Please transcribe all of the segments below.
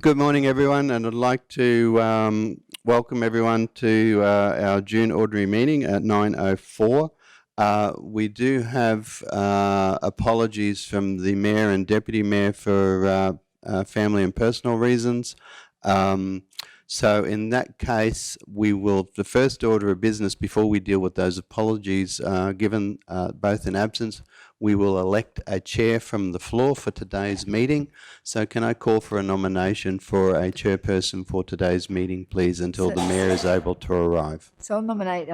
Good morning, everyone, and I'd like to welcome everyone to our June ordinary meeting at 9:04. We do have apologies from the Mayor and Deputy Mayor for family and personal reasons. So in that case, the first order of business before we deal with those apologies, given both in absence, we will elect a chair from the floor for today's meeting. So can I call for a nomination for a chairperson for today's meeting, please, until the Mayor is able to arrive? So I'll nominate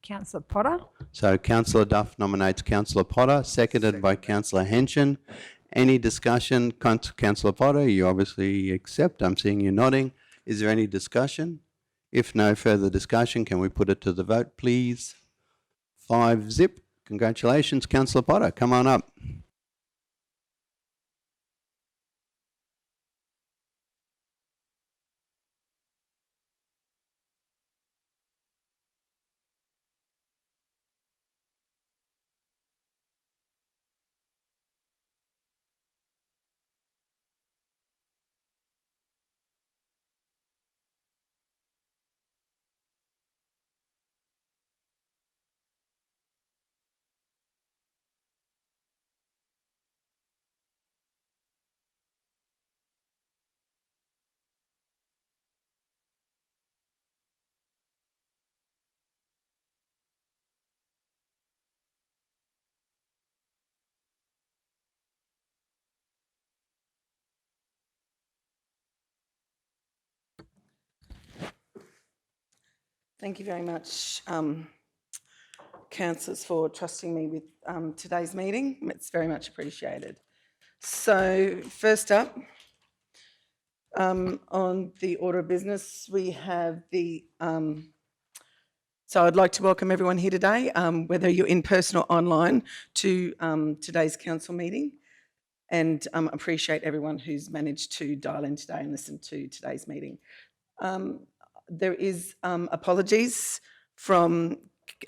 Councillor Potter. So Councillor Duff nominates Councillor Potter, seconded by Councillor Henshin. Any discussion? Councillor Potter, you obviously accept. I'm seeing you nodding. Is there any discussion? If no further discussion, can we put it to the vote, please? 5-0. Congratulations, Councillor Potter. Come on up. Thank you very much, councillors, for trusting me with today's meeting. It's very much appreciated. So first up, on the order of business, we have so I'd like to welcome everyone here today, whether you're in person or online, to today's council meeting, and appreciate everyone who's managed to dial in today and listen to today's meeting. There is apologies from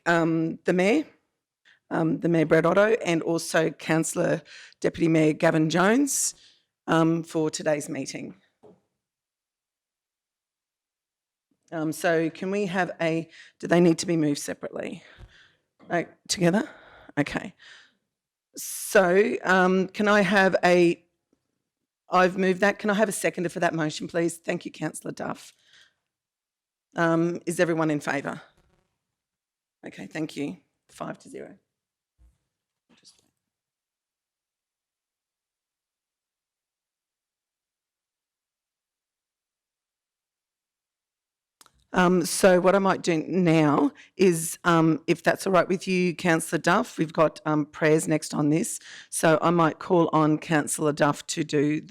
the Mayor, Brad Otto, and also Councillor Deputy Mayor Gavin Jones for today's meeting. So can we have do they need to be moved separately? Together? Okay. So can I have I've moved that. Can I have a seconder for that motion, please? Thank you, Councillor Duff. Is everyone in favour? Okay, thank you. 5-0. So what I might do now is, if that's all right with you, Councillor Duff, we've got prayers next on this. So I might call on Councillor Duff to do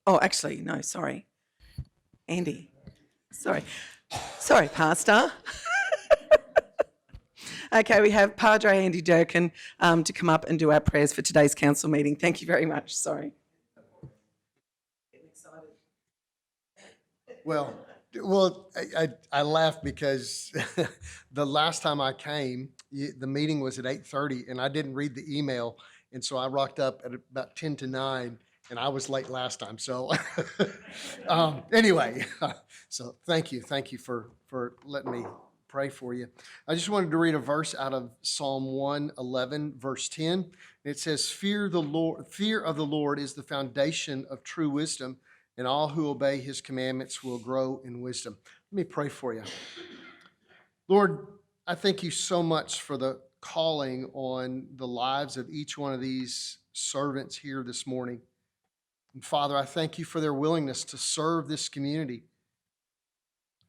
oh, actually, no, sorry. Andy, sorry, Pastor. Okay, we have Padre Andy Durkin to come up and do our prayers for today's council meeting. Thank you very much. Sorry. Getting excited. Well, I laugh because the last time I came, the meeting was at 8:30, and I didn't read the email, and so I rocked up at about 10 to 9, and I was late last time. So anyway, so thank you for letting me pray for you. I just wanted to read a verse out of Psalm 111, verse 10. It says, fear of the Lord is the foundation of true wisdom, and all who obey his commandments will grow in wisdom. Let me pray for you. Lord, I thank you so much for the calling on the lives of each one of these servants here this morning. And Father, I thank you for their willingness to serve this community.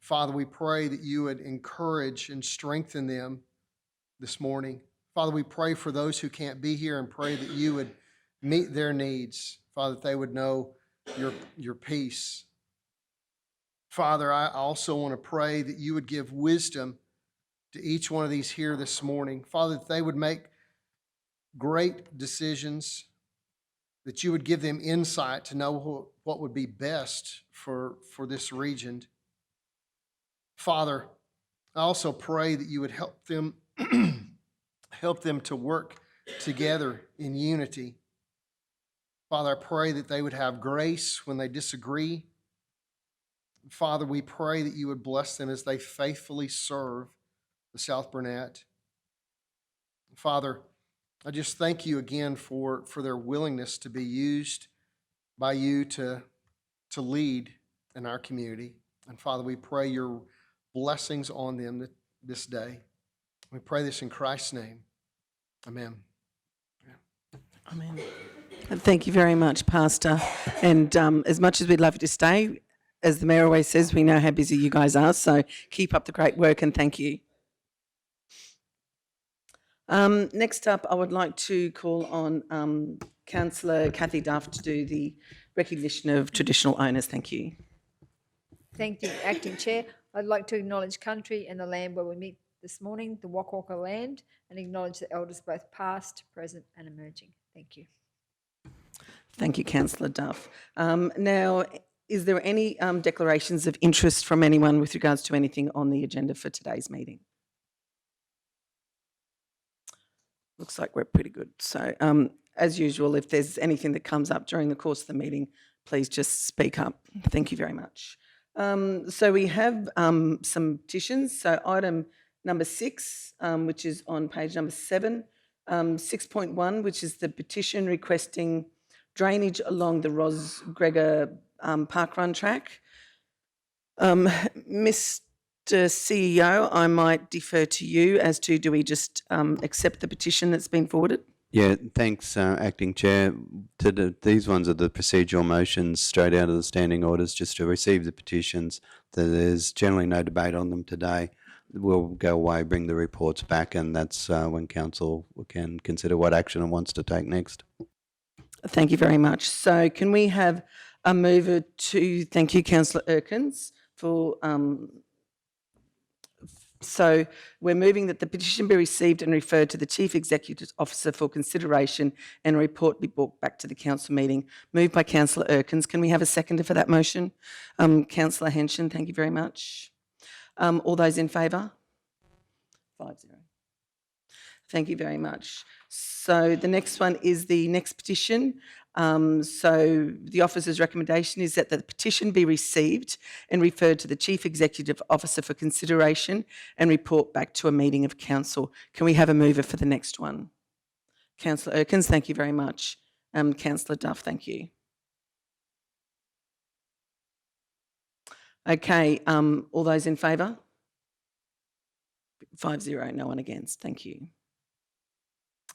Father, we pray that you would encourage and strengthen them this morning. Father, we pray for those who can't be here and pray that you would meet their needs. Father, that they would know your peace. Father, I also want to pray that you would give wisdom to each one of these here this morning. Father, that they would make great decisions, that you would give them insight to know what would be best for this region. Father, I also pray that you would help them to work together in unity. Father, I pray that they would have grace when they disagree. Father, we pray that you would bless them as they faithfully serve the South Burnett. Father, I just thank you again for their willingness to be used by you to lead in our community. And Father, we pray your blessings on them this day. We pray this in Christ's name. Amen. Amen. And thank you very much, Pastor. And as much as we'd love you to stay, as the Mayor always says, we know how busy you guys are, so keep up the great work and thank you. Next up, I would like to call on Councillor Kathy Duff to do the recognition of traditional owners. Thank you. Thank you, Acting Chair. I'd like to acknowledge country and the land where we meet this morning, the Wakwaka land, and acknowledge the elders both past, present and emerging. Thank you. Thank you, Councillor Duff. Now, is there any declarations of interest from anyone with regards to anything on the agenda for today's meeting? Looks like we're pretty good. So, as usual, if there's anything that comes up during the course of the meeting, please just speak up. Thank you very much. So we have some petitions. So item number 6, which is on page number 7, 6.1, which is the petition requesting drainage along the Ros Gregor Parkrun track. Mr. CEO, I might defer to you as to do we just accept the petition that's been forwarded? Yeah, thanks, Acting Chair. These ones are the procedural motions straight out of the standing orders, just to receive the petitions. There's generally no debate on them today. We'll go away, bring the reports back, and that's when Council can consider what action it wants to take next. Thank you very much. So can we have a mover to, thank you, Councillor Erkins, for so we're moving that the petition be received and referred to the Chief Executive Officer for consideration and a report be brought back to the council meeting. Moved by Councillor Erkins. Can we have a seconder for that motion? Councillor Henshin, thank you very much. All those in favour? 5-0. Thank you very much. So the next one is the next petition. So the officer's recommendation is that the petition be received and referred to the Chief Executive Officer for consideration and report back to a meeting of council. Can we have a mover for the next one? Councillor Erkins, thank you very much. Councillor Duff, thank you. Okay, all those in favour? 5-0, no one against. Thank you.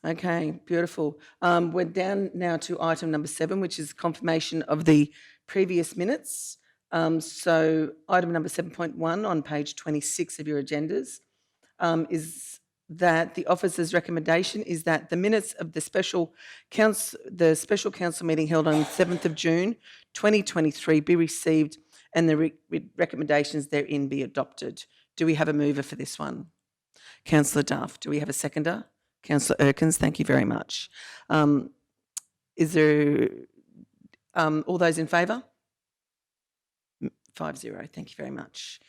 Okay, beautiful. We're down now to item number 7, which is confirmation of the previous minutes. So item number 7.1 on page 26 of your agendas is that the officer's recommendation is that the minutes of the special council meeting held on 7th of June 2023 be received and the recommendations therein be adopted. Do we have a mover for this one? Councillor Duff. Do we have a seconder? Councillor Erkins, thank you very much. Is there all those in favour? 5-0, thank you very much.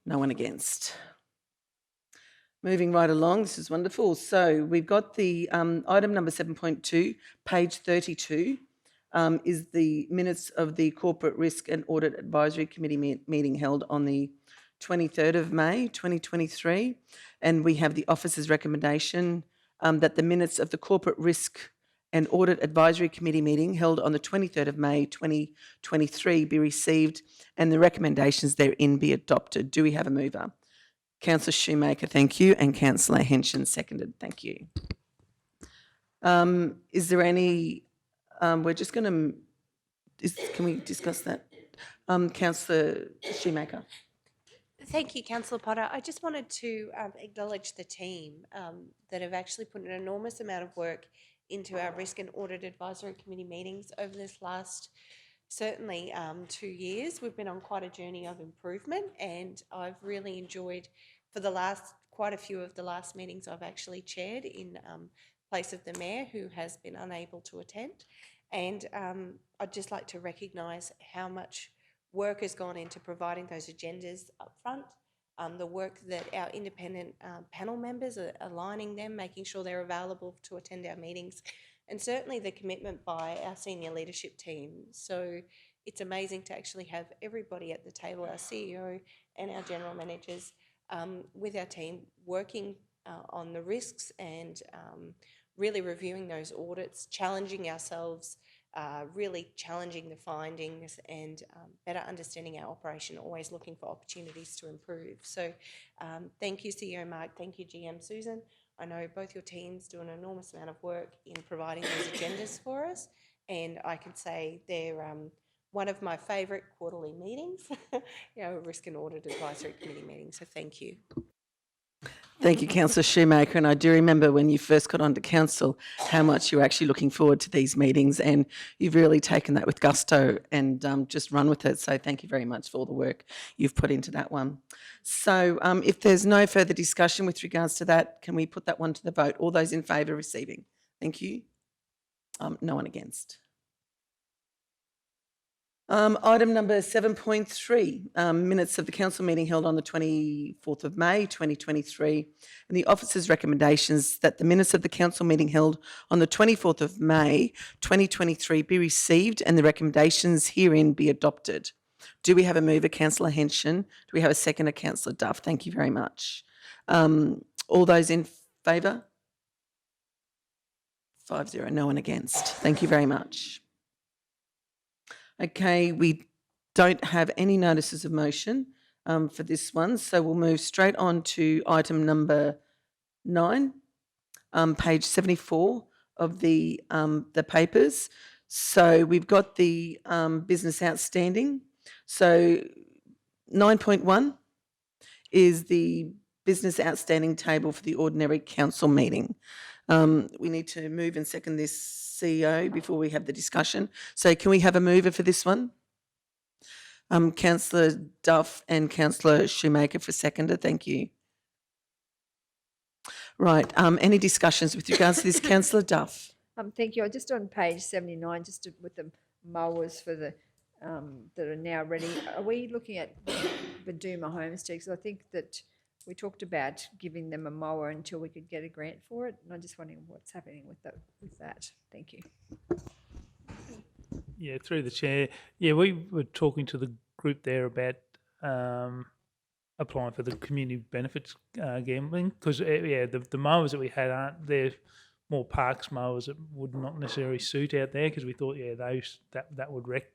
No one against. Moving right along, this is wonderful. So we've got the item number 7.2, page 32, is the minutes of the Corporate Risk and Audit Advisory Committee meeting held on the 23rd of May 2023, and we have the officer's recommendation that the minutes of the Corporate Risk and Audit Advisory Committee meeting held on the 23rd of May 2023 be received and the recommendations therein be adopted. Do we have a mover? Councillor Shoemaker, thank you, and Councillor Henshin seconded, thank you. Is there any, we're just going to, can we discuss that? Councillor Shoemaker. Thank you, Councillor Potter. I just wanted to acknowledge the team that have actually put an enormous amount of work into our Risk and Audit Advisory Committee meetings over this last, certainly 2 years. We've been on quite a journey of improvement, and I've really enjoyed for the last, quite a few of the last meetings I've actually chaired in place of the Mayor, who has been unable to attend. And I'd just like to recognise how much work has gone into providing those agendas up front, the work that our independent panel members are aligning them, making sure they're available to attend our meetings, and certainly the commitment by our senior leadership team. So it's amazing to actually have everybody at the table, our CEO and our general managers, with our team working on the risks and really reviewing those audits, challenging ourselves, really challenging the findings and better understanding our operation, always looking for opportunities to improve. So thank you, CEO Mark, thank you, GM Susan. I know both your teams do an enormous amount of work in providing those agendas for us, and I can say they're one of my favourite quarterly meetings, Risk and Audit Advisory Committee meetings, so thank you. Thank you, Councillor Shoemaker. And I do remember when you first got onto council how much you were actually looking forward to these meetings, and you've really taken that with gusto and just run with it. So thank you very much for all the work you've put into that one. So if there's no further discussion with regards to that, can we put that one to the vote? All those in favour of receiving? Thank you. No one against. Item number 7.3, minutes of the council meeting held on the 24th of May 2023, and the officer's recommendations that the minutes of the council meeting held on the 24th of May 2023 be received and the recommendations herein be adopted. Do we have a mover, Councillor Henshin? Do we have a seconder, Councillor Duff? Thank you very much. All those in favour? 5-0, no one against. Thank you very much. Okay, we don't have any notices of motion for this one, so we'll move straight on to item number 9, page 74 of the papers. So we've got the business outstanding. So 9.1 is the business outstanding table for the ordinary council meeting. We need to move and second this, CEO, before we have the discussion. So can we have a mover for this one? Councillor Duff and Councillor Shoemaker for seconder. Thank you. Right. Any discussions with regards to this? Councillor Duff. Thank you. Just on page 79, with the mowers for the that are now ready. Are we looking at Baduma Homestead? Because I think that we talked about giving them a mower until we could get a grant for it, and I'm just wondering what's happening with that. Thank you. Yeah, through the chair. Yeah, we were talking to the group there about applying for the community benefits gambling, because the mowers that we had they're more parks mowers that would not necessarily suit out there, because we thought that would wreck.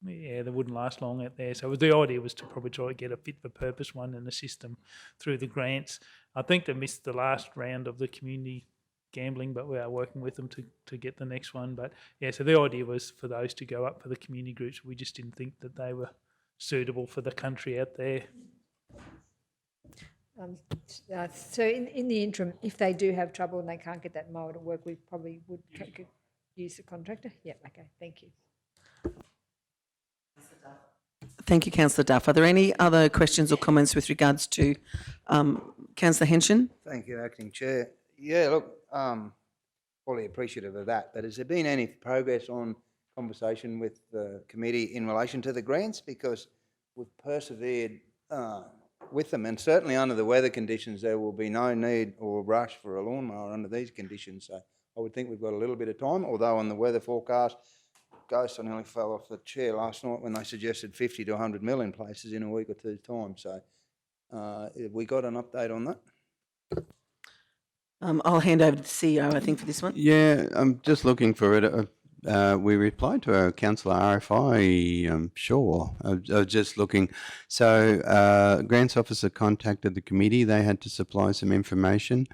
Yeah, they wouldn't last long out there. So the idea was to probably try to get a fit for purpose one and assist them through the grants. I think they missed the last round of the community gambling, but we are working with them to get the next one. But yeah, so the idea was for those to go up for the community groups. We just didn't think that they were suitable for the country out there. So in the interim, if they do have trouble and they can't get that mower to work, we probably would use the contractor. Yeah, okay, thank you. Thank you, Councillor Duff. Are there any other questions or comments with regards to Councillor Henshin? Thank you, Acting Chair. Yeah, look, fully appreciative of that, but has there been any progress on conversation with the committee in relation to the grants? Because we've persevered with them, and certainly under the weather conditions there will be no need or rush for a lawnmower under these conditions. So I would think we've got a little bit of time, although on the weather forecast, Ghost, I nearly fell off the chair last night when they suggested 50 to 100 million places in a week or two's time. So have we got an update on that? I'll hand over to the CEO, I think, for this one. Yeah, I'm just looking for it. We replied to our councillor RFI, sure. I was just looking. So grants officer contacted the committee. They had to supply some information.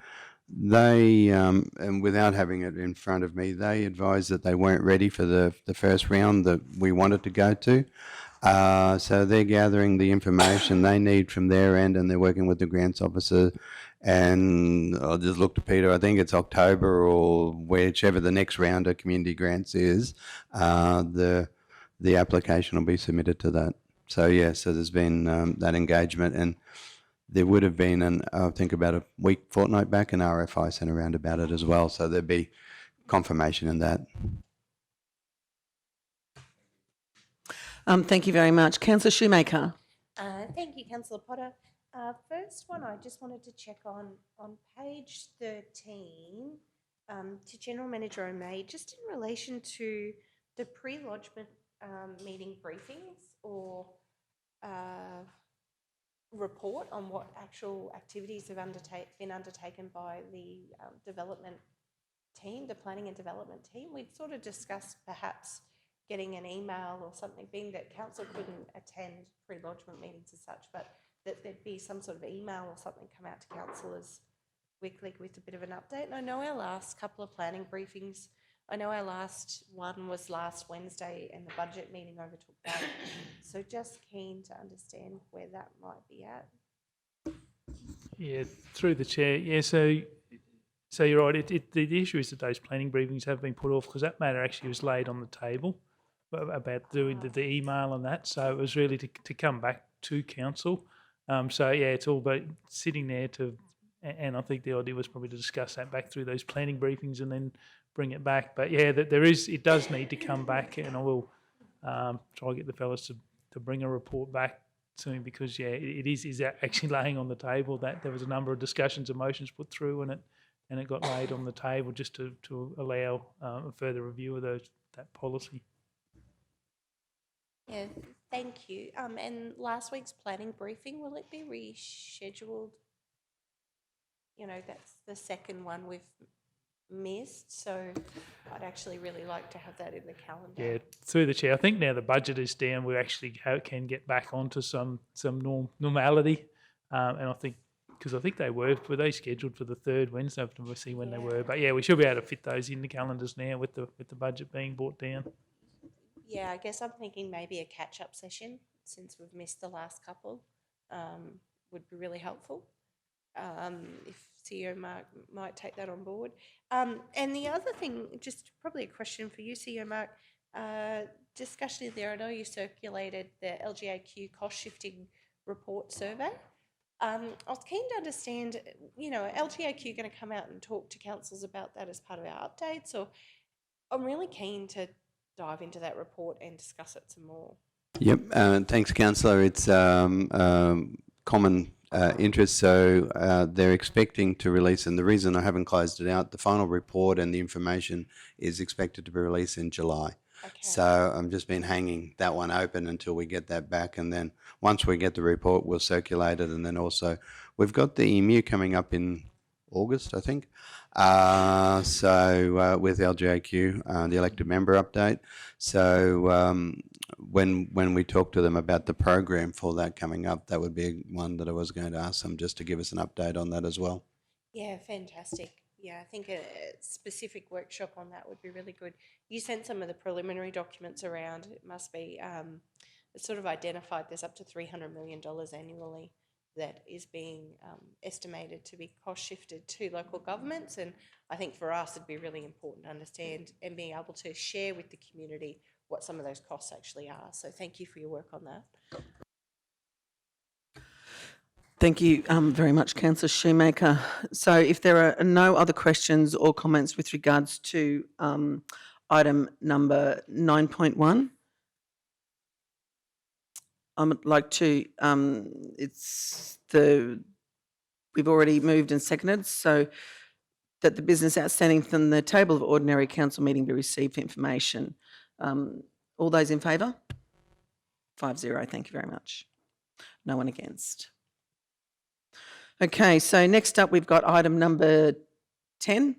They, and without having it in front of me, they advised that they weren't ready for the first round that we wanted to go to. So they're gathering the information they need from their end, and they're working with the grants officer. And I'll just look to Peter. I think it's October or whichever the next round of community grants is. The application will be submitted to that. So yeah, so there's been that engagement, and there would have been, I think about a fortnight back, an RFI sent around about it as well. So there'd be confirmation in that. Thank you very much. Councillor Shoemaker. Thank you, Councillor Potter. First one, I just wanted to check on page 13 to General Manager O'May, just in relation to the pre-lodgement meeting briefings or report on what actual activities have been undertaken by the development team, the planning and development team. We'd sort of discussed perhaps getting an email or something, being that council couldn't attend pre-lodgement meetings as such, but that there'd be some sort of email or something come out to councillors weekly with a bit of an update. And I know our last couple of planning briefings, I know our last one was last Wednesday and the budget meeting overtook that. So just keen to understand where that might be at. Yeah, through the chair. Yeah, so you're right. The issue is that those planning briefings have been put off because that matter actually was laid on the table about doing the email and that. So it was really to come back to council. So yeah, it's all about sitting there and I think the idea was probably to discuss that back through those planning briefings and then bring it back. But yeah, it does need to come back, and I will try to get the fellas to bring a report back soon because yeah, it is actually laying on the table that there was a number of discussions and motions put through and it got laid on the table just to allow a further review of that policy. Yeah, thank you. And last week's planning briefing, will it be rescheduled? You know, that's the second one we've missed, so I'd actually really like to have that in the calendar. Yeah, through the chair. I think now the budget is down, we actually can get back onto some normality, and I think because I think were they scheduled for the third Wednesday? We'll see when they were, but yeah, we should be able to fit those in the calendars now with the budget being brought down. Yeah, I guess I'm thinking maybe a catch-up session since we've missed the last couple would be really helpful. If CEO Mark might take that on board. And the other thing, just probably a question for you, CEO Mark, discussion there, I know you circulated the LGAQ cost shifting report survey. I was keen to understand, you know, LGAQ going to come out and talk to councils about that as part of our updates, or I'm really keen to dive into that report and discuss it some more. Yep, thanks, Councillor. It's common interest, so they're expecting to release, and the reason I haven't closed it out, the final report and the information is expected to be released in July. Okay. So I'm just been hanging that one open until we get that back, and then once we get the report, we'll circulate it, and then also we've got the EMU coming up in August, I think. So with LGAQ, the elected member update. So when we talk to them about the program for that coming up, that would be one that I was going to ask them just to give us an update on that as well. Yeah, fantastic. Yeah, I think a specific workshop on that would be really good. You sent some of the preliminary documents around. It must be it's sort of identified there's up to $300 million annually that is being estimated to be cost shifted to local governments, and I think for us it'd be really important to understand and being able to share with the community what some of those costs actually are. So thank you for your work on that. Thank you very much, Councillor Shoemaker. So if there are no other questions or comments with regards to item number 9.1, I would like to, we've already moved and seconded, so that the business outstanding from the table of ordinary council meeting be received for information. All those in favour? 5-0, thank you very much. No one against. Okay, so next up we've got item number 10,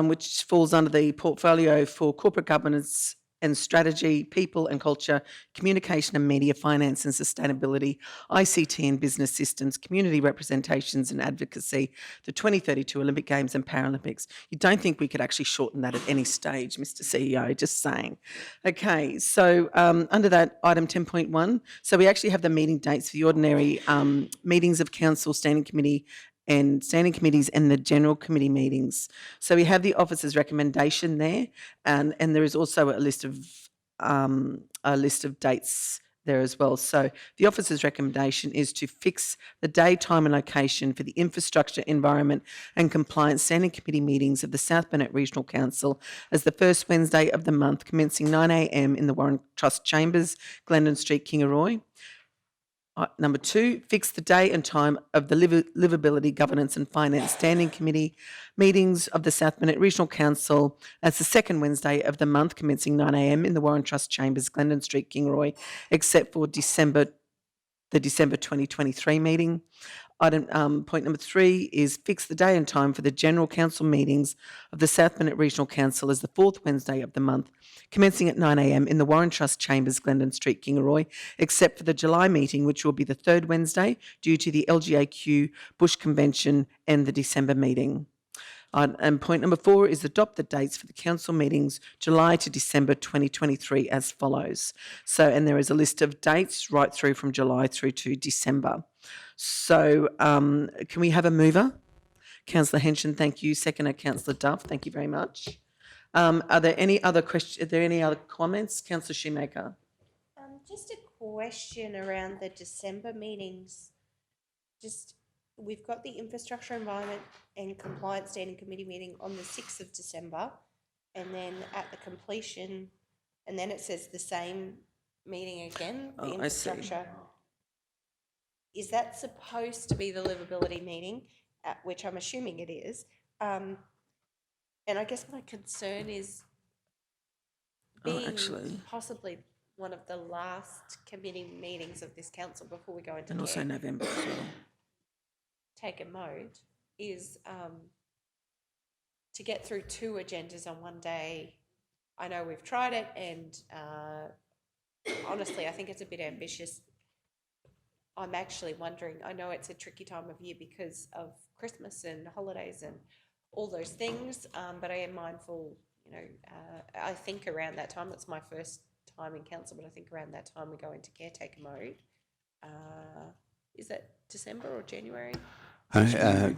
which falls under the portfolio for corporate governance and strategy, people and culture, communication and media, finance and sustainability, ICT and business systems, community representations and advocacy, the 2032 Olympic Games and Paralympics. You don't think we could actually shorten that at any stage, Mr. CEO, just saying. Okay, so under that, item 10.1, so we actually have the meeting dates for the ordinary meetings of council, standing committees and the general committee meetings. So we have the officer's recommendation there, and there is also a list of dates there as well. So the officer's recommendation is to fix the day, time and location for the infrastructure, environment and compliance standing committee meetings of the South Burnett Regional Council as the first Wednesday of the month, commencing 9 a.m. in the Warren Trust Chambers, Glendon Street, Kingaroy. Number 2, fix the day and time of the Livability, Governance and Finance Standing Committee meetings of the South Burnett Regional Council as the second Wednesday of the month, commencing 9 a.m. in the Warren Trust Chambers, Glendon Street, Kingaroy, except for the December 2023 meeting. Point number 3 is fix the day and time for the General Council meetings of the South Burnett Regional Council as the fourth Wednesday of the month, commencing at 9 a.m. in the Warren Trust Chambers, Glendon Street, Kingaroy, except for the July meeting, which will be the third Wednesday due to the LGAQ Bush Convention and the December meeting. And point number 4 is adopt the dates for the council meetings July to December 2023 as follows. So, and there is a list of dates right through from July through to December. So, can we have a mover? Councillor Henson, thank you. Seconder, Councillor Duff, thank you very much. Are there any other questions? Are there any other comments? Councillor Shoemaker. Just a question around the December meetings. We've got the Infrastructure, Environment and Compliance Standing Committee meeting on the 6th of December, and then at the completion, and then it says the same meeting again, the infrastructure. Is that supposed to be the livability meeting, which I'm assuming it is? And I guess my concern is being possibly one of the last committee meetings of this council before we go into And also November as well. Take a mode is to get through 2 agendas on one day. I know we've tried it, and honestly, I think it's a bit ambitious. I'm actually wondering, I know it's a tricky time of year because of Christmas and holidays and all those things, but I am mindful, I think around that time, it's my first time in council, but I think around that time we go into caretaker mode. Is that December or January?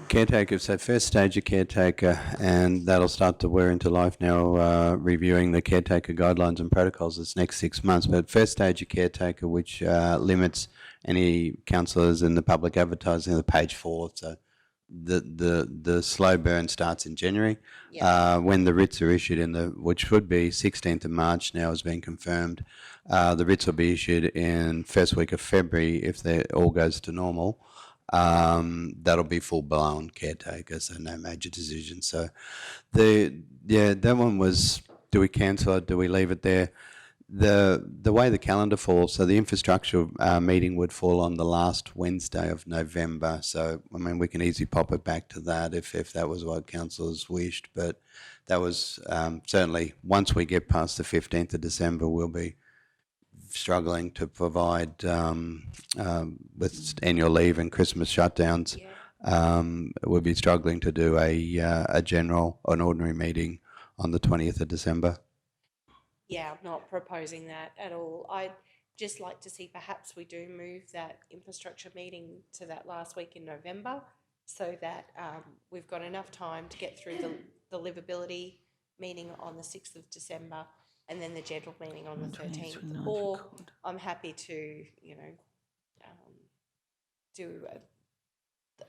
Caretaker, so first stage of caretaker, and that'll start to wear into life now, reviewing the caretaker guidelines and protocols this next 6 months. But first stage of caretaker, which limits any councillors in the public advertising, the page 4. So the slow burn starts in January, when the writs are issued which would be 16th of March now has been confirmed. The writs will be issued in first week of February if all goes to normal. That'll be full-blown caretaker, so no major decisions. So that one was, do we cancel it, do we leave it there? The way the calendar falls, so the infrastructure meeting would fall on the last Wednesday of November. So, I mean, we can easily pop it back to that if that was what councillors wished. But that was certainly, once we get past the 15th of December, we'll be struggling to provide with annual leave and Christmas shutdowns. We'll be struggling to do an ordinary meeting on the 20th of December. Yeah, I'm not proposing that at all. I'd just like to see perhaps we do move that infrastructure meeting to that last week in November so that we've got enough time to get through the livability meeting on the 6th of December and then the general meeting on the 13th. Or I'm happy to, do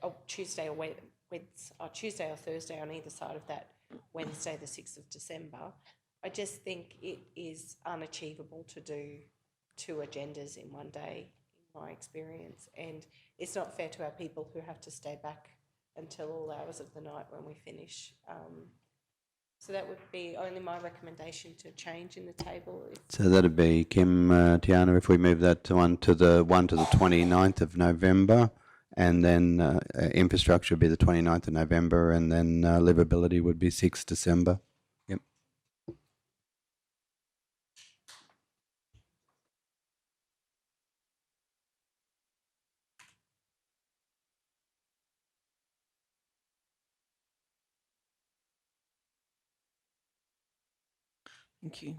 a Tuesday or Tuesday or Thursday on either side of that Wednesday, the 6th of December. I just think it is unachievable to do 2 agendas in one day, in my experience, and it's not fair to our people who have to stay back until all hours of the night when we finish. So that would be only my recommendation to change in the table. So that'd be, Kim, Tiana, if we move that to the 29th of November, and then infrastructure would be the 29th of November, and then livability would be 6th December. Yep. Thank you.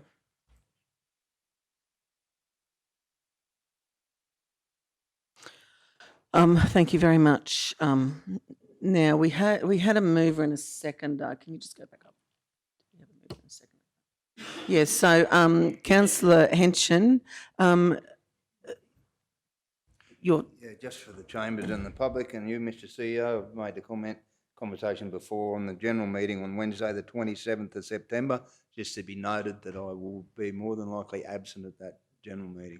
Thank you very much. Now we had a mover and a seconder. Can you just go back up? We have a mover and a seconder. Yes. So, Councillor Henson, just for the chambers and the public, and you, Mr. CEO, have made the conversation before on the general meeting on Wednesday, the 27th of September. Just to be noted that I will be more than likely absent at that general meeting.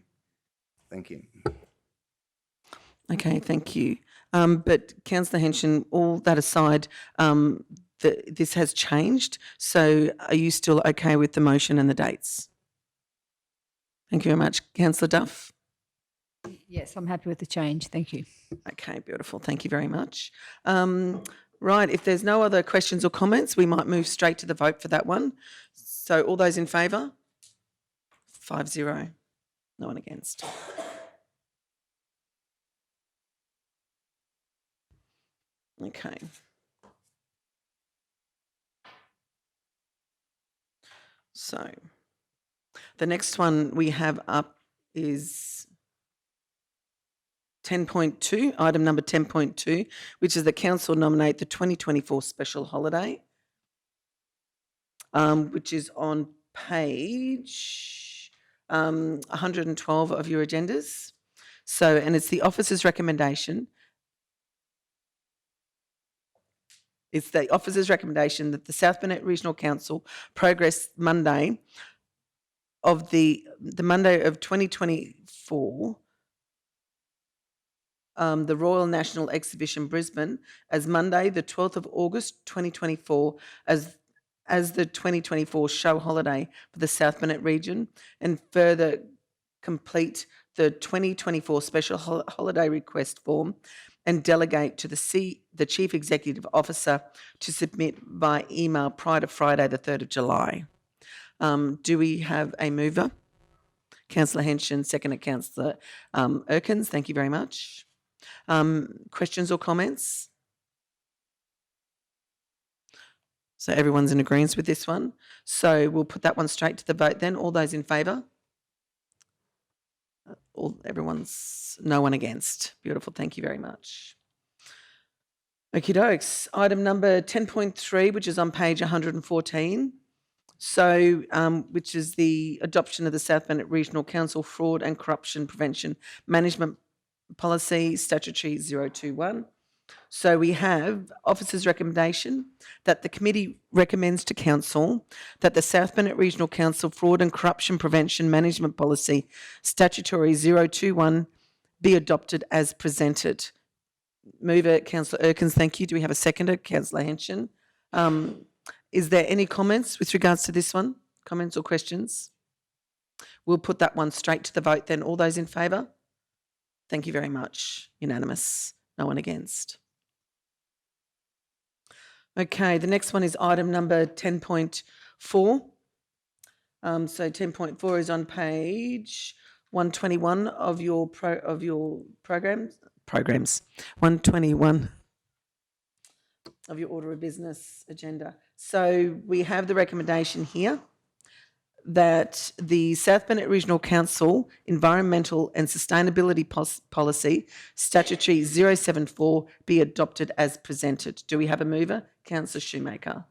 Thank you. Okay, thank you. But Councillor Henson, all that aside, this has changed. So are you still okay with the motion and the dates? Thank you very much. Councillor Duff? Yes, I'm happy with the change. Thank you. Okay, beautiful. Thank you very much. Right, if there's no other questions or comments, we might move straight to the vote for that one. So all those in favour? 5-0. No one against. Okay. So the next one we have up is 10.2, item number 10.2, which is the council nominate the 2024 special holiday, which is on page 112 of your agendas. So, and it's the officer's recommendation. It's the officer's recommendation that the South Burnett Regional Council progress Monday of the Monday of 2024, the Royal National Exhibition Brisbane, as Monday, the 12th of August 2024, as the 2024 show holiday for the South Burnett region, and further complete the 2024 special holiday request form and delegate to the Chief Executive Officer to submit by email prior to Friday, the 3rd of July. Do we have a mover? Councillor Henson, second Councillor Erkins. Thank you very much. Questions or comments? So everyone's in agreement with this one. So we'll put that one straight to the vote then. All those in favour? No one against. Beautiful. Thank you very much. Okie dokes. Item number 10.3, which is on page 114. So, which is the adoption of the South Burnett Regional Council Fraud and Corruption Prevention Management Policy, Statutory 021. So we have officer's recommendation that the committee recommends to council that the South Burnett Regional Council Fraud and Corruption Prevention Management Policy, Statutory 021, be adopted as presented. Mover, Councillor Erkins, thank you. Do we have a seconder? Councillor Henson. Is there any comments with regards to this one? Comments or questions? We'll put that one straight to the vote then. All those in favour? Thank you very much. Unanimous. No one against. Okay, the next one is item number 10.4. So 10.4 is on page 121 of your programs. 121 of your order of business agenda. So we have the recommendation here that the South Burnett Regional Council Environmental and Sustainability Policy, Statutory 074, be adopted as presented. Do we have a mover? Councillor Shoemaker.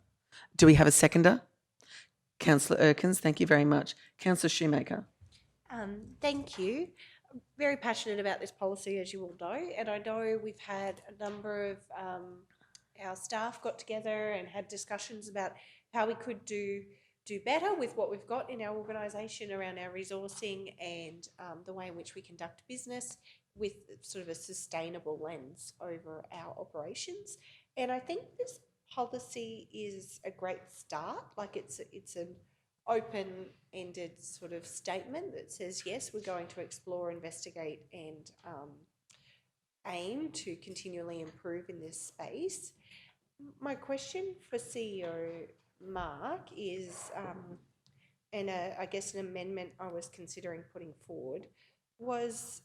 Do we have a seconder? Councillor Erkins, thank you very much. Councillor Shoemaker. Thank you. I'm very passionate about this policy, as you all know, and I know we've had a number of our staff got together and had discussions about how we could do better with what we've got in our organisation around our resourcing and the way in which we conduct business with sort of a sustainable lens over our operations. And I think this policy is a great start. Like it's an open-ended sort of statement that says, yes, we're going to explore, investigate and aim to continually improve in this space. My question for CEO Mark is, and I guess an amendment I was considering putting forward was,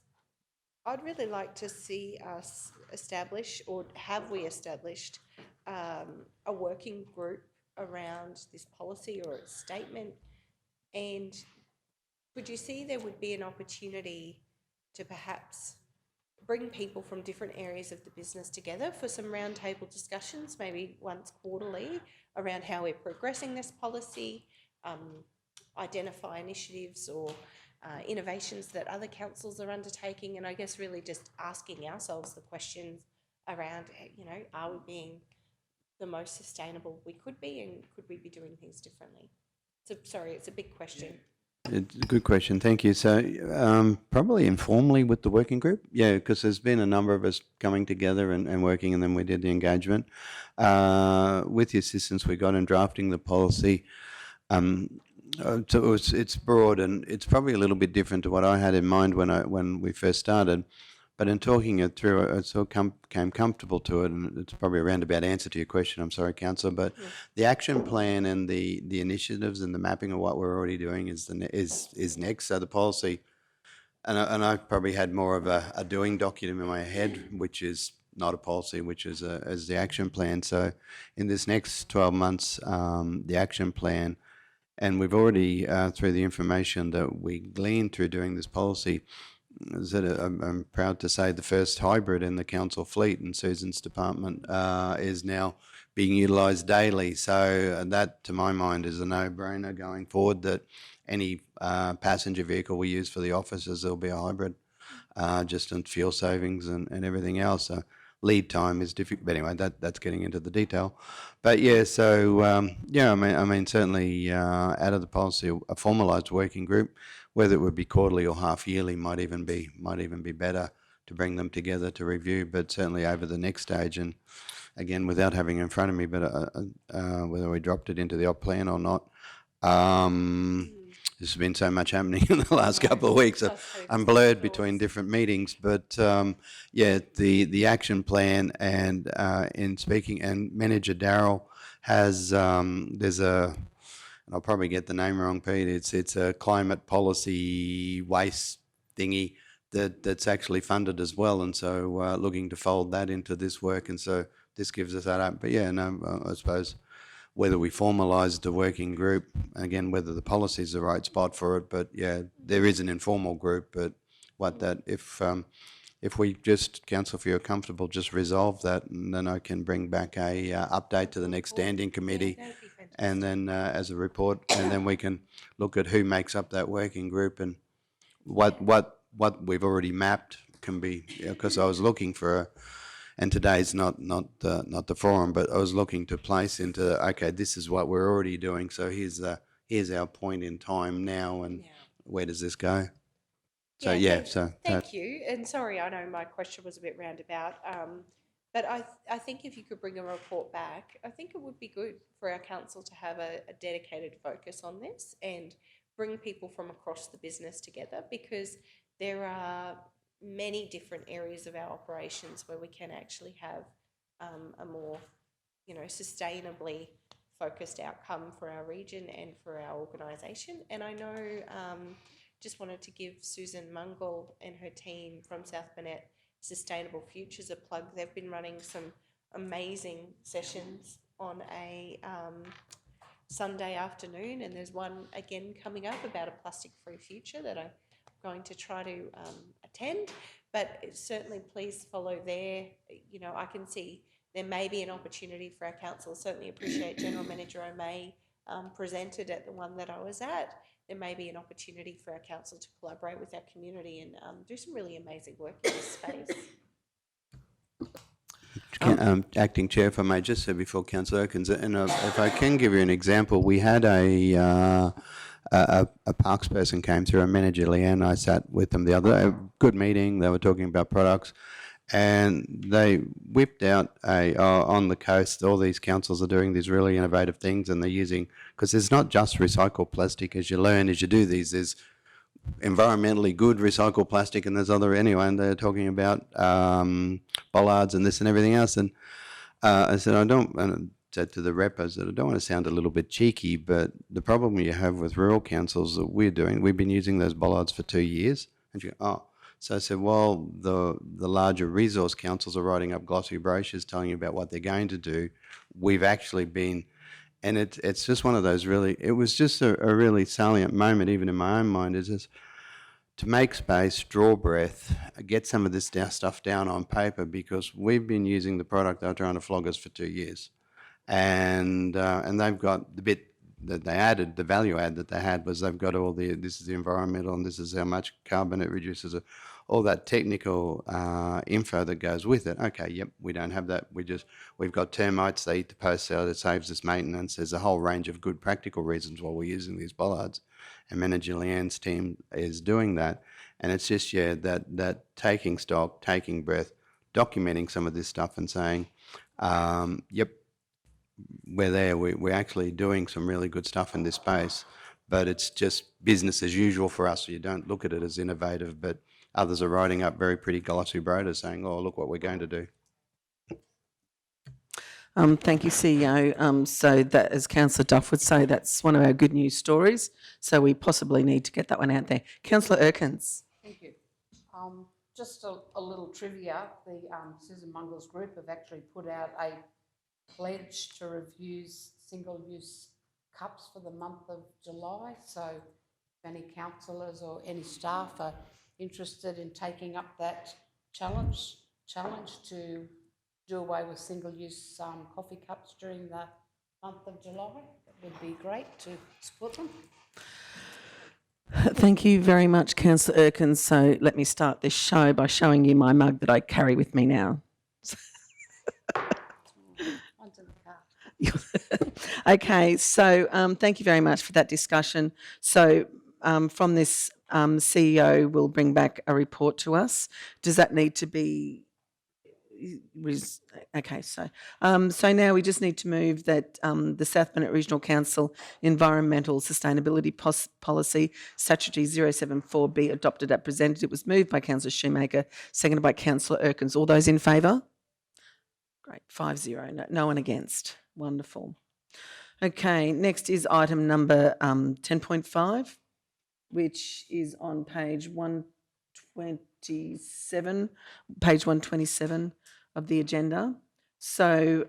I'd really like to see us establish, or have we established, a working group around this policy or its statement, and could you see there would be an opportunity to perhaps bring people from different areas of the business together for some roundtable discussions, maybe once quarterly, around how we're progressing this policy, identify initiatives or innovations that other councils are undertaking, and I guess really just asking ourselves the questions around, are we being the most sustainable we could be, and could we be doing things differently? So, sorry, it's a big question. It's a good question. Thank you. So, probably informally with the working group. Yeah, because there's been a number of us coming together and working, and then we did the engagement. With the assistance we got in drafting the policy, so it's broad and it's probably a little bit different to what I had in mind when we first started. But in talking it through, I sort of came comfortable to it, and it's probably a roundabout answer to your question. I'm sorry, Councillor, but the action plan and the initiatives and the mapping of what we're already doing is next. So the policy, and I probably had more of a doing document in my head, which is not a policy, which is the action plan. So in this next 12 months, the action plan, and we've already through the information that we gleaned through doing this policy, is that I'm proud to say the first hybrid in the council fleet in Susan's department is now being utilised daily. So that, to my mind, is a no-brainer going forward, that any passenger vehicle we use for the offices, there'll be a hybrid, just in fuel savings and everything else. So lead time is difficult, but anyway, that's getting into the detail. But yeah, so yeah, I mean, certainly out of the policy, a formalised working group, whether it would be quarterly or half yearly, might even be better to bring them together to review. But certainly over the next stage, and again, without having it in front of me, but whether we dropped it into the op plan or not. There's been so much happening in the last couple of weeks. I'm blurred between different meetings, but yeah, the action plan and in speaking, and Manager Darryl has there's a, and I'll probably get the name wrong, Pete. It's a climate policy waste thingy that's actually funded as well, and so looking to fold that into this work, and so this gives us that up. But yeah, no, I suppose whether we formalise the working group, again, whether the policy is the right spot for it, but yeah, there is an informal group, but what that, if we just, Council, if you're comfortable, just resolve that, and then I can bring back a update to the next standing committee, That'd be fantastic. and then as a report, and then we can look at who makes up that working group and what we've already mapped can be, because I was looking for and today's not the forum, but I was looking to place into, okay, this is what we're already doing, so here's our point in time now, and where does this go? So yeah, so thank you. And sorry, I know my question was a bit roundabout, but I think if you could bring a report back, I think it would be good for our council to have a dedicated focus on this and bring people from across the business together, because there are many different areas of our operations where we can actually have a more, sustainably focused outcome for our region and for our organisation. And I know, just wanted to give Susan Mungle and her team from South Burnett Sustainable Futures a plug. They've been running some amazing sessions on a Sunday afternoon, and there's one again coming up about a plastic-free future that I'm going to try to attend, but certainly please follow there. I can see there may be an opportunity for our council. Certainly appreciate General Manager O'May presented at the one that I was at. There may be an opportunity for our council to collaborate with our community and do some really amazing work in this space. Acting Chair, if I may just say before Councillor Erkins, and if I can give you an example, we had a parks person came through, a manager, Leanne. I sat with them the other day, good meeting, they were talking about products, and they whipped out on the coast, all these councils are doing these really innovative things, and they're using, because it's not just recycled plastic, as you learn, as you do these, there's environmentally good recycled plastic, and there's other, anyway, and they're talking about bollards and this and everything else, and I said, and said to the rep, I said, I don't want to sound a little bit cheeky, but the problem you have with rural councils that we've been using those bollards for 2 years. And she goes, oh. So I said, well, the larger resource councils are writing up glossy brochures telling you about what they're going to do. We've actually been, and it's just one of those really, it was just a really salient moment, even in my own mind, is just to make space, draw breath, get some of this stuff down on paper, because we've been using the product they're trying to flog us for 2 years. And they've got the bit that they added, the value add that they had was they've got all this is the environmental and this is how much carbon it reduces, all that technical info that goes with it. Okay, yep, we don't have that. We've got termites, they eat the posts out, it saves us maintenance. There's a whole range of good practical reasons why we're using these bollards. and Manager Leanne's team is doing that. And it's just, that taking stock, taking breath, documenting some of this stuff and saying, yep, we're there. We're actually doing some really good stuff in this space, but it's just business as usual for us. So you don't look at it as innovative, but others are writing up very pretty glossy brochures saying, oh, look what we're going to do. Thank you, CEO. So that, as Councillor Duff would say, that's one of our good news stories. So we possibly need to get that one out there. Councillor Erkins. Thank you. Just a little trivia. The Susan Mungall's group have actually put out a pledge to refuse single-use cups for the month of July. So if any councillors or any staff are interested in taking up that challenge to do away with single-use coffee cups during the month of July, it would be great to support them. Thank you very much, Councillor Erkins. So let me start this show by showing you my mug that I carry with me now. Mine's in the car. Okay, so thank you very much for that discussion. So from this, CEO will bring back a report to us. Does that need to be? Okay, so now we just need to move that the South Bennett Regional Council Environmental Sustainability Policy Statutory 074 be adopted as presented. It was moved by Councillor Shoemaker, seconded by Councillor Erkins. All those in favour? Great, 5-0. No one against. Wonderful. Okay, next is item number 10.5, which is on page 127, of the agenda. So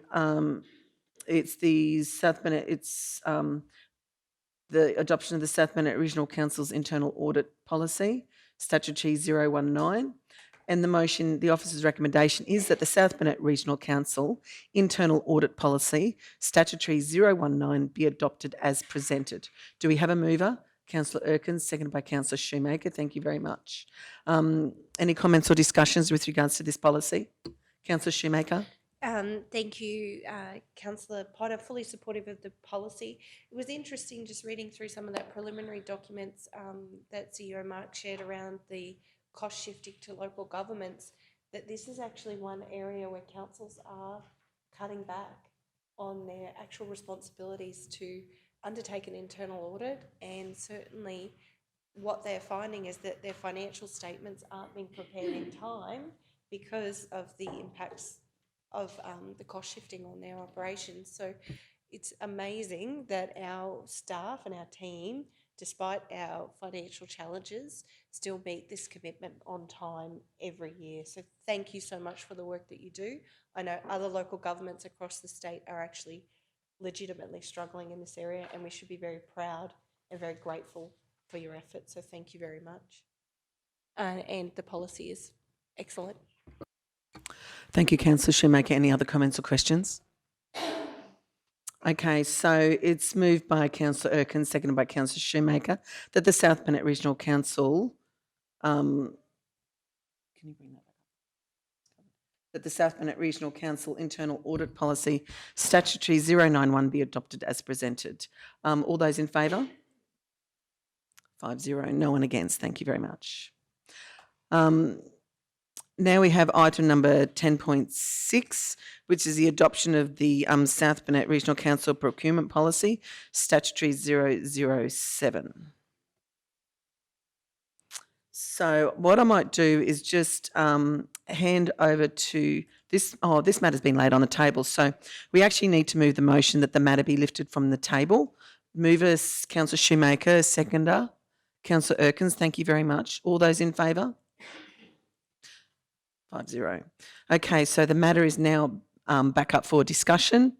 it's the South Bennett, it's the adoption of the South Bennett Regional Council's internal audit policy, Statutory 019. And the motion, the officer's recommendation is that the South Bennett Regional Council internal audit policy, Statutory 019, be adopted as presented. Do we have a mover? Councillor Erkins, seconded by Councillor Shoemaker. Thank you very much. Any comments or discussions with regards to this policy? Councillor Shoemaker. Thank you, Councillor Potter, fully supportive of the policy. It was interesting just reading through some of that preliminary documents that CEO Mark shared around the cost shifting to local governments, that this is actually one area where councils are cutting back on their actual responsibilities to undertake an internal audit, and certainly what they're finding is that their financial statements aren't being prepared in time because of the impacts of the cost shifting on their operations. So it's amazing that our staff and our team, despite our financial challenges, still meet this commitment on time every year. So thank you so much for the work that you do. I know other local governments across the state are actually legitimately struggling in this area, and we should be very proud and very grateful for your efforts. So thank you very much. And the policy is excellent. Thank you, Councillor Shoemaker. Any other comments or questions? Okay, so it's moved by Councillor Erkins, seconded by Councillor Shoemaker, that the South Bennett Regional Council, can you bring that back up? That the South Bennett Regional Council internal audit policy, Statutory 091, be adopted as presented. All those in favour? 5-0. No one against. Thank you very much. Now we have item number 10.6, which is the adoption of the South Bennett Regional Council procurement policy, Statutory 007. So what I might do is just hand over to this. Oh, this matter's been laid on the table. So we actually need to move the motion that the matter be lifted from the table. Mover, Councillor Shoemaker, seconder, Councillor Erkins. Thank you very much. All those in favour? 5-0. Okay, so the matter is now back up for discussion.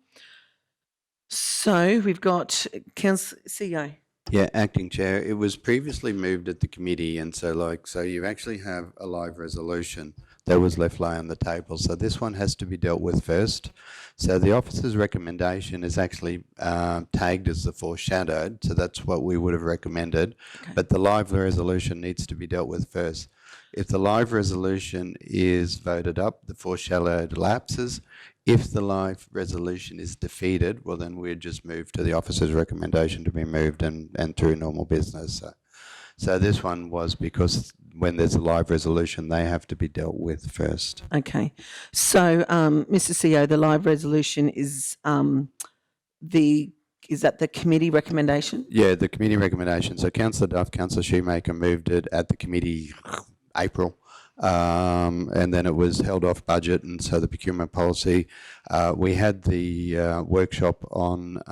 So we've got CEO. Yeah, Acting Chair, it was previously moved at the committee, and so you actually have a live resolution that was left lie on the table. So this one has to be dealt with first. So the officer's recommendation is actually tagged as the foreshadowed, so that's what we would have recommended. Okay. But the live resolution needs to be dealt with first. If the live resolution is voted up, the foreshadowed lapses. If the live resolution is defeated, well, then we'd just move to the officer's recommendation to be moved and through normal business. So this one was because when there's a live resolution, they have to be dealt with first. Okay. So, Mr. CEO, the live resolution is is that the committee recommendation? Yeah, the committee recommendation. So Councillor Duff, Councillor Shoemaker moved it at the committee April. And then it was held off budget, and so the procurement policy. We had the workshop on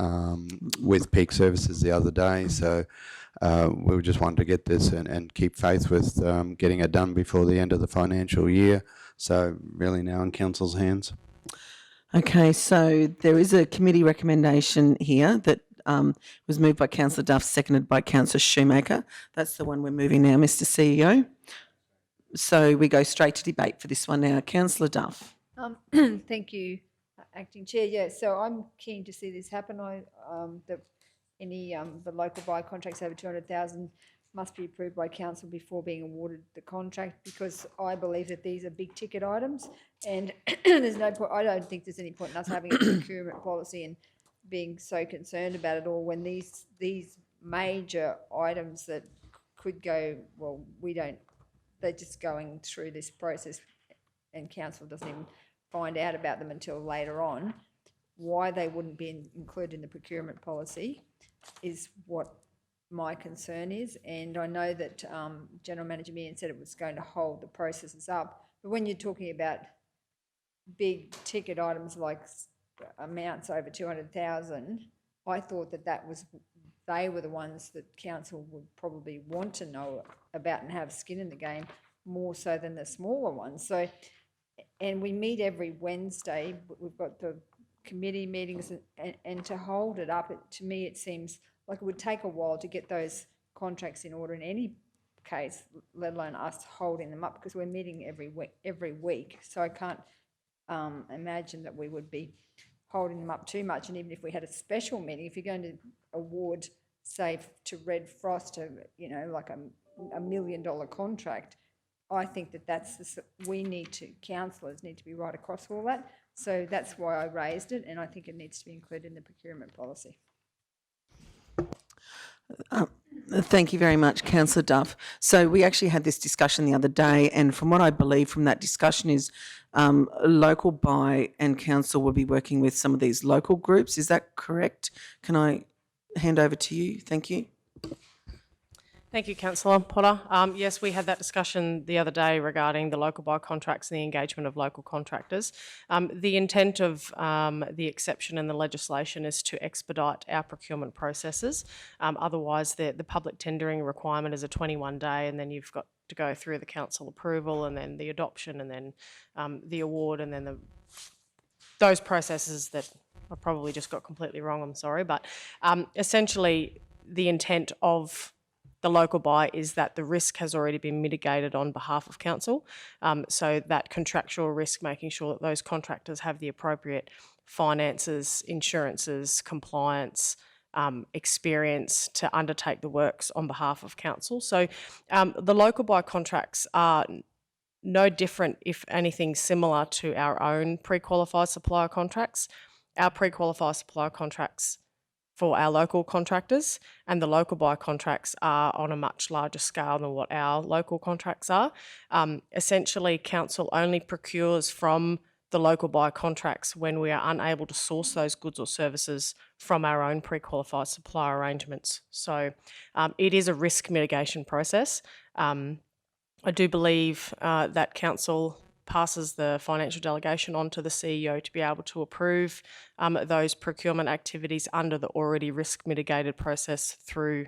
with Peak Services the other day, so we just wanted to get this and keep faith with getting it done before the end of the financial year. So really now in council's hands. Okay, so there is a committee recommendation here that was moved by Councillor Duff, seconded by Councillor Shoemaker. That's the one we're moving now, Mr. CEO. So we go straight to debate for this one now. Councillor Duff. Thank you, Acting Chair. Yeah, so I'm keen to see this happen. The local buy contracts over 200,000 must be approved by council before being awarded the contract, because I believe that these are big ticket items, and there's no point. I don't think there's any point in us having a procurement policy and being so concerned about it all when these major items that could go, well, they're just going through this process and council doesn't even find out about them until later on. Why they wouldn't be included in the procurement policy is what my concern is. And I know that General Manager Meehan said it was going to hold the processes up. But when you're talking about big ticket items like amounts over 200,000, I thought they were the ones that council would probably want to know about and have skin in the game more so than the smaller ones. So, and we meet every Wednesday, but we've got the committee meetings, and to hold it up, to me it seems like it would take a while to get those contracts in order in any case, let alone us holding them up, because we're meeting every week. So I can't imagine that we would be holding them up too much. And even if we had a special meeting, if you're going to award, say, to Red Frost, like a $1 million contract, I think councillors need to be right across all that. So that's why I raised it, and I think it needs to be included in the procurement policy. Thank you very much, Councillor Duff. So we actually had this discussion the other day, and from what I believe from that discussion is local buy and council will be working with some of these local groups. Is that correct? Can I hand over to you? Thank you. Thank you, Councillor Potter. Yes, we had that discussion the other day regarding the local buy contracts and the engagement of local contractors. The intent of the exception in the legislation is to expedite our procurement processes. Otherwise, the public tendering requirement is a 21-day, and then you've got to go through the council approval and then the adoption and then the award and then those processes that I probably just got completely wrong, I'm sorry. But essentially, the intent of the local buy is that the risk has already been mitigated on behalf of council. So that contractual risk, making sure that those contractors have the appropriate finances, insurances, compliance, experience to undertake the works on behalf of council. So the local buy contracts are no different, if anything, similar to our own pre-qualified supplier contracts. Our pre-qualified supplier contracts for our local contractors, and the local buy contracts are on a much larger scale than what our local contracts are. Essentially, council only procures from the local buy contracts when we are unable to source those goods or services from our own pre-qualified supplier arrangements. So it is a risk mitigation process. I do believe that council passes the financial delegation on to the CEO to be able to approve those procurement activities under the already risk mitigated process through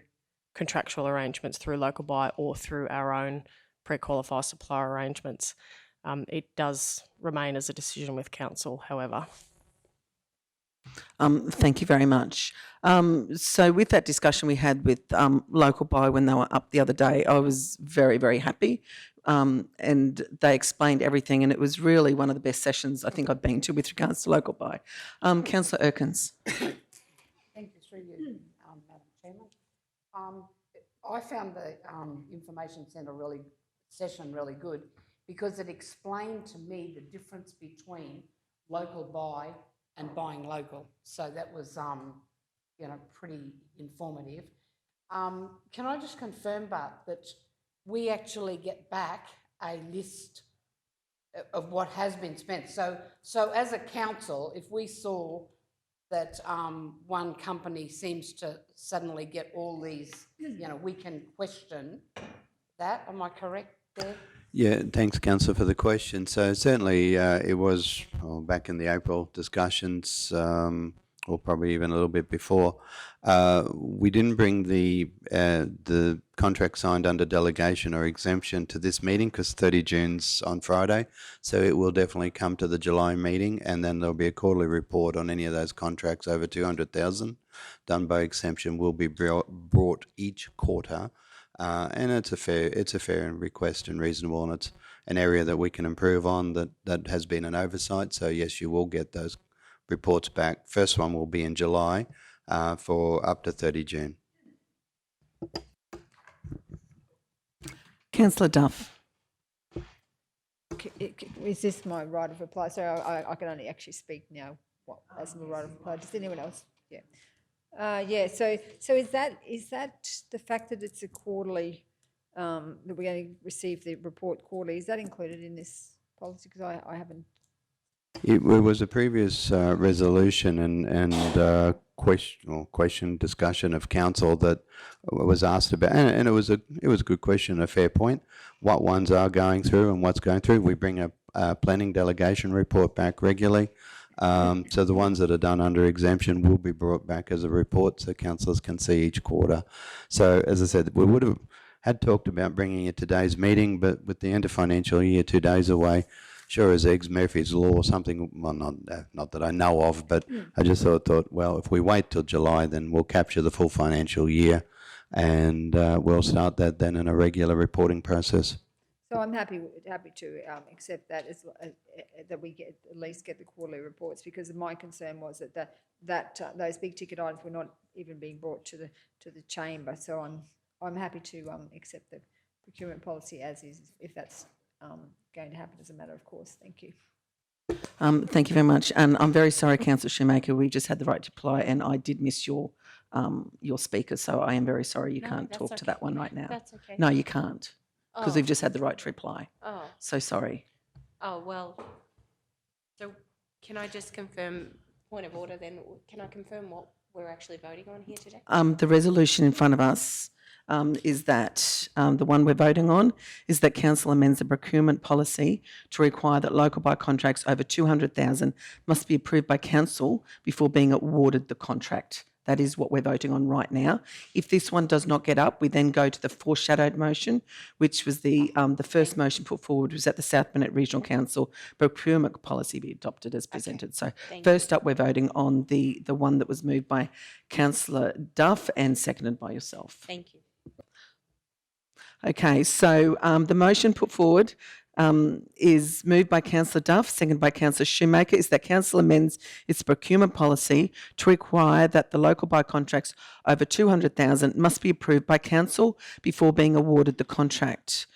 contractual arrangements, through local buy or through our own pre-qualified supplier arrangements. It does remain as a decision with council, however. Thank you very much. So with that discussion we had with local buy when they were up the other day, I was very, very happy and they explained everything, and it was really one of the best sessions I think I've been to with regards to local buy. Councillor Erkins. Thank you, through you, Madam Chairman. I found the information centre session really good because it explained to me the difference between local buy and buying local. So that was, pretty informative. Can I just confirm, Bart, that we actually get back a list of what has been spent? So as a council, if we saw that one company seems to suddenly get all these, we can question that. Am I correct there? Yeah, thanks, Councillor, for the question. So certainly it was back in the April discussions, or probably even a little bit before. We didn't bring the contract signed under delegation or exemption to this meeting because 30 June's on Friday. So it will definitely come to the July meeting, and then there'll be a quarterly report on any of those contracts over 200,000 done by exemption will be brought each quarter. And it's a fair request and reasonable, and it's an area that we can improve on that has been an oversight. So yes, you will get those reports back. First one will be in July for up to 30 June. Councillor Duff. Is this my right of reply? So I can only actually speak now as my right of reply. Does anyone else? Yeah. So is that the fact that it's a quarterly, that we're going to receive the report quarterly, is that included in this policy? Because I haven't. It was a previous resolution and question discussion of council that was asked about, and it was a good question, a fair point. What ones are going through and what's going through? We bring a planning delegation report back regularly. So the ones that are done under exemption will be brought back as a report so councillors can see each quarter. So as I said, we would have had talked about bringing it to today's meeting, but with the end of financial year 2 days away, sure as eggs, Murphy's Law or something, well, not that I know of, but I just thought, well, if we wait till July, then we'll capture the full financial year and we'll start that then in a regular reporting process. So I'm happy to accept that that we at least get the quarterly reports, because my concern was that those big ticket items were not even being brought to the chamber. So I'm happy to accept the procurement policy as is, if that's going to happen as a matter of course. Thank you. Thank you very much. And I'm very sorry, Councillor Shoemaker, we just had the right to reply and I did miss your speaker, so I am very sorry you can't talk to that one right now. That's okay. No, you can't, because Oh. we've just had the right to reply. Oh, So sorry. well, so can I just confirm, point of order then, can I confirm what we're actually voting on here today? The resolution in front of us is that the one we're voting on is that council amends the procurement policy to require that local buy contracts over 200,000 must be approved by council before being awarded the contract. That is what we're voting on right now. If this one does not get up, we then go to the foreshadowed motion, which was the first motion put forward was that the South Burnett Regional Council procurement policy be adopted as presented. So first up, we're voting on the one that was moved by Councillor Duff and seconded by yourself. Thank you. Okay, so the motion put forward is moved by Councillor Duff, seconded by Councillor Shoemaker, is that council amends its procurement policy to require that the local buy contracts over 200,000 must be approved by council before being awarded the contract.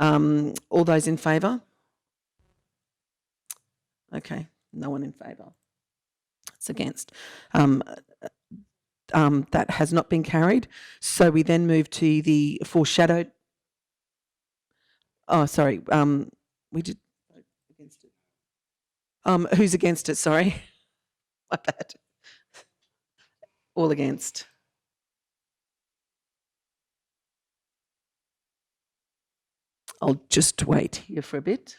All those in favour? Okay, no one in favour. It's against. That has not been carried. So we then move to the foreshadowed. Oh, sorry. We did vote against it. Who's against it? Sorry. My bad. All against. I'll just wait here for a bit.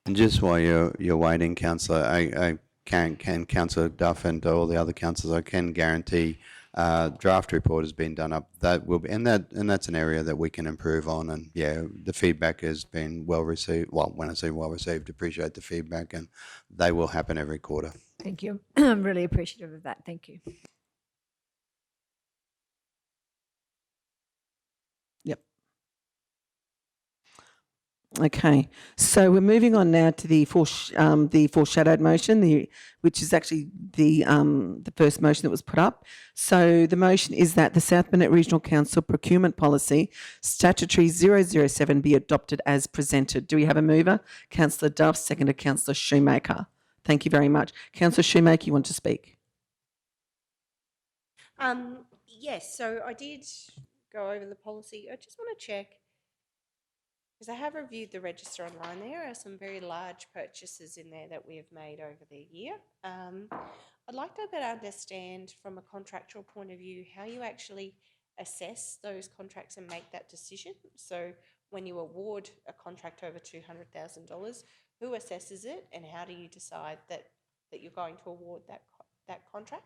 And just while you're waiting, Councillor, I can Councillor Duff and all the other councillors, I can guarantee draft report has been done up. That will be, and that's an area that we can improve on. And yeah, the feedback has been well received. Well, when I say well received, appreciate the feedback, and they will happen every quarter. Thank you. I'm really appreciative of that. Thank you. Yep. Okay, so we're moving on now to the foreshadowed motion, which is actually the first motion that was put up. So the motion is that the South Burnett Regional Council Procurement Policy Statutory 007 be adopted as presented. Do we have a mover? Councillor Duff, seconded Councillor Shoemaker. Thank you very much. Councillor Shoemaker, you want to speak? Yes, so I did go over the policy. I just want to check, because I have reviewed the register online. There are some very large purchases in there that we have made over the year. I'd like to better understand from a contractual point of view how you actually assess those contracts and make that decision. So when you award a contract over $200,000, who assesses it and how do you decide that you're going to award that contract?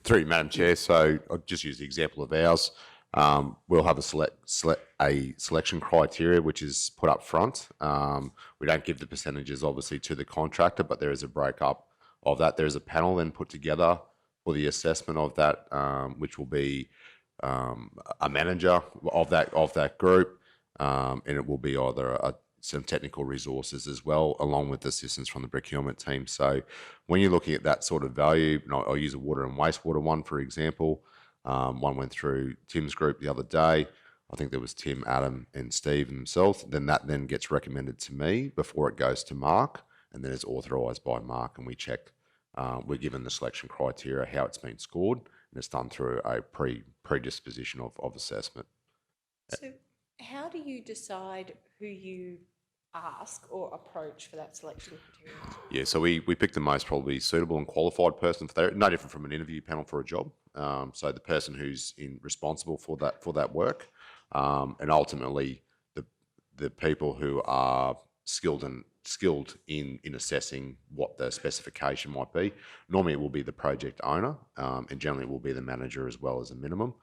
Through you, Madam Chair. So I'll just use the example of ours. We'll have a selection criteria which is put up front. We don't give the percentages obviously to the contractor, but there is a breakup of that. There is a panel then put together for the assessment of that, which will be a manager of that group, and it will be either some technical resources as well, along with assistance from the procurement team. So when you're looking at that sort of value, I'll use a water and wastewater one, for example. One went through Tim's group the other day. I think there was Tim, Adam and Steve themselves. Then that gets recommended to me before it goes to Mark, and then it's authorised by Mark, and we check. We're given the selection criteria, how it's been scored, and it's done through a predisposition of assessment. So how do you decide who you ask or approach for that selection criteria? Yeah, so we pick the most probably suitable and qualified person for that. No different from an interview panel for a job. So the person who's responsible for that work, and ultimately the people who are skilled in assessing what the specification might be. Normally it will be the project owner, and generally it will be the manager as well as a minimum.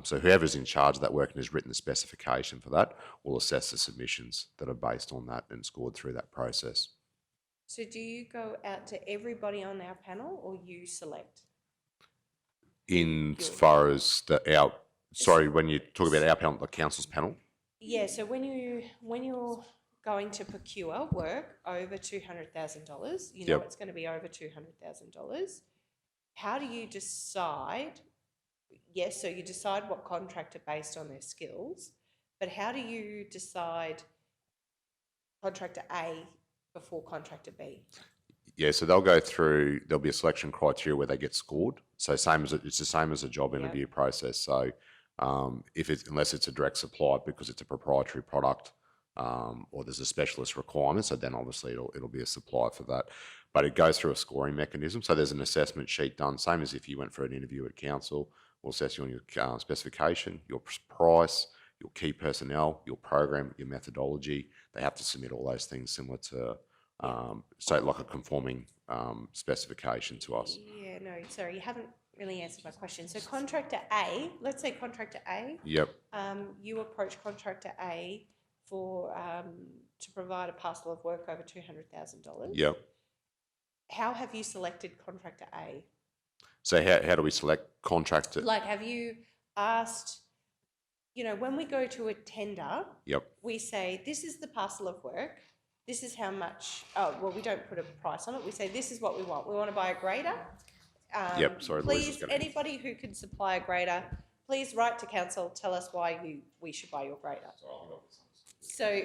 So whoever's in charge of that work and has written the specification for that will assess the submissions that are based on that and scored through that process. So do you go out to everybody on our panel or you select? In as far as when you talk about our panel, the council's panel? Yeah, so when you're going to procure work over $200,000, you know Yep. it's going to be over $200,000. How do you decide? Yes, so you decide what contractor based on their skills, but how do you decide contractor A before contractor B? Yeah, so there'll be a selection criteria where they get scored. So it's the same as a job interview process. So unless it's a direct supply because it's a proprietary product, or there's a specialist requirement, so then obviously it'll be a supplier for that. But it goes through a scoring mechanism. So there's an assessment sheet done, same as if you went for an interview at council. We'll assess you on your specification, your price, your key personnel, your program, your methodology. They have to submit all those things similar to, like a conforming specification to us. Yeah, no, sorry, you haven't really answered my question. So contractor A, let's say contractor A. Yep. You approach contractor A for to provide a parcel of work over $200,000. Yep. How have you selected contractor A? So how do we select contractor? Like, have you asked, when we go to a tender, Yep. we say, this is the parcel of work, this is how much, we don't put a price on it, we say, this is what we want. We want to buy a grader. Yep, sorry, Louise was Please, gonna- anybody who can supply a grader, please write to council, tell us why we should buy your grader. So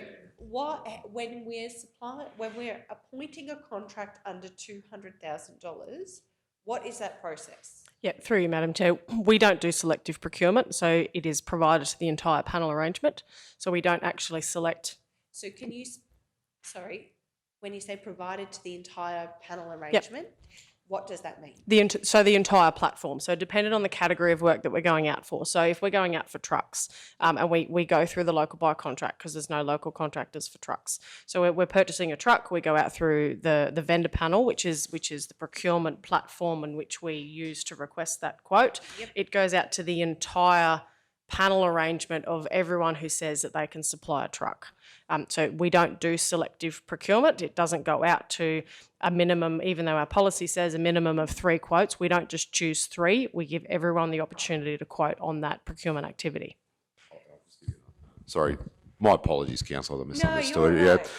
when we're appointing a contract under $200,000, what is that process? Yeah, through you, Madam Chair. We don't do selective procurement, so it is provided to the entire panel arrangement. So we don't actually select. So when you say provided to the entire panel arrangement, what does that mean? The entire platform. So depending on the category of work that we're going out for. So if we're going out for trucks, and we go through the local buy contract because there's no local contractors for trucks. So we're purchasing a truck, we go out through the vendor panel, which is the procurement platform in which we use to request that quote. Yep. It goes out to the entire panel arrangement of everyone who says that they can supply a truck. So we don't do selective procurement. It doesn't go out to a minimum, even though our policy says a minimum of 3 quotes. We don't just choose 3. We give everyone the opportunity to quote on that procurement activity. Sorry, My apologies, councillor, I No, misunderstood. you're right.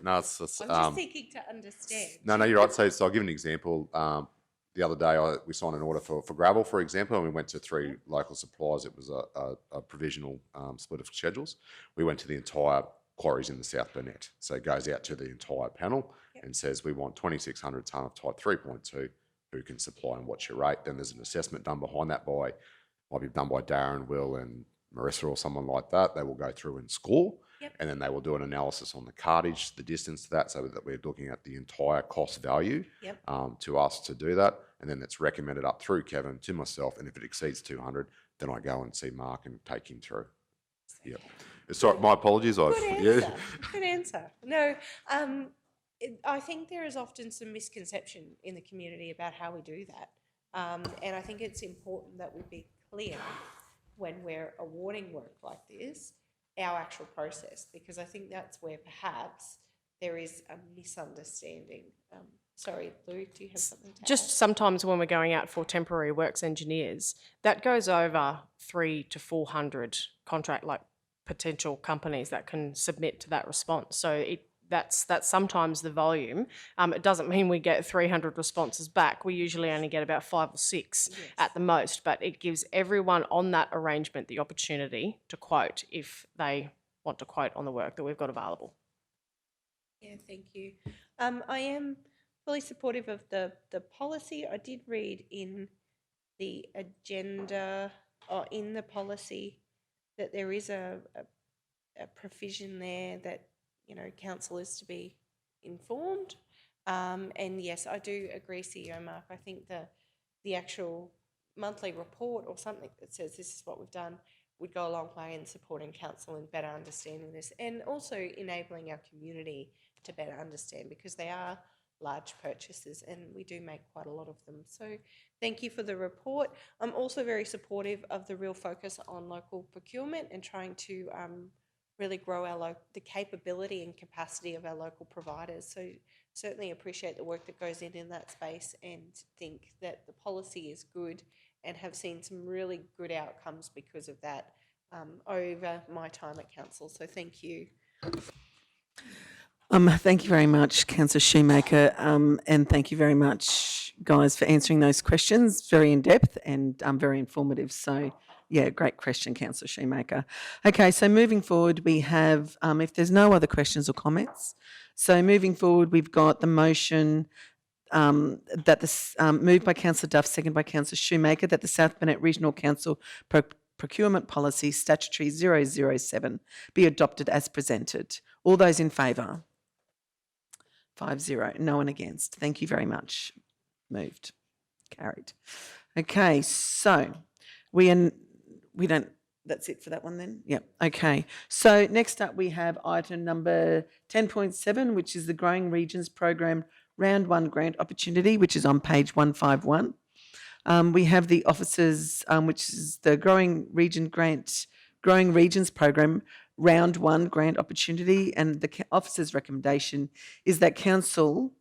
No, it's, I'm just seeking to understand. no, you're right. So I'll give an example. The other day, we signed an order for gravel, for example, and we went to 3 local suppliers. It was a provisional split of schedules. We went to the entire quarries in the South Burnett. So it goes out to the entire panel and says, we want 2,600 tonne of type 3.2. Who can supply and what's your rate? Then there's an assessment done behind that might be done by Darren, Will and Marissa or someone like that. They will go through and score. And then they will do an analysis on the cartage, the distance to that, so that we're looking at the entire cost value to us to do that. And then it's recommended up through Kevin to myself. And if it exceeds 200, then I go and see Mark and take him through. Yep. Sorry, my apologies. Good answer. Good answer. No, I think there is often some misconception in the community about how we do that. And I think it's important that we be clear when we're awarding work like this, our actual process, because I think that's where perhaps there is a misunderstanding. Sorry, Lou, do you have something to Just sometimes when we're going out for temporary works engineers, that goes over 300 to 400 potential companies that can submit to that response. So that's sometimes the volume. It doesn't mean we get 300 responses back. We usually only get about 5 or 6 at the most, but it gives everyone on that arrangement the opportunity to quote if they want to quote on the work that we've got available. Yeah, thank you. I am fully supportive of the policy. I did read in the agenda or in the policy that there is a provision there that, you know, council is to be informed. And yes, I do agree, CEO Mark. I think the actual monthly report or something that says this is what we've done would go a long way in supporting council and better understanding this, and also enabling our community to better understand, because they are large purchases and we do make quite a lot of them. So thank you for the report. I'm also very supportive of the real focus on local procurement and trying to really grow the capability and capacity of our local providers. So certainly appreciate the work that goes in that space, and think that the policy is good and have seen some really good outcomes because of that over my time at council. So thank you. Thank you very much, Councillor Shoemaker, and thank you very much, guys, for answering those questions. Very in-depth and very informative. So, yeah, great question, Councillor Shoemaker. Okay, so moving forward, we have, if there's no other questions or comments, so moving forward, we've got the motion that this moved by Councillor Duff, seconded by Councillor Shoemaker, that the South Burnett Regional Council Procurement Policy Statutory 007 be adopted as presented. All those in favour? 5-0. No one against. Thank you very much. Moved. Carried. Okay, so that's it for that one then? Yep. Okay. So next up we have item number 10.7, which is the Growing Regions Program Round 1 Grant Opportunity, which is on page 151. We have the officers, which is the Growing Regions Program Round 1 Grant Opportunity, and the officer's recommendation is that council,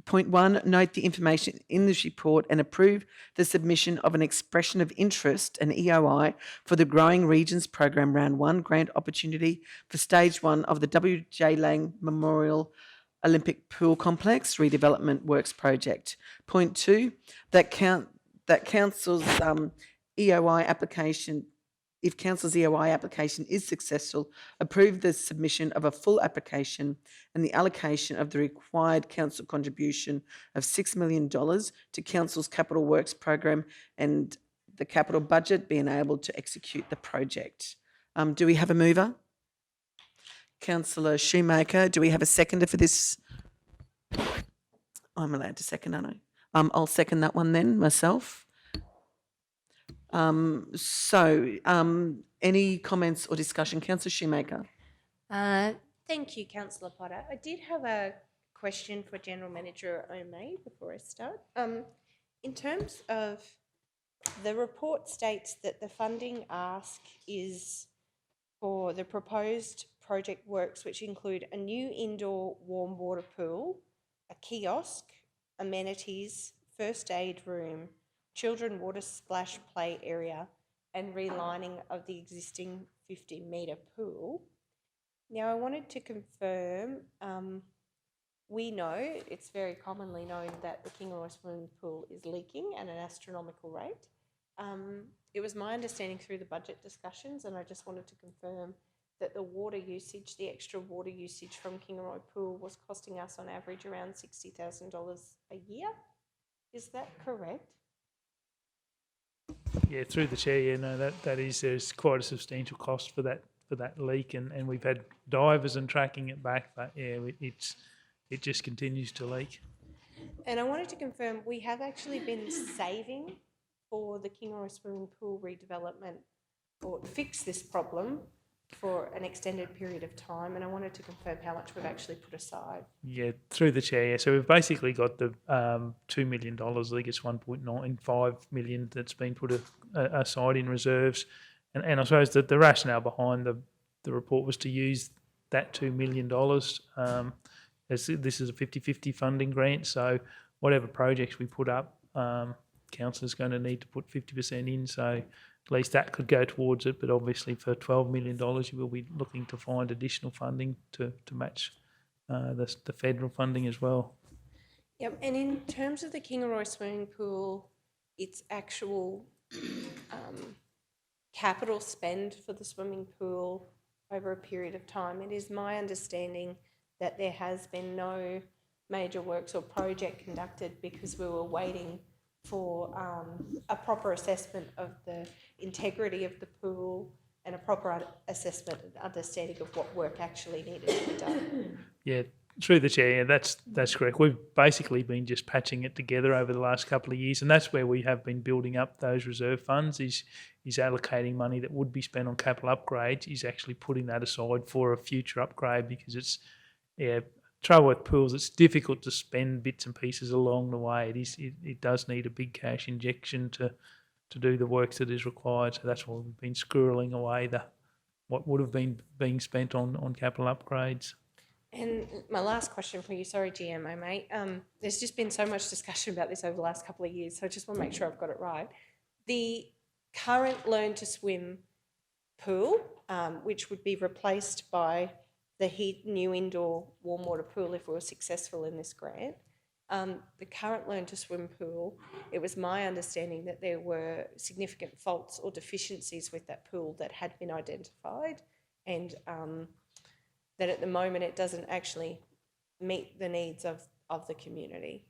point 1, note the information in this report and approve the submission of an expression of interest, an EOI, for the Growing Regions Program Round 1 Grant Opportunity for Stage 1 of the W.J. Lang Memorial Olympic Pool Complex Redevelopment Works Project. Point 2, that council's EOI application, if council's EOI application is successful, approve the submission of a full application and the allocation of the required council contribution of $6 million to council's capital works program and the capital budget being able to execute the project. Do we have a mover? Councillor Shoemaker, do we have a seconder for this? I'm allowed to second, aren't I? I'll second that one then, myself. Any comments or discussion? Councillor Shoemaker. Thank you, Councillor Potter. I did have a question for General Manager O'May before I start. In terms of the report states that the funding ask is for the proposed project works, which include a new indoor warm water pool, a kiosk, amenities, first aid room, children water splash play area, and relining of the existing 50-metre pool. Now, I wanted to confirm, we know, it's very commonly known that the Kingaroy swimming pool is leaking at an astronomical rate. It was my understanding through the budget discussions, and I just wanted to confirm that the water usage, the extra water usage from Kingaroy Pool was costing us on average around $60,000 a year. Is that correct? Yeah, through the chair, yeah, no, there's quite a substantial cost for that leak, and we've had divers and tracking it back, but yeah, it just continues to leak. And I wanted to confirm, we have actually been saving for the Kingaroy swimming pool redevelopment or fix this problem for an extended period of time, and I wanted to confirm how much we've actually put aside. Yeah, through the chair. Yeah. So we've basically got the $2 million. I think it's 1.95 million that's been put aside in reserves, and I suppose that the rationale behind the report was to use that $2 million. As this is a 50-50 funding grant, so whatever projects we put up, council is going to need to put 50% in. So at least that could go towards it. But obviously, for $12 million, you will be looking to find additional funding to match the federal funding as well. Yep, and in terms of the Kingaroy swimming pool, its actual capital spend for the swimming pool over a period of time, it is my understanding that there has been no major works or project conducted because we were waiting for a proper assessment of the integrity of the pool and a proper assessment and understanding of what work actually needed to be done. Yeah, through the chair, yeah, that's correct. We've basically been just patching it together over the last couple of years, and that's where we have been building up those reserve funds, is allocating money that would be spent on capital upgrades, is actually putting that aside for a future upgrade, because it's, yeah, trouble with pools, it's difficult to spend bits and pieces along the way. It does need a big cash injection to do the work that is required. So that's why we've been squirreling away what would have been being spent on capital upgrades. And my last question for you, sorry GMO mate, there's just been so much discussion about this over the last couple of years, so I just want to make sure I've got it right. The current Learn to Swim pool, which would be replaced by the new indoor warm water pool if we were successful in this grant. The current Learn to Swim pool, it was my understanding that there were significant faults or deficiencies with that pool that had been identified, and that at the moment it doesn't actually meet the needs of the community.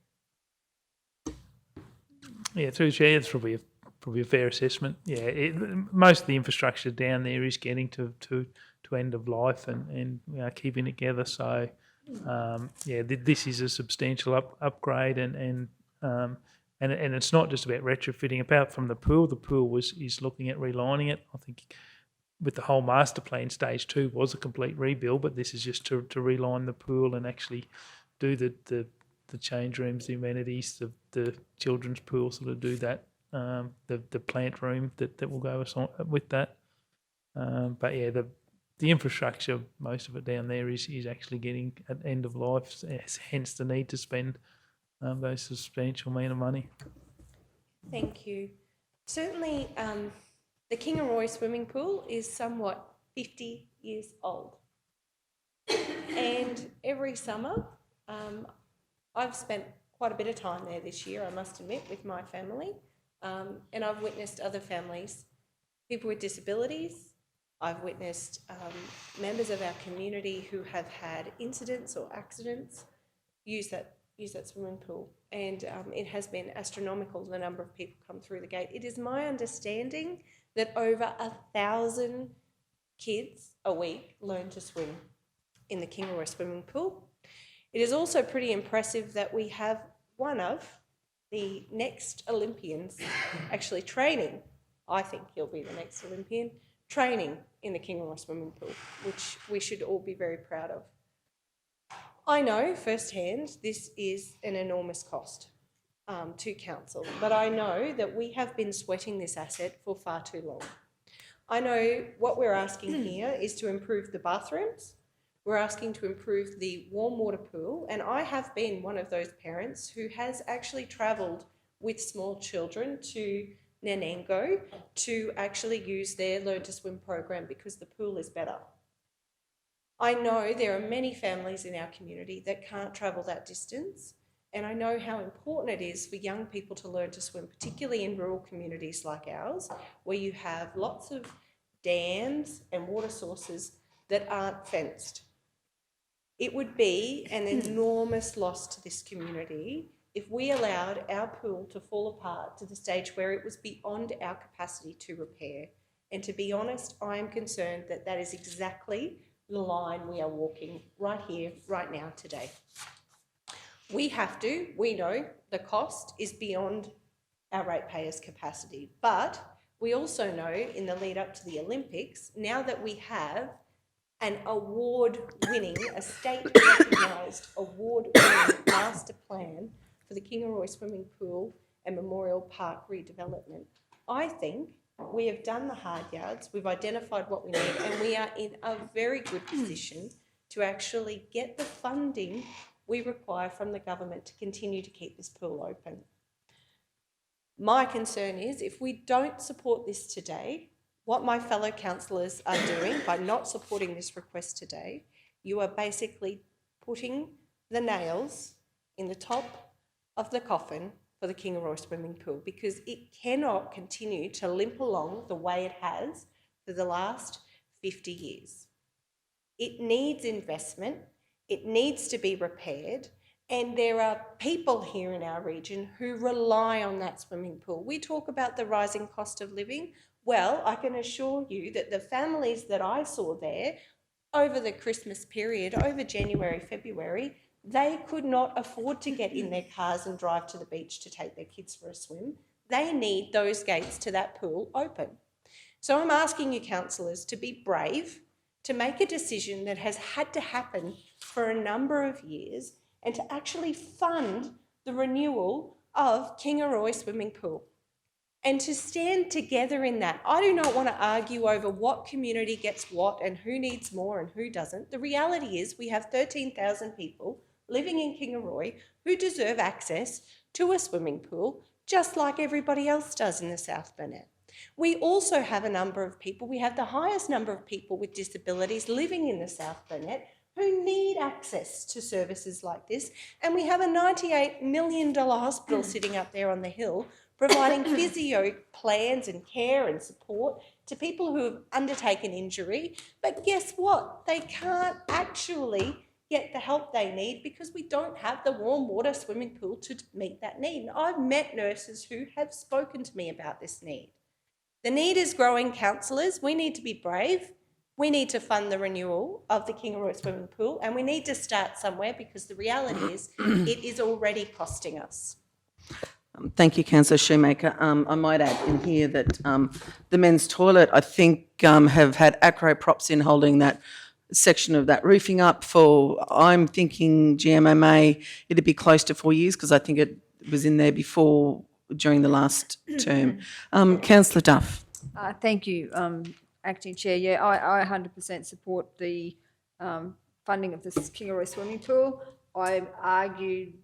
Yeah, through the chair, it's probably a fair assessment. Yeah, most of the infrastructure down there is getting to end of life and keeping it together. So this is a substantial upgrade, and it's not just about retrofitting. Apart from the pool is looking at relining it. I think with the whole master plan, stage 2 was a complete rebuild, but this is just to reline the pool and actually do the change rooms, the amenities, the children's pool, sort of do that. The plant room that will go with that. But yeah, the infrastructure, most of it down there is actually getting at end of life, hence the need to spend those substantial amount of money. Thank you. Certainly, the Kingaroy swimming pool is somewhat 50 years old. And every summer, I've spent quite a bit of time there this year, I must admit, with my family. And I've witnessed other families, people with disabilities. I've witnessed members of our community who have had incidents or accidents use that swimming pool, and it has been astronomical, the number of people come through the gate. It is my understanding that over 1,000 kids a week learn to swim in the Kingaroy swimming pool. It is also pretty impressive that we have one of the next Olympians actually training. I think he'll be the next Olympian training in the Kingaroy swimming pool, which we should all be very proud of. I know firsthand this is an enormous cost to council, but I know that we have been sweating this asset for far too long. I know what we're asking here is to improve the bathrooms. We're asking to improve the warm water pool, and I have been one of those parents who has actually travelled with small children to Nanango to actually use their Learn to Swim program because the pool is better. I know there are many families in our community that can't travel that distance, and I know how important it is for young people to learn to swim, particularly in rural communities like ours, where you have lots of dams and water sources that aren't fenced. It would be an enormous loss to this community if we allowed our pool to fall apart to the stage where it was beyond our capacity to repair. And to be honest, I am concerned that that is exactly the line we are walking right here, right now, today. We know the cost is beyond our ratepayers' capacity, but we also know in the lead up to the Olympics, now that we have an award-winning, a state-recognised award-winning master plan for the Kingaroy Swimming Pool and Memorial Park redevelopment, I think we have done the hard yards, we've identified what we need, and we are in a very good position to actually get the funding we require from the government to continue to keep this pool open. My concern is if we don't support this today, what my fellow councillors are doing by not supporting this request today, you are basically putting the nails in the top of the coffin for the Kingaroy Swimming Pool, because it cannot continue to limp along the way it has for the last 50 years. It needs investment, it needs to be repaired, and there are people here in our region who rely on that swimming pool. We talk about the rising cost of living. Well, I can assure you that the families that I saw there over the Christmas period, over January, February, they could not afford to get in their cars and drive to the beach to take their kids for a swim. They need those gates to that pool open. So I'm asking you, councillors, to be brave, to make a decision that has had to happen for a number of years, and to actually fund the renewal of Kingaroy Swimming Pool. And to stand together in that. I do not want to argue over what community gets what and who needs more and who doesn't. The reality is we have 13,000 people living in Kingaroy who deserve access to a swimming pool, just like everybody else does in the South Burnett. We also have a number of people, we have the highest number of people with disabilities living in the South Burnett who need access to services like this. And we have a $98 million hospital sitting up there on the hill providing physio plans and care and support to people who have undertaken injury. But guess what? They can't actually get the help they need because we don't have the warm water swimming pool to meet that need. And I've met nurses who have spoken to me about this need. The need is growing, councillors. We need to be brave. We need to fund the renewal of the Kingaroy Swimming Pool, and we need to start somewhere because the reality is it is already costing us. Thank you, Councillor Shoemaker. I might add in here that the men's toilet, I think, have had Acro Props in holding that section of that roofing up for, I'm thinking GMMA, it'd be close to 4 years because I think it was in there before, during the last term. Councillor Duff. Thank you, Acting Chair. Yeah, I 100% support the funding of the Kingaroy Swimming Pool. I've argued,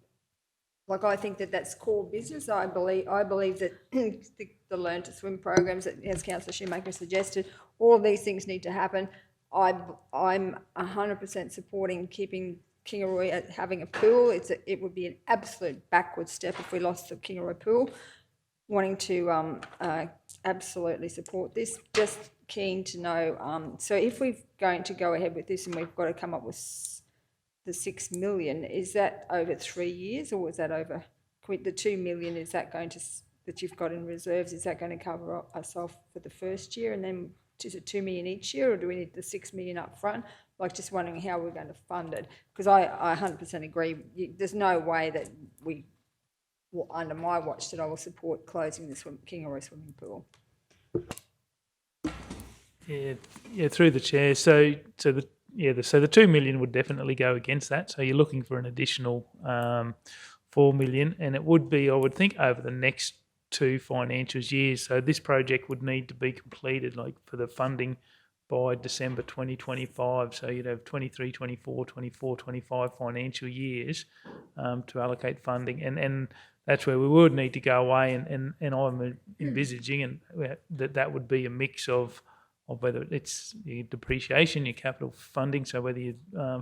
I think that that's core business. I believe that the Learn to Swim programs, that, as Councillor Shoemaker suggested, all of these things need to happen. I'm 100% supporting keeping Kingaroy having a pool. It would be an absolute backward step if we lost the Kingaroy pool. Wanting to absolutely support this. Just keen to know, so if we're going to go ahead with this and we've got to come up with the 6 million, is that over 3 years or is that over the 2 million? Is that going to, that you've got in reserves, is that going to cover us off for the first year, and then is it 2 million each year, or do we need the 6 million up front? Just wondering how we're going to fund it, because I 100% agree. There's no way that under my watch that I will support closing the Kingaroy swimming pool. Yeah, through the chair. So the 2 million would definitely go against that. So you're looking for an additional 4 million, and it would be, I would think, over the next 2 financial years. So this project would need to be completed, for the funding, by December 2025. So you'd have 23, 24, 25 financial years to allocate funding. And that's where we would need to go away, and I'm envisaging that would be a mix of whether it's your depreciation, your capital funding, so whether you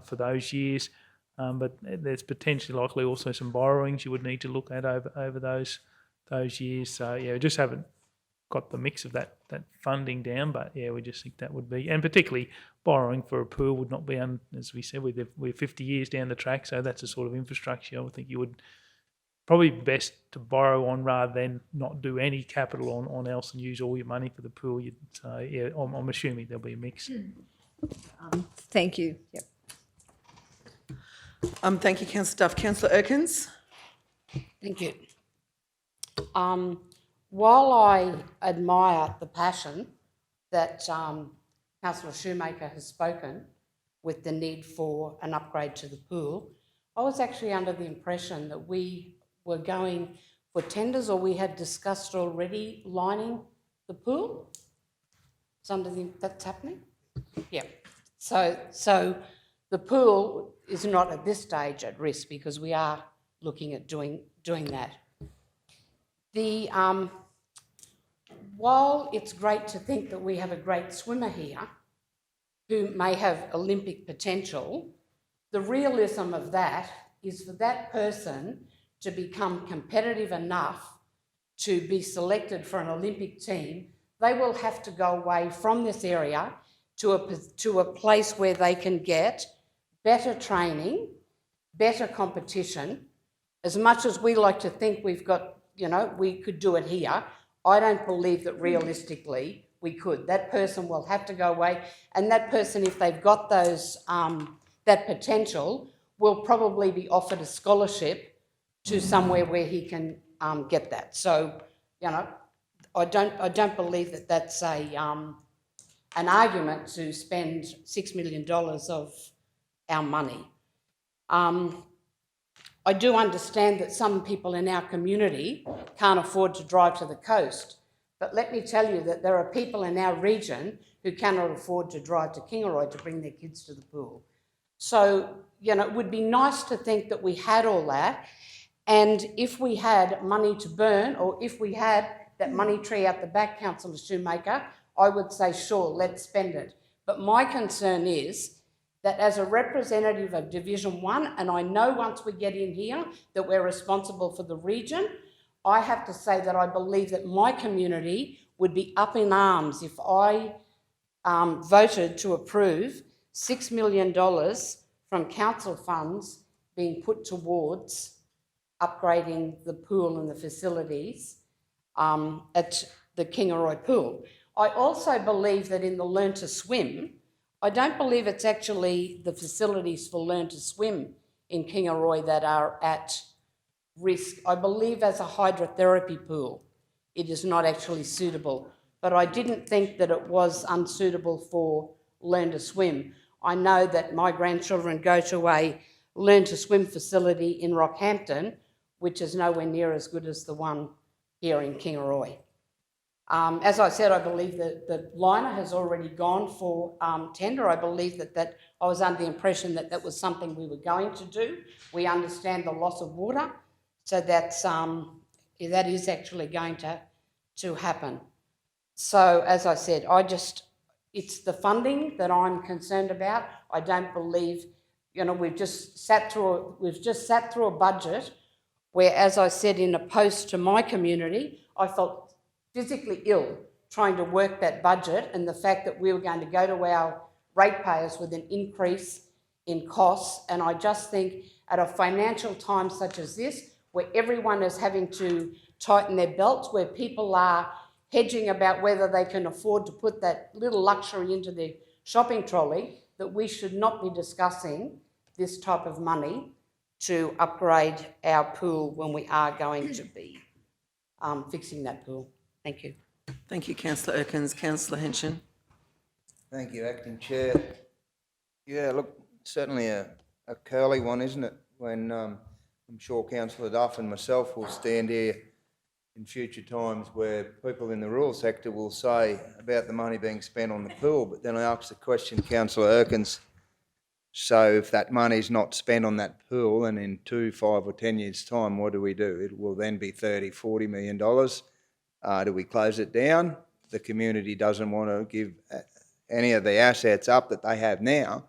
for those years, but there's potentially likely also some borrowings you would need to look at over those years. So yeah, we just haven't got the mix of that funding down, but yeah, we just think that would be, and particularly borrowing for a pool would not be, as we said, we're 50 years down the track, so that's the sort of infrastructure I would think you would probably best to borrow on rather than not do any capital on else and use all your money for the pool. So yeah, I'm assuming there'll be a mix. Thank you. Yep. Thank you, Councillor Duff. Councillor Erkins? Thank you. While I admire the passion that Councillor Shoemaker has spoken with the need for an upgrade to the pool, I was actually under the impression that we were going for tenders, or we had discussed already lining the pool. That's happening? Yeah. So the pool is not at this stage at risk because we are looking at doing that. While it's great to think that we have a great swimmer here who may have Olympic potential, the realism of that is for that person to become competitive enough to be selected for an Olympic team, they will have to go away from this area to a place where they can get better training, better competition. As much as we like to think we've got, we could do it here, I don't believe that realistically we could. That person will have to go away, and that person, if they've got those that potential, will probably be offered a scholarship to somewhere where he can get that. So, I don't believe that that's an argument to spend $6 million of our money. I do understand that some people in our community can't afford to drive to the coast, but let me tell you that there are people in our region who cannot afford to drive to Kingaroy to bring their kids to the pool. So, it would be nice to think that we had all that, and if we had money to burn, or if we had that money tree out the back, Councillor Shoemaker, I would say, sure, let's spend it. But my concern is that as a representative of Division 1, and I know once we get in here that we're responsible for the region, I have to say that I believe that my community would be up in arms if I voted to approve $6 million from council funds being put towards upgrading the pool and the facilities at the Kingaroy pool. I also believe that in the Learn to Swim, I don't believe it's actually the facilities for Learn to Swim in Kingaroy that are at risk. I believe as a hydrotherapy pool, it is not actually suitable, but I didn't think that it was unsuitable for Learn to Swim. I know that my grandchildren go to a Learn to Swim facility in Rockhampton, which is nowhere near as good as the one here in Kingaroy. As I said, I believe that the liner has already gone for tender. I believe that I was under the impression that that was something we were going to do. We understand the loss of water, so that is actually going to happen. So as I said, it's the funding that I'm concerned about. I don't believe, we've just sat through a budget where, as I said in a post to my community, I felt physically ill trying to work that budget, and the fact that we were going to go to our ratepayers with an increase in costs. And I just think at a financial time such as this, where everyone is having to tighten their belts, where people are hedging about whether they can afford to put that little luxury into their shopping trolley, that we should not be discussing this type of money to upgrade our pool when we are going to be fixing that pool. Thank you. Thank you, Councillor Erkins. Councillor Henson? Thank you, Acting Chair. Yeah, look, certainly a curly one, isn't it? When I'm sure Councillor Duff and myself will stand here in future times where people in the rural sector will say about the money being spent on the pool, but then I ask the question, Councillor Erkins, So if that money's not spent on that pool, and in 2, 5 or 10 years' time, what do? It will then be $30-40 million. Do we close it down? The community doesn't want to give any of the assets up that they have now.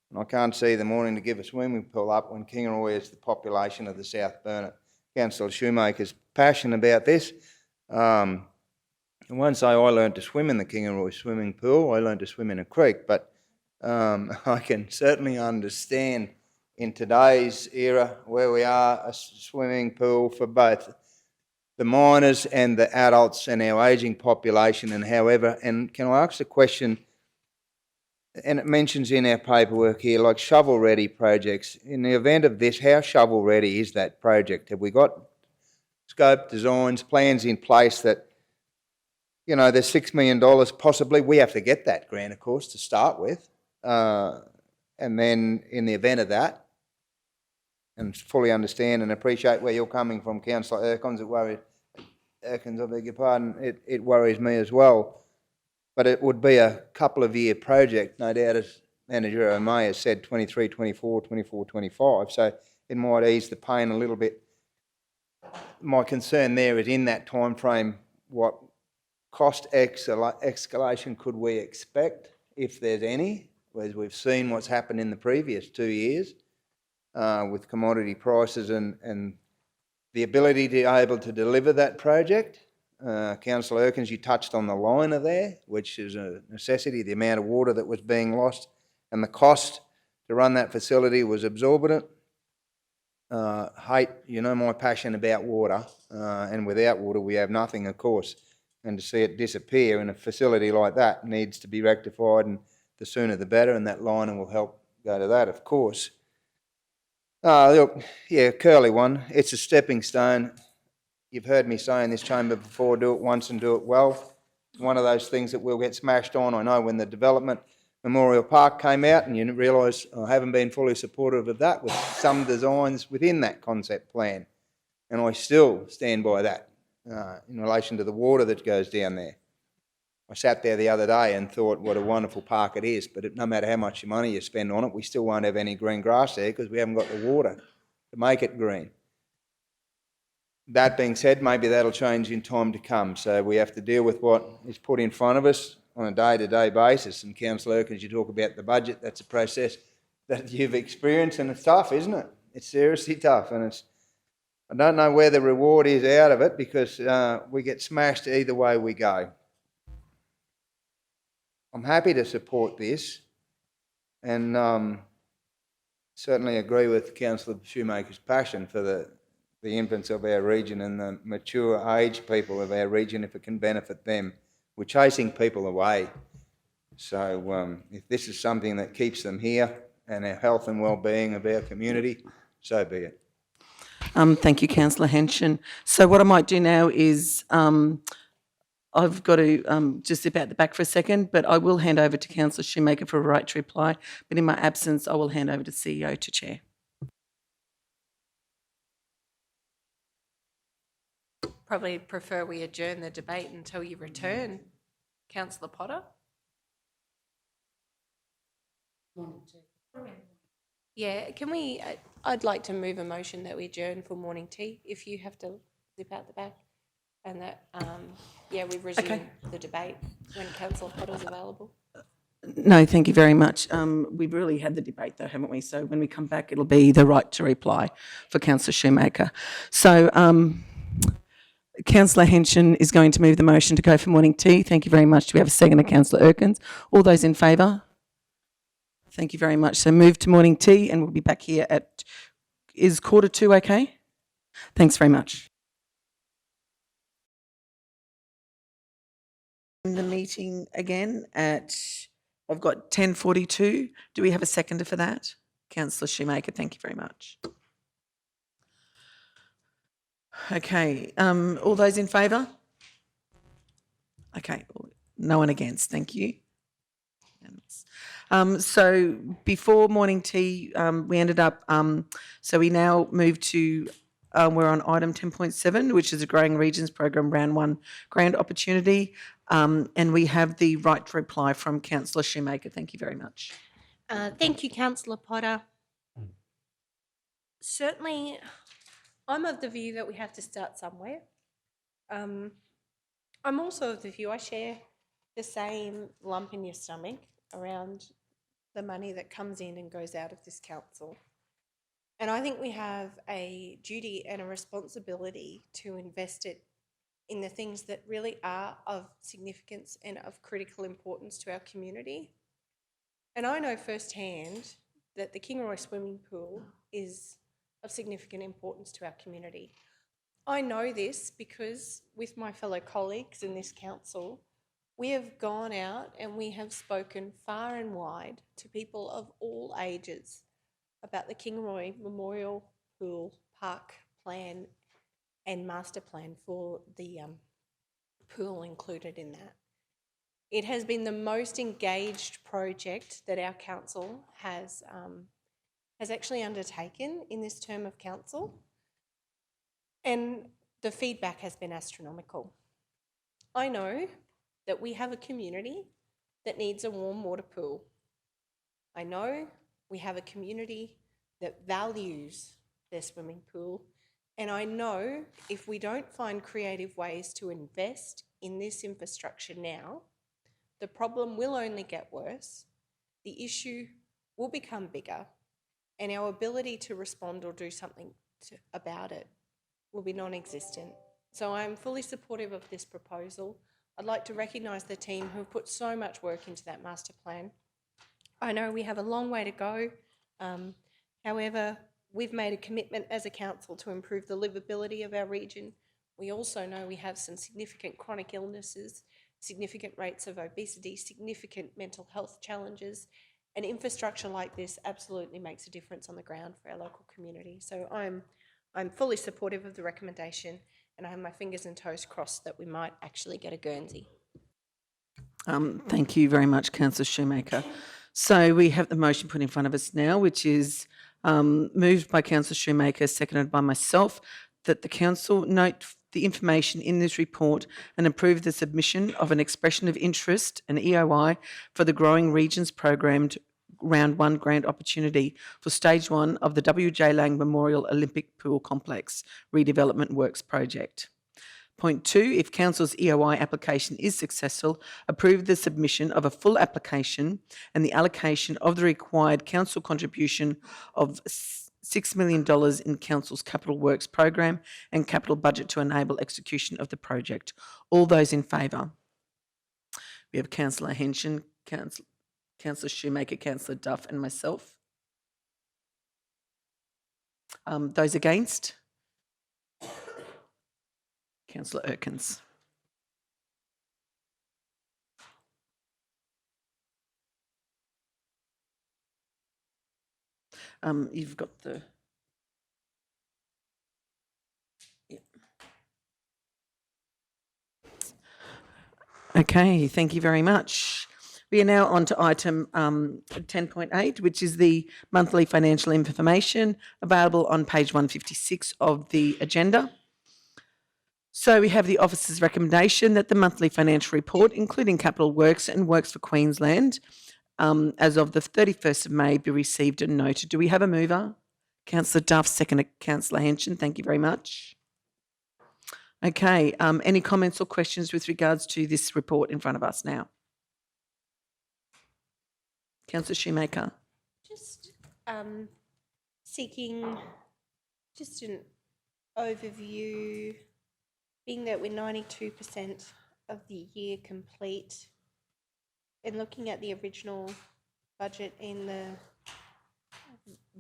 And I can't see them wanting to give a swimming pool up when Kingaroy is the population of the South Burnett. Councillor Shoemaker's passionate about this. I won't say I learned to swim in the Kingaroy swimming pool. I learned to swim in a creek, but I can certainly understand in today's era where we are, a swimming pool for both the minors and the adults and our ageing population. And however, and can I ask a question, and it mentions in our paperwork here, like shovel-ready projects. In the event of this, how shovel-ready is that project? Have we got scope, designs, plans in place that, you know, there's $6 million possibly? We have to get that grant, of course, to start with. And then in the event of that, and fully understand and appreciate where you're coming from, Councillor Erkins, I beg your pardon, it worries me as well. But it would be a couple of year project, no doubt, as Manager O'May has said, 23, 24, 24, 25. So it might ease the pain a little bit. My concern there is in that time frame, what cost escalation could we expect, if there's any, as we've seen what's happened in the previous 2 years with commodity prices and the ability to be able to deliver that project. Councillor Erkins, you touched on the liner there, which is a necessity, the amount of water that was being lost, and the cost to run that facility was exorbitant. You know my passion about water, and without water we have nothing, of course, and to see it disappear in a facility like that needs to be rectified, and the sooner the better, and that liner will help go to that, of course. Look, yeah, curly one, it's a stepping stone. You've heard me say in this chamber before, do it once and do it well. One of those things that will get smashed on. I know when the development Memorial Park came out, and you realise I haven't been fully supportive of that with some designs within that concept plan. And I still stand by that in relation to the water that goes down there. I sat there the other day and thought what a wonderful park it is, but no matter how much money you spend on it, we still won't have any green grass there because we haven't got the water to make it green. That being said, maybe that'll change in time to come. So we have to deal with what is put in front of us on a day-to-day basis. And Councillor Erkins, you talk about the budget, that's a process that you've experienced, and it's tough, isn't it? It's seriously tough, and I don't know where the reward is out of it because we get smashed either way we go. I'm happy to support this, and certainly agree with Councillor Shoemaker's passion for the infants of our region and the mature age people of our region, if it can benefit them. We're chasing people away. So if this is something that keeps them here and our health and well-being of our community, so be it. Thank you, Councillor Henshin. So what I might do now is I've got to just zip out the back for a second, but I will hand over to Councillor Shoemaker for a right to reply. But in my absence, I will hand over to CEO to chair. Probably prefer we adjourn the debate until you return, Councillor Potter. Yeah, can we, I'd like to move a motion that we adjourn for morning tea, if you have to zip out the back. And that, yeah, we resume the debate when Councillor Potter's available. No, thank you very much. We've really had the debate though, haven't we? So when we come back, it'll be the right to reply for Councillor Shoemaker. So Councillor Henshin is going to move the motion to go for morning tea. Thank you very much. Do we have a second to Councillor Erkins? All those in favour? Thank you very much. So move to morning tea, and we'll be back here at, is 1:45 okay? Thanks very much. The meeting again at, I've got 10:42. Do we have a seconder for that? Councillor Shoemaker, thank you very much. Okay, all those in favour? Okay, no one against, thank you. So before morning tea, we ended up, so we now move to, we're on item 10.7, which is a Growing Regions Program Round 1 grant opportunity, and we have the right to reply from Councillor Shoemaker. Thank you very much. Thank you, Councillor Potter. Certainly, I'm of the view that we have to start somewhere. I'm also of the view, I share the same lump in your stomach around the money that comes in and goes out of this council. And I think we have a duty and a responsibility to invest it in the things that really are of significance and of critical importance to our community. And I know firsthand that the Kingaroy swimming pool is of significant importance to our community. I know this because with my fellow colleagues in this council, we have gone out and we have spoken far and wide to people of all ages about the Kingaroy Memorial Pool Park plan and master plan for the pool included in that. It has been the most engaged project that our council has actually undertaken in this term of council, and the feedback has been astronomical. I know that we have a community that needs a warm water pool. I know we have a community that values their swimming pool, and I know if we don't find creative ways to invest in this infrastructure now, the problem will only get worse, the issue will become bigger, and our ability to respond or do something about it will be non-existent. So I'm fully supportive of this proposal. I'd like to recognise the team who have put so much work into that master plan. I know we have a long way to go. However, we've made a commitment as a council to improve the livability of our region. We also know we have some significant chronic illnesses, significant rates of obesity, significant mental health challenges, and infrastructure like this absolutely makes a difference on the ground for our local community. So I'm fully supportive of the recommendation, and I have my fingers and toes crossed that we might actually get a Guernsey. Thank you very much, Councillor Shoemaker. So we have the motion put in front of us now, which is moved by Councillor Shoemaker, seconded by myself, that the council note the information in this report and approve the submission of an expression of interest, an EOI, for the Growing Regions Programmed Round 1 grant opportunity for Stage 1 of the W.J. Lang Memorial Olympic Pool Complex Redevelopment Works Project. Point 2, if Council's EOI application is successful, approve the submission of a full application and the allocation of the required council contribution of $6 million in Council's Capital Works program and capital budget to enable execution of the project. All those in favour? We have Councillor Henshin, Councillor Shoemaker, Councillor Duff and myself. Those against? Councillor Erkins. You've got the... Yeah. Okay, thank you very much. We are now on to item 10.8, which is the monthly financial information available on page 156 of the agenda. So we have the officer's recommendation that the monthly financial report, including capital works and works for Queensland, as of the 31st of May, be received and noted. Do we have a mover? Councillor Duff, second Councillor Henshin. Thank you very much. Okay, any comments or questions with regards to this report in front of us now? Councillor Shoemaker. Just seeking just an overview, being that we're 92% of the year complete, and looking at the original budget in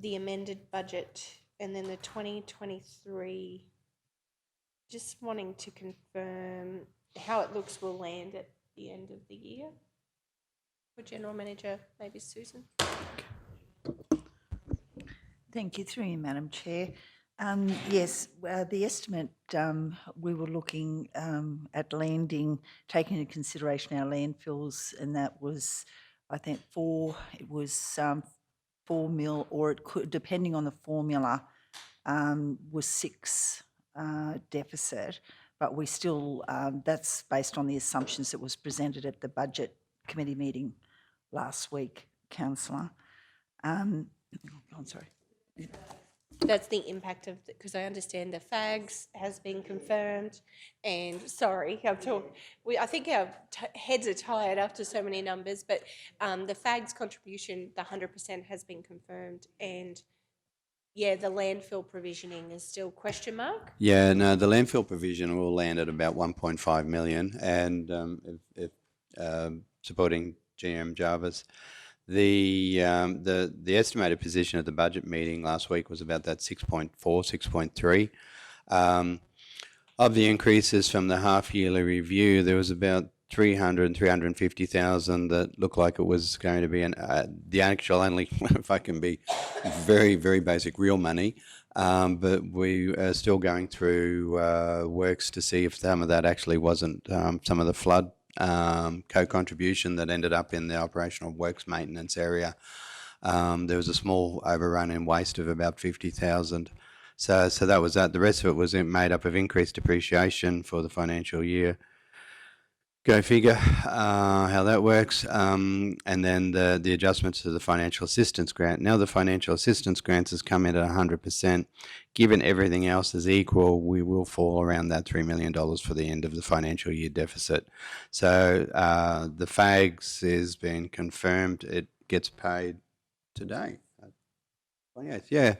the amended budget and then the 2023, just wanting to confirm how it looks will land at the end of the year. For General Manager, maybe Susan. Thank you, through you, Madam Chair. Yes, the estimate, we were looking at landing, taking into consideration our landfills, and that was, I think, 4 mil, or it could, depending on the formula, was 6 deficit. But we still, that's based on the assumptions that was presented at the Budget Committee meeting last week, Councillor. I'm sorry. That's the impact of, because I understand the FAGs has been confirmed, and sorry, I think our heads are tired after so many numbers, but the FAGs contribution, the 100% has been confirmed, and yeah, the landfill provisioning is still question mark. Yeah, no, the landfill provision will land at about 1.5 million, and if supporting GM Jarvis, the estimated position at the budget meeting last week was about that 6.4, 6.3. Of the increases from the half-yearly review, there was about 350,000 that looked like it was going to be the actual only, if I can be very, very basic, real money. But we are still going through works to see if some of that actually wasn't some of the flood co-contribution that ended up in the operational works maintenance area. There was a small overrun in waste of about 50,000. So that was that. The rest of it was made up of increased depreciation for the financial year. Go figure how that works. And then the adjustments to the financial assistance grant. Now the financial assistance grants has come in at 100%. Given everything else is equal, we will fall around that $3 million for the end of the financial year deficit. So the FAGs is being confirmed. It gets paid today. 28th, yeah.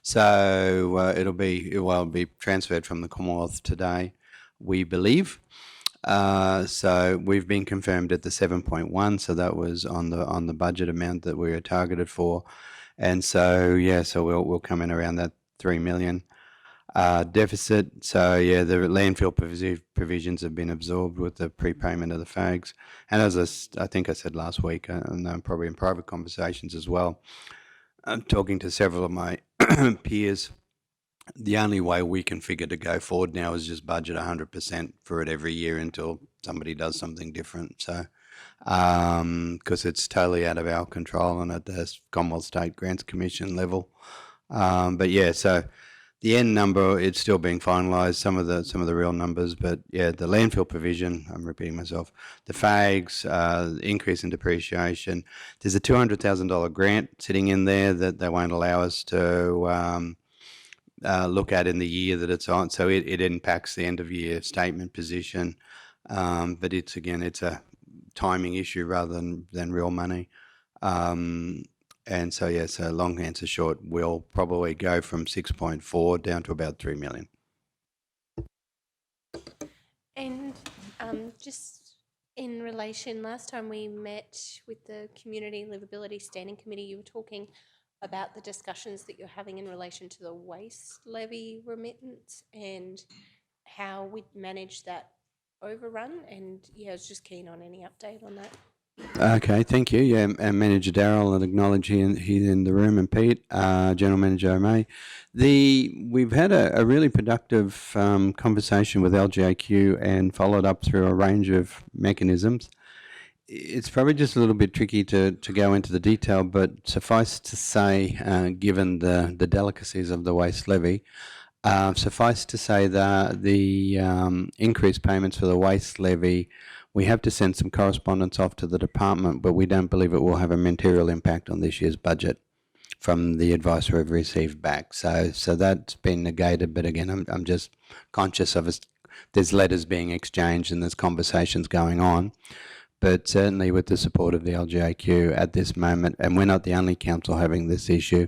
So it'll be transferred from the Commonwealth today, we believe. So we've been confirmed at the 7.1, so that was on the budget amount that we were targeted for, and so yeah, so we'll come in around that 3 million deficit. So yeah, the landfill provisions have been absorbed with the prepayment of the FAGs, and as I think I said last week, and probably in private conversations as well, I'm talking to several of my peers. The only way we can figure to go forward now is just budget 100% for it every year until somebody does something different. So, because it's totally out of our control and at the Commonwealth State Grants Commission level. But yeah, so the end number, it's still being finalised, some of the real numbers, but yeah, the landfill provision, I'm repeating myself, the FAGs, increase in depreciation. There's a $200,000 grant sitting in there that they won't allow us to look at in the year that it's on, so it impacts the end of year statement position, but it's a timing issue rather than real money, and so yeah, so long answer short, we'll probably go from 6.4 down to about 3 million. And just in relation, last time we met with the Community Livability Standing Committee, you were talking about the discussions that you're having in relation to the waste levy remittance and how we'd manage that overrun. And yeah, I was just keen on any update on that. Okay, thank you. Yeah, and Manager Darrell, and acknowledge he's in the room, and Pete, General Manager May. We've had a really productive conversation with LGAQ and followed up through a range of mechanisms. It's probably just a little bit tricky to go into the detail, but suffice to say, given the delicacies of the waste levy, suffice to say that the increased payments for the waste levy, we have to send some correspondence off to the department, but we don't believe it will have a material impact on this year's budget from the advice we've received back. So that's been negated, but again, I'm just conscious of there's letters being exchanged and there's conversations going on. But certainly with the support of the LGAQ at this moment, and we're not the only council having this issue,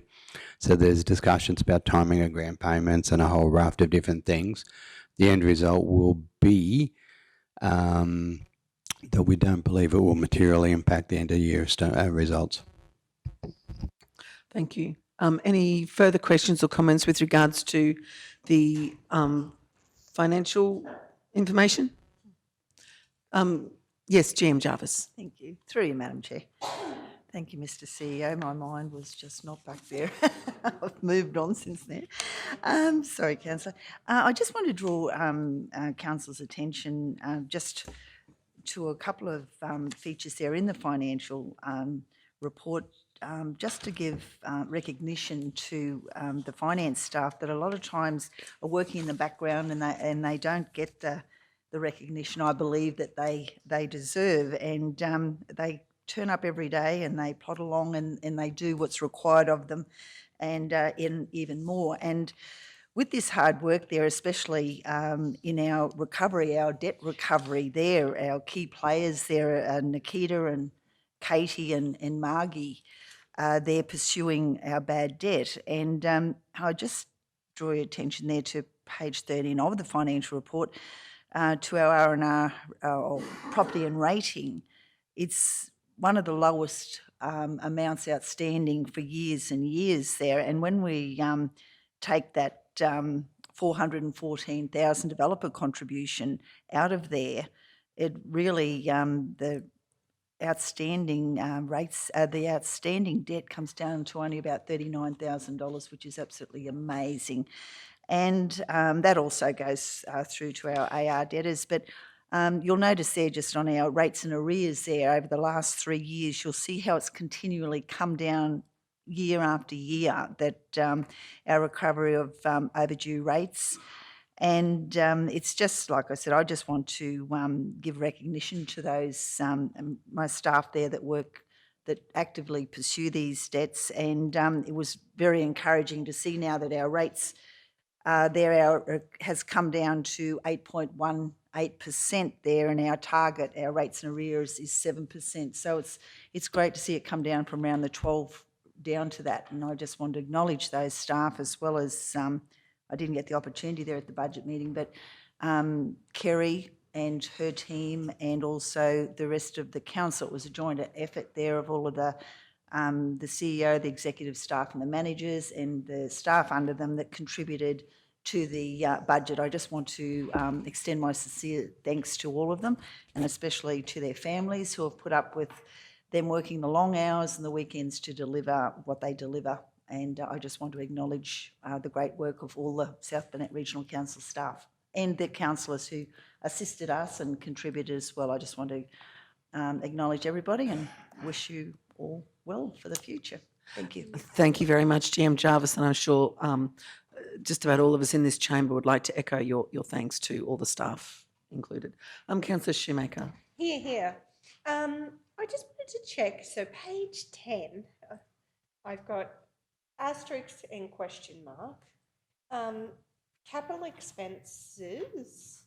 so there's discussions about timing of grant payments and a whole raft of different things. The end result will be that we don't believe it will materially impact the end of year results. Thank you. Any further questions or comments with regards to the financial information? Yes, GM Jarvis. Thank you. Through you, Madam Chair. Thank you, Mr. CEO. My mind was just not back there. I've moved on since then. Sorry, Councillor. I just want to draw Council's attention just to a couple of features there in the financial report, just to give recognition to the finance staff that a lot of times are working in the background and they don't get the recognition I believe that they deserve, and they turn up every day and they plod along and they do what's required of them and in even more. And with this hard work there, especially in our recovery, our debt recovery there, our key players there, Nikita and Katie and Margie, they're pursuing our bad debt. And I just draw your attention there to page 13 of the financial report, to our R&R, property and rating. It's one of the lowest amounts outstanding for years and years there. And when we take that 414,000 developer contribution out of there, it really, the outstanding rates, the outstanding debt comes down to only about $39,000, which is absolutely amazing. And that also goes through to our AR debtors. But you'll notice there, just on our rates and arrears there, over the last 3 years, you'll see how it's continually come down year after year, that our recovery of overdue rates. And it's just, like I said, I just want to give recognition to those, my staff there that actively pursue these debts. And it was very encouraging to see now that our rates has come down to 8.18% there, and our target, our rates and arrears, is 7%. So it's great to see it come down from around the 12 down to that. And I just want to acknowledge those staff, as well as I didn't get the opportunity there at the budget meeting, but Kerry and her team, and also the rest of the council. It was a joint effort there of all of the CEO, the executive staff and the managers and the staff under them that contributed to the budget. I just want to extend my sincere thanks to all of them, and especially to their families who have put up with them working the long hours and the weekends to deliver what they deliver. And I just want to acknowledge the great work of all the South Burnett Regional Council staff and the councillors who assisted us and contributed as well. I just want to acknowledge everybody and wish you all well for the future. Thank you. Thank you very much, GM Jarvis, and I'm sure just about all of us in this chamber would like to echo your thanks to all the staff included. Councillor Shoemaker. Here. I just wanted to check. So page 10, I've got asterisk and question mark. Capital expenses,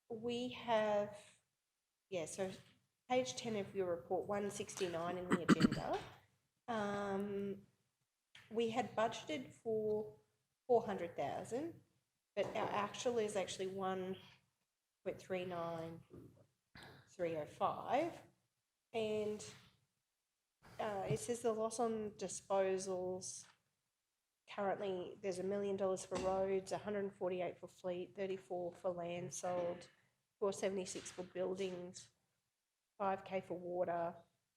we have, so page 10 of your report, 169 in the agenda. We had budgeted for 400,000, but our actual is actually 1.39305, and it says the loss on disposals. Currently, there's $1 million for roads, 148 for fleet, 34 for land sold, 476 for buildings, 5K for water,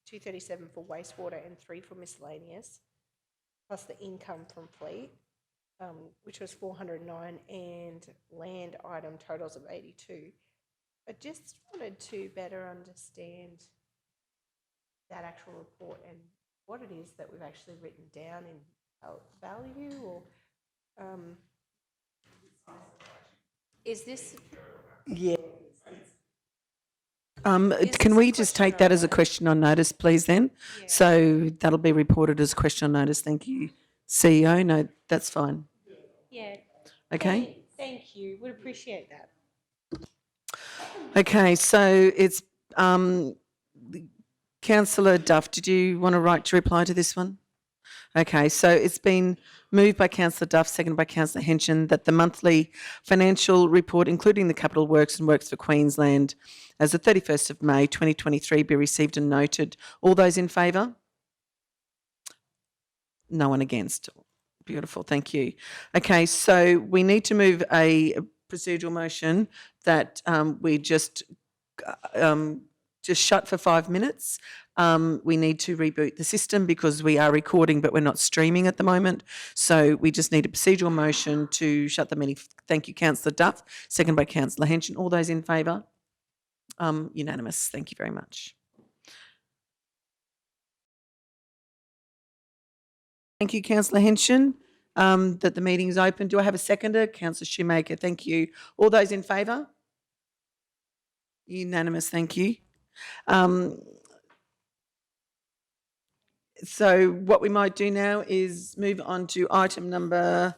237 for wastewater, and 3 for miscellaneous, plus the income from fleet, which was 409, and land item totals of 82. I just wanted to better understand that actual report and what it is that we've actually written down in value, or is this? Yeah. Can we just take that as a question on notice, please, then? Yeah. So that'll be reported as a question on notice. Thank you, CEO. No, that's fine. Yeah. Okay. Thank you. Would appreciate that. Okay, so it's Councillor Duff. Did you want to reply to this one? Okay, so it's been moved by Councillor Duff, seconded by Councillor Henson, that the monthly financial report, including the capital works and works for Queensland, as the 31st of May 2023, be received and noted. All those in favour? No one against. Beautiful, thank you. Okay, so we need to move a procedural motion that we just shut for 5 minutes. We need to reboot the system because we are recording but we're not streaming at the moment. So we just need a procedural motion to shut the meeting. Thank you, Councillor Duff. Second by Councillor Henson. All those in favour? Unanimous. Thank you very much. Thank you, Councillor Henson, that the meeting is open. Do I have a seconder? Councillor Shoemaker. Thank you. All those in favour? Unanimous. Thank you. So what we might do now is move on to item number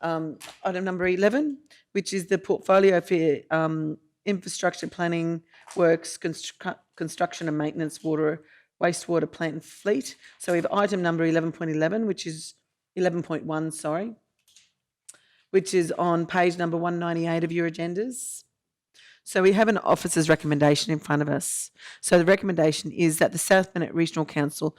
11, which is the portfolio for infrastructure planning works, construction and maintenance, wastewater plant and fleet. So we have item number 11.11, which is 11.1, sorry, which is on page number 198 of your agendas. So we have an officer's recommendation in front of us. So the recommendation is that the South Bennett Regional Council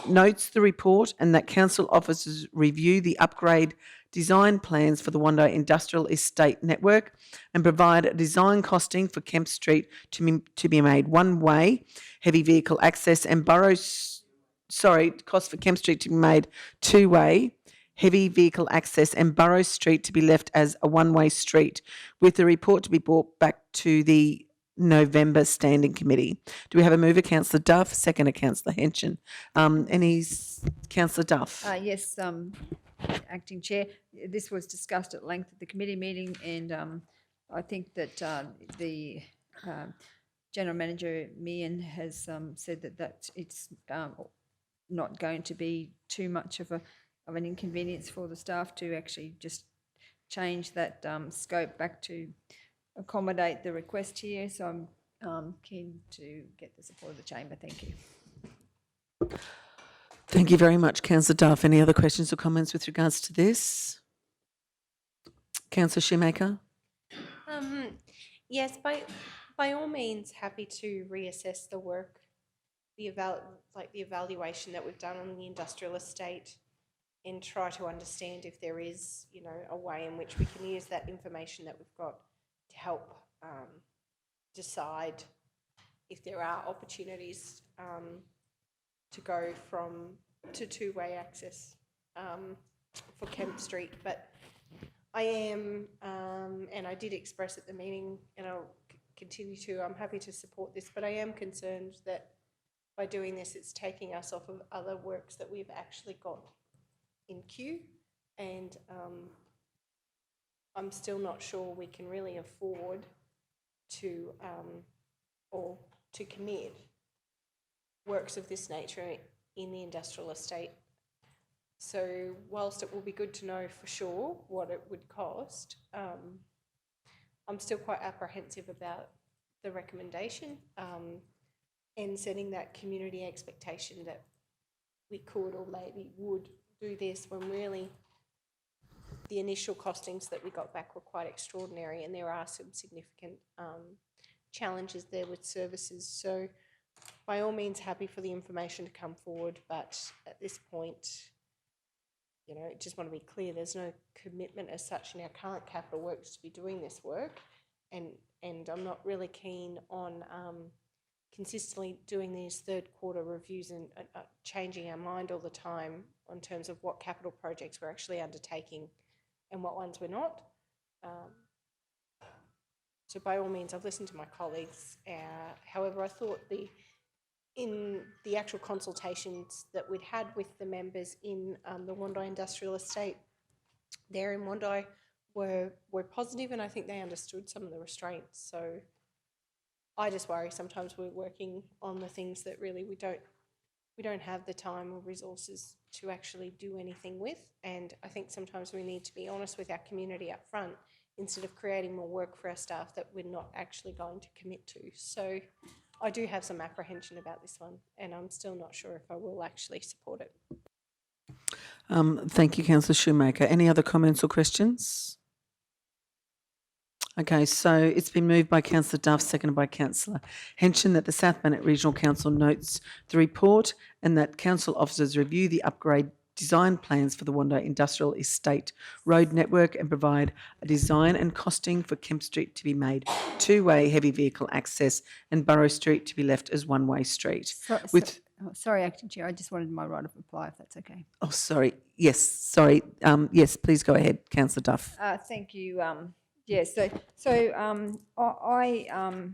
notes the report and that council officers review the upgrade design plans for the Wandai Industrial Estate Network and provide a design costing for Kemp Street to be made one-way, heavy vehicle access and cost for Kemp Street to be made two-way, heavy vehicle access and Burrows Street to be left as a one-way street, with the report to be brought back to the November Standing Committee. Do we have a mover, Councillor Duff, seconder, Councillor Henson? Councillor Duff? Yes, Acting Chair, this was discussed at length at the committee meeting, and I think that the General Manager Meehan has said that it's not going to be too much of an inconvenience for the staff to actually just change that scope back to accommodate the request here. So I'm keen to get the support of the chamber. Thank you. Thank you very much, Councillor Duff. Any other questions or comments with regards to this? Councillor Shoemaker? Yes, by all means, happy to reassess the work, the evaluation that we've done on the industrial estate, and try to understand if there is, a way in which we can use that information that we've got to help decide if there are opportunities to go to two-way access for Kemp Street. But I am, and I did express at the meeting, and I'll continue to, I'm happy to support this, but I am concerned that by doing this, it's taking us off of other works that we've actually got in queue, and I'm still not sure we can really afford to or to commit works of this nature in the industrial estate. So whilst it will be good to know for sure what it would cost, I'm still quite apprehensive about the recommendation and setting that community expectation that we could or maybe would do this when really the initial costings that we got back were quite extraordinary, and there are some significant challenges there with services. So by all means, happy for the information to come forward, but at this point, just want to be clear, there's no commitment as such in our current capital works to be doing this work, and I'm not really keen on consistently doing these third quarter reviews and changing our mind all the time in terms of what capital projects we're actually undertaking and what ones we're not. So by all means, I've listened to my colleagues. However, I thought in the actual consultations that we'd had with the members in the Wandai Industrial Estate there in Wandai were positive, and I think they understood some of the restraints. So I just worry sometimes we're working on the things that really we don't have the time or resources to actually do anything with, and I think sometimes we need to be honest with our community up front instead of creating more work for our staff that we're not actually going to commit to. So I do have some apprehension about this one, and I'm still not sure if I will actually support it. Thank you, Councillor Shoemaker. Any other comments or questions? Okay, so it's been moved by Councillor Duff, seconded by Councillor Henson, that the South Bennett Regional Council notes the report and that council officers review the upgrade design plans for the Wandai Industrial Estate Road Network and provide a design and costing for Kemp Street to be made two-way heavy vehicle access and Burrows Street to be left as one-way street. Sorry, Acting Chair, I just wanted my right of reply, if that's okay. Oh, sorry. Yes, sorry. Yes, please go ahead, Councillor Duff. Thank you. Yes, I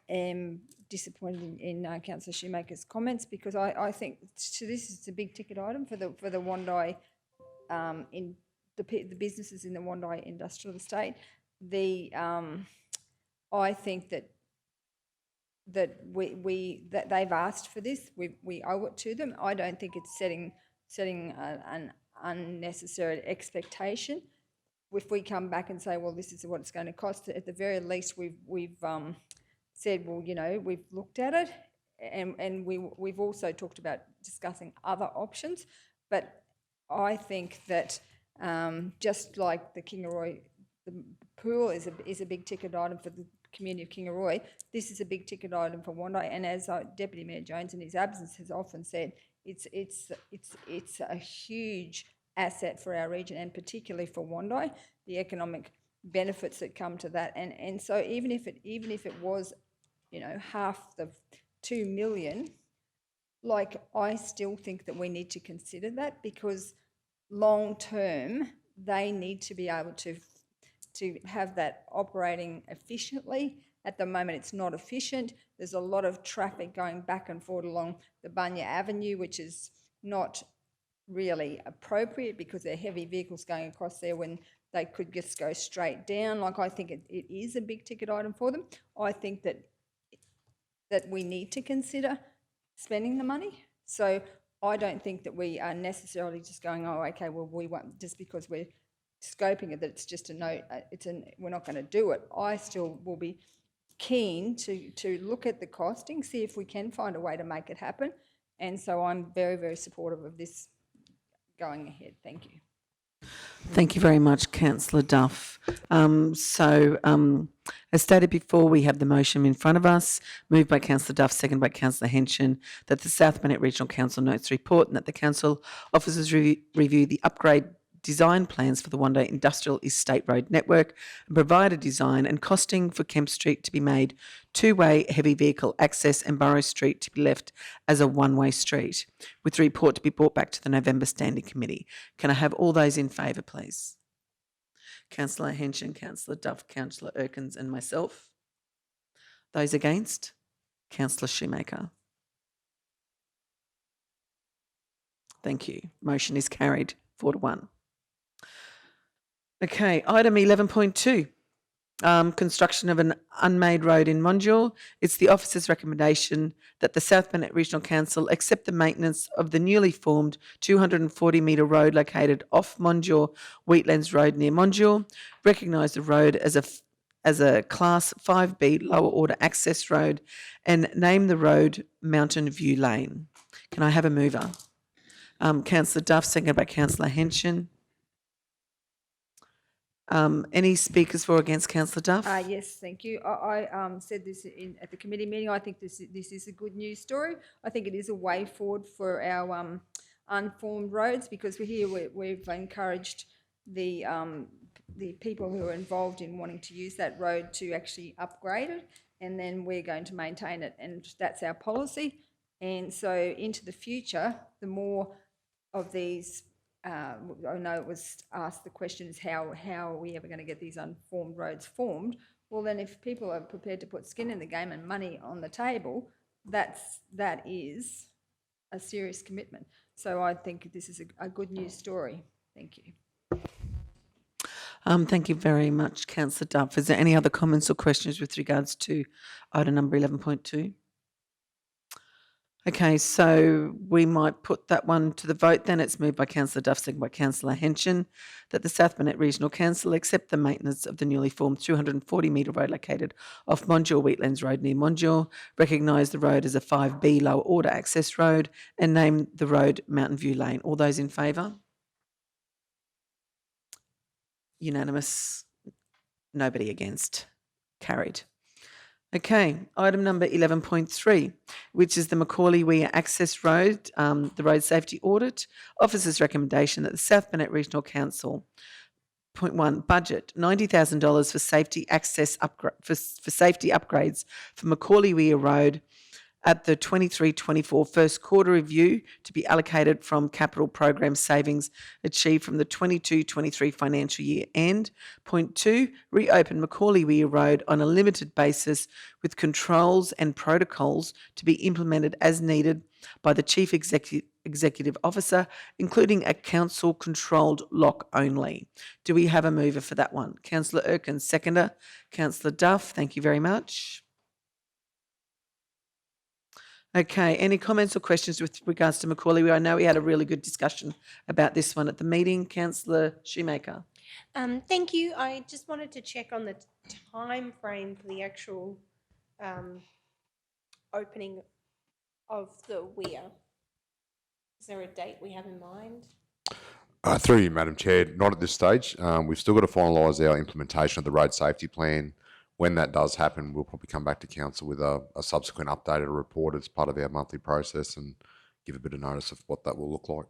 am disappointed in Councillor Shoemaker's comments, because I think this is a big ticket item for the Wandai in the businesses in the Wandai Industrial Estate. I think that that they've asked for this. We owe it to them. I don't think it's setting an unnecessary expectation. If we come back and say, well, this is what it's going to cost, at the very least, we've said, well, you know, we've looked at it, and we've also talked about discussing other options. But I think that just like the Kingaroy, the pool is a big ticket item for the community of Kingaroy, this is a big ticket item for Wandai. And as Deputy Mayor Jones, in his absence, has often said, it's a huge asset for our region, and particularly for Wandai, the economic benefits that come to that. And so even if it was, you know, half the 2 million, like, I still think that we need to consider that, because long term they need to be able to have that operating efficiently. At the moment, it's not efficient. There's a lot of traffic going back and forth along the Bunya Avenue, which is not really appropriate because there are heavy vehicles going across there when they could just go straight down. Like, I think it is a big ticket item for them. I think that we need to consider spending the money. So I don't think that we are necessarily just going, oh, okay, well, we won't, just because we're scoping it, that it's just a note, we're not going to do it. I still will be keen to look at the costing, see if we can find a way to make it happen. And so I'm very, very supportive of this going ahead. Thank you. Thank you very much, Councillor Duff. As stated before, we have the motion in front of us, moved by Councillor Duff, seconded by Councillor Henson, that the South Burnett Regional Council notes the report and that the Council officers review the upgrade design plans for the Wandai Industrial Estate Road network and provide a design and costing for Kemp Street to be made two-way heavy vehicle access and Burrow Street to be left as a one-way street, with the report to be brought back to the November Standing Committee. Can I have all those in favour, please? Councillor Henson, Councillor Duff, Councillor Erkins and myself. Those against? Councillor Shoemaker. Thank you. Motion is carried 4-1. Okay, item 11.2, construction of an unmade road in Mondial. It's the officer's recommendation that the South Burnett Regional Council accept the maintenance of the newly formed 240-metre road located off Mondial Wheatlands Road near Mondial, recognise the road as a Class 5B lower order access road, and name the road Mountain View Lane. Can I have a mover? Councillor Duff, seconded by Councillor Henson. Any speakers for or against, Councillor Duff? Yes, thank you. I said this at the committee meeting. I think this is a good news story. I think it is a way forward for our unformed roads, because we've encouraged the people who are involved in wanting to use that road to actually upgrade it, and then we're going to maintain it, and that's our policy. And so into the future, the more of these, I know it was asked, the question is how are we ever going to get these unformed roads formed? Well, then if people are prepared to put skin in the game and money on the table, that is a serious commitment. So I think this is a good news story. Thank you. Thank you very much, Councillor Duff. Is there any other comments or questions with regards to item number 11.2? Okay, so we might put that one to the vote then. It's moved by Councillor Duff, seconded by Councillor Henson, that the South Burnett Regional Council accept the maintenance of the newly formed 240-metre road located off Mondial Wheatlands Road near Mondial, recognise the road as a 5B lower order access road, and name the road Mountain View Lane. All those in favour? Unanimous. Nobody against. Carried. Okay, item number 11.3, which is the Macaulay Weir Access Road, the road safety audit. Officer's recommendation that the South Burnett Regional Council, point 1, budget $90,000 for safety access for safety upgrades for Macaulay Weir Road at the 23-24 first quarter review, to be allocated from capital program savings achieved from the 22-23 financial year, and point 2, reopen Macaulay Weir Road on a limited basis with controls and protocols to be implemented as needed by the Chief Executive Officer, including a council-controlled lock only. Do we have a mover for that one? Councillor Erkins, seconder. Councillor Duff, thank you very much. Okay, any comments or questions with regards to Macaulay? I know we had a really good discussion about this one at the meeting. Councillor Shoemaker. Thank you. I just wanted to check on the time frame for the actual opening of the weir. Is there a date we have in mind? Through you, Madam Chair, not at this stage. We've still got to finalise our implementation of the road safety plan. When that does happen, we'll probably come back to council with a subsequent updated report as part of our monthly process and give a bit of notice of what that will look like.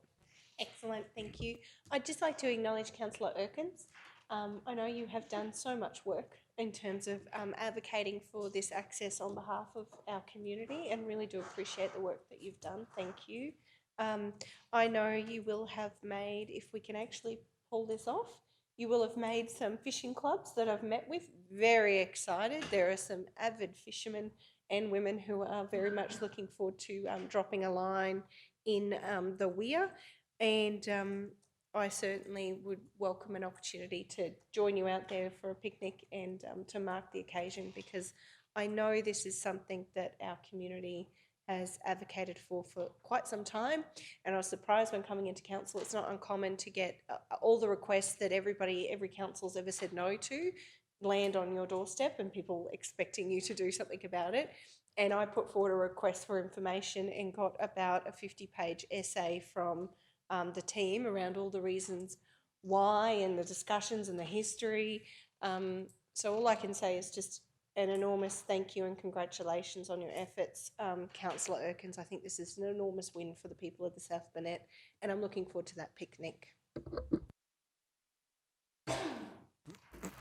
Excellent, thank you. I'd just like to acknowledge Councillor Erkins. I know you have done so much work in terms of advocating for this access on behalf of our community, and really do appreciate the work that you've done. Thank you. I know you will have made, if we can actually pull this off, you will have made some fishing clubs that I've met with very excited. There are some avid fishermen and women who are very much looking forward to dropping a line in the weir, and I certainly would welcome an opportunity to join you out there for a picnic and to mark the occasion, because I know this is something that our community has advocated for quite some time, and I was surprised when coming into council. It's not uncommon to get all the requests that every council's ever said no to land on your doorstep, and people expecting you to do something about it. And I put forward a request for information and got about a 50-page essay from the team around all the reasons why and the discussions and the history. So all I can say is just an enormous thank you and congratulations on your efforts, Councillor Erkins. I think this is an enormous win for the people of the South Burnett, and I'm looking forward to that picnic.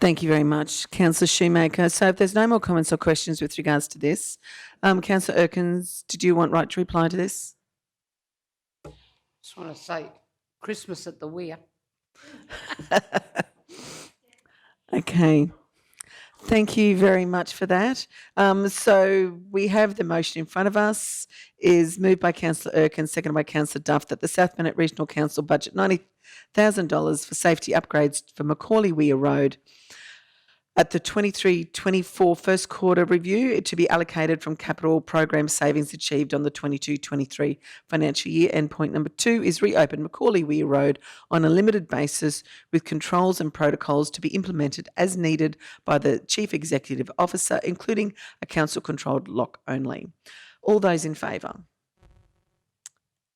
Thank you very much, Councillor Shoemaker. So if there's no more comments or questions with regards to this, Councillor Erkins, did you want right to reply to this? Just want to say Christmas at the weir. Okay. Thank you very much for that. So we have the motion in front of us, is moved by Councillor Erkin, seconded by Councillor Duff, that the South Burnett Regional Council budget $90,000 for safety upgrades for Macaulay Weir Road at the 23-24 first quarter review, to be allocated from capital program savings achieved on the 22-23 financial year. And point number 2 is reopen Macaulay Weir Road on a limited basis with controls and protocols to be implemented as needed by the Chief Executive Officer, including a council-controlled lock only. All those in favour?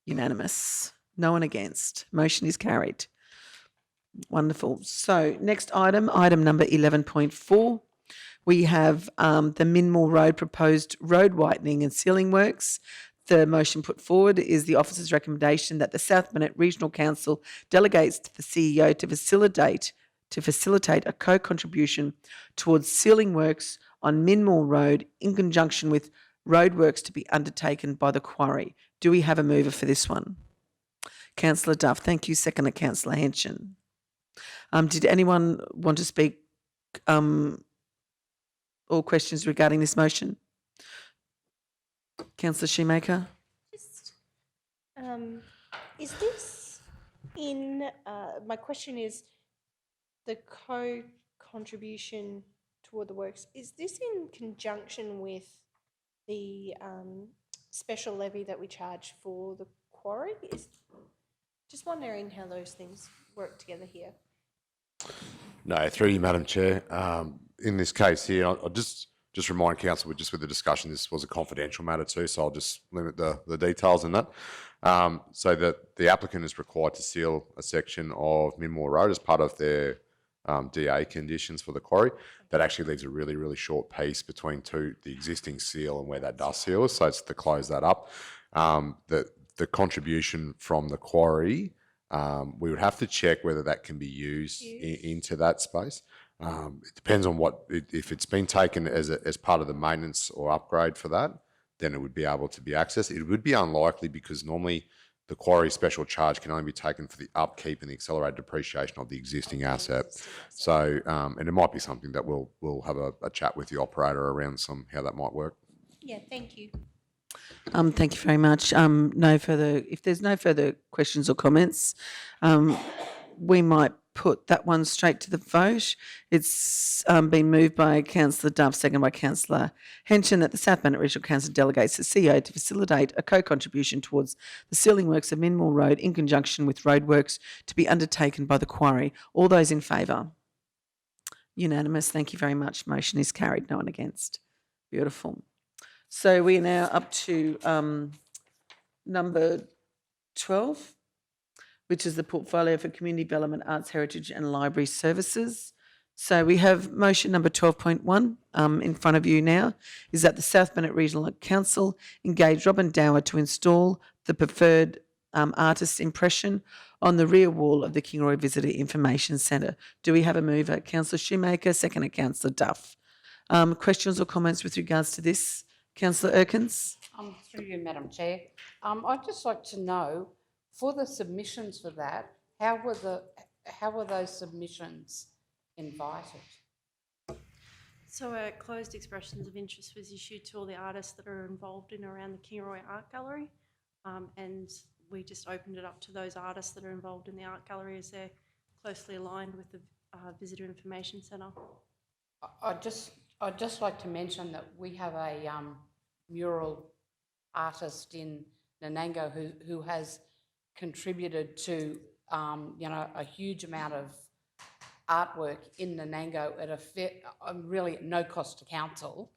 Unanimous. No one against. Motion is carried. Wonderful. So next item, item number 11.4, we have the Minmore Road proposed road widening and sealing works. The motion put forward is the officer's recommendation that the South Burnett Regional Council delegates to the CEO to facilitate a co-contribution towards sealing works on Minmore Road in conjunction with road works to be undertaken by the quarry. Do we have a mover for this one? Councillor Duff, thank you. Seconder, Councillor Henshin. Did anyone want to speak or questions regarding this motion? Councillor Shoemaker? Just, is this in, my question is, the co-contribution toward the works, is this in conjunction with the special levy that we charge for the quarry? Just wondering how those things work together here. No, through you, Madam Chair. In this case here, I'll just remind council with the discussion, this was a confidential matter too, so I'll just limit the details in that. So that the applicant is required to seal a section of Minmore Road as part of their DA conditions for the quarry. That actually leaves a really, really short piece between the existing seal and where that dust seal is, so it's to close that up. The contribution from the quarry, we would have to check whether that can be used into that space. It depends on if it's been taken as part of the maintenance or upgrade for that, then it would be able to be accessed. It would be unlikely because normally the quarry special charge can only be taken for the upkeep and the accelerated depreciation of the existing asset. So, and it might be something that we'll have a chat with the operator around how that might work. Yeah, thank you. Thank you very much. If there's no further questions or comments, we might put that one straight to the vote. It's been moved by Councillor Duff, second by Councillor Henson, that the South Bennett Regional Council delegates the CEO to facilitate a co-contribution towards the sealing works of Minmore Road in conjunction with roadworks to be undertaken by the quarry. All those in favour? Unanimous. Thank you very much. Motion is carried. No one against. Beautiful. So we are now up to number 12, which is the portfolio for community development, arts, heritage and library services. So we have motion number 12.1 in front of you now, is that the South Bennett Regional Council engage Robin Dower to install the preferred artist impression on the rear wall of the Kingaroy Visitor Information Centre. Do we have a mover? Councillor Shoemaker, second, Councillor Duff. Questions or comments with regards to this? Councillor Erkins? Through you, Madam Chair. I'd just like to know, for the submissions for that, how were those submissions invited? So a closed expressions of interest was issued to all the artists that are involved in around the Kingaroy Art Gallery, and we just opened it up to those artists that are involved in the art gallery as they're closely aligned with the Visitor Information Centre. I'd just like to mention that we have a mural artist in Nanango who has contributed to a huge amount of artwork in Nanango at really at no cost to council.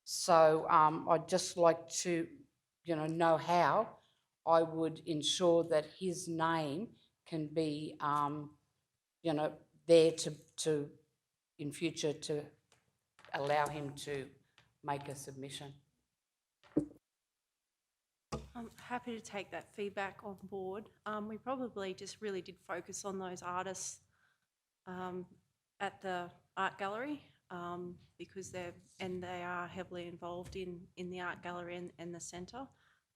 So I'd just like to know how I would ensure that his name can be there to in future to allow him to make a submission. I'm happy to take that feedback on board. We probably just really did focus on those artists at the art gallery because they are heavily involved in the art gallery and the centre.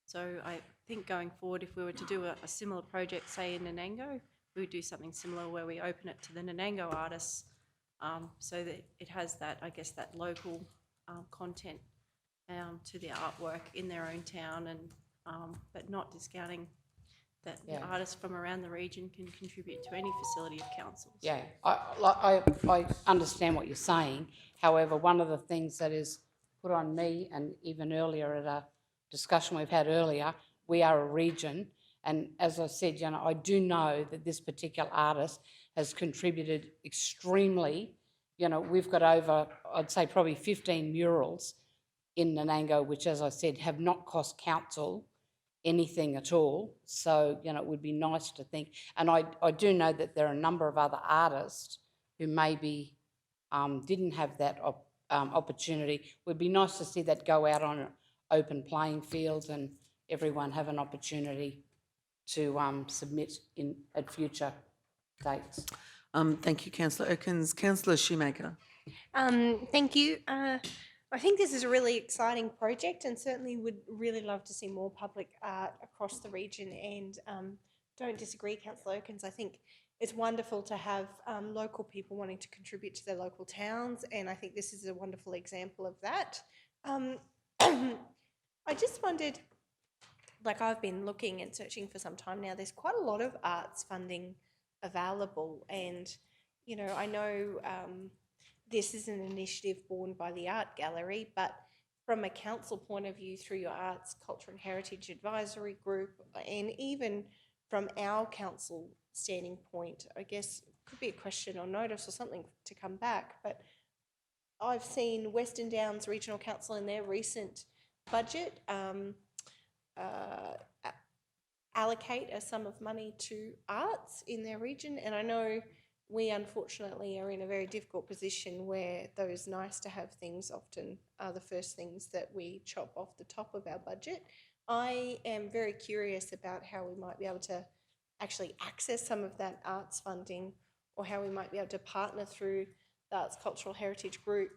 So I think going forward, if we were to do a similar project, say in Nanango, we would do something similar where we open it to the Nanango artists so that it has that, I guess, that local content to the artwork in their own town, and but not discounting that the artists from around the region can contribute to any facility of councils. Yeah, I understand what you're saying. However, one of the things that is put on me, and even earlier at a discussion we've had earlier, we are a region, and as I said, I do know that this particular artist has contributed extremely. We've got over, I'd say, probably 15 murals in Nanango, which, as I said, have not cost council anything at all. So, it would be nice to think, and I do know that there are a number of other artists who maybe didn't have that opportunity. It would be nice to see that go out on open playing fields and everyone have an opportunity to submit at future dates. Thank you, Councillor Erkins. Councillor Shoemaker. Thank you. I think this is a really exciting project and certainly would really love to see more public art across the region, and don't disagree, Councillor Erkins. I think it's wonderful to have local people wanting to contribute to their local towns, and I think this is a wonderful example of that. I just wondered, I've been looking and searching for some time now, there's quite a lot of arts funding available, and I know this is an initiative borne by the Art Gallery, but from a council point of view, through your Arts, Culture and Heritage Advisory Group, and even from our council standing point, I guess it could be a question or notice or something to come back, but I've seen Western Downs Regional Council in their recent budget allocate a sum of money to arts in their region, and I know we unfortunately are in a very difficult position where those nice to have things often are the first things that we chop off the top of our budget. I am very curious about how we might be able to actually access some of that arts funding, or how we might be able to partner through the Arts Cultural Heritage Group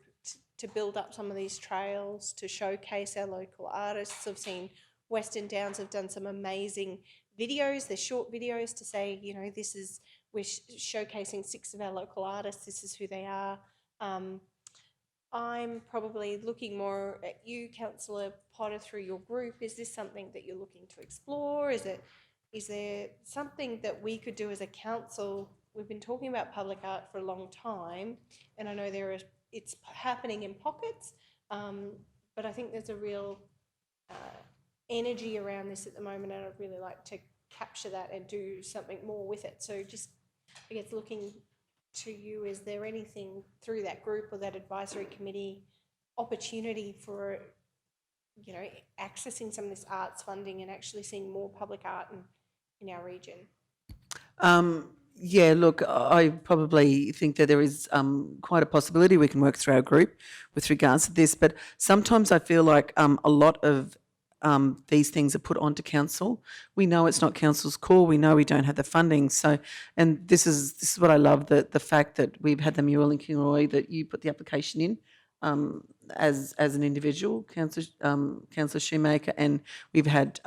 to build up some of these trails, to showcase our local artists. I've seen Western Downs have done some amazing videos, they're short videos to say, we're showcasing 6 of our local artists, this is who they are. I'm probably looking more at you, Councillor Potter, through your group. Is this something that you're looking to explore? Is there something that we could do as a council we've been talking about public art for a long time, and I know it's happening in pockets, but I think there's a real energy around this at the moment, and I'd really like to capture that and do something more with it. So just, I guess, looking to you, is there anything through that group or that advisory committee opportunity for, you know, accessing some of this arts funding and actually seeing more public art in our region? Yeah, look, I probably think that there is quite a possibility we can work through our group with regards to this, but sometimes I feel like a lot of these things are put onto council. We know it's not council's call. We know we don't have the funding. So, and this is what I love, the fact that we've had the mural in Kingaroy, that you put the application in as an individual, Councillor Shoemaker, and we've had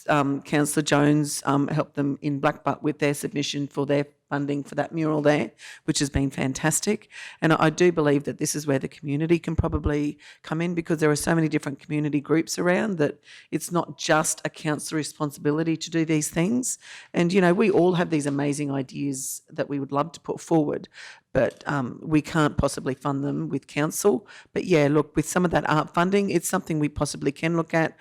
Councillor Jones helped them in Blackbutt with their submission for their funding for that mural there, which has been fantastic. And I do believe that this is where the community can probably come in, because there are so many different community groups around that it's not just a council responsibility to do these things. And, you know, we all have these amazing ideas that we would love to put forward, but we can't possibly fund them with council. But yeah, look, with some of that art funding, it's something we possibly can look at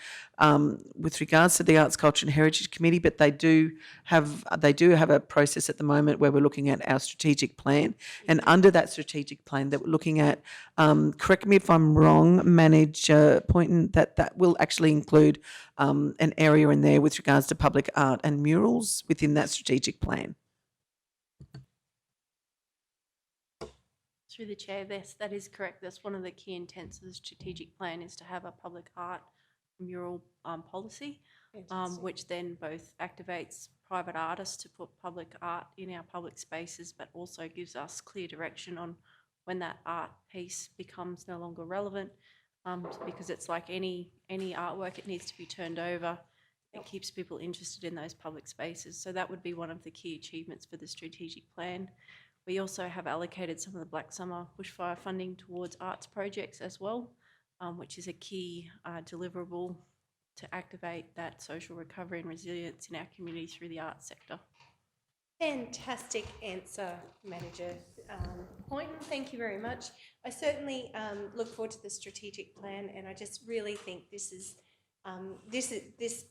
with regards to the Arts, Culture and Heritage Committee. But they do have a process at the moment where we're looking at our strategic plan, and under that strategic plan that we're looking at, correct me if I'm wrong, Manager Poynton, that will actually include an area in there with regards to public art and murals within that strategic plan. Through the chair, yes, that is correct. That's one of the key intents of the strategic plan, is to have a public art mural policy, which then both activates private artists to put public art in our public spaces, but also gives us clear direction on when that art piece becomes no longer relevant, because it's like any artwork, it needs to be turned over. It keeps people interested in those public spaces. So that would be one of the key achievements for the strategic plan. We also have allocated some of the Black Summer bushfire funding towards arts projects as well, which is a key deliverable to activate that social recovery and resilience in our community through the arts sector. Fantastic answer, Manager Poynton. Thank you very much. I certainly look forward to the strategic plan, and I just really think this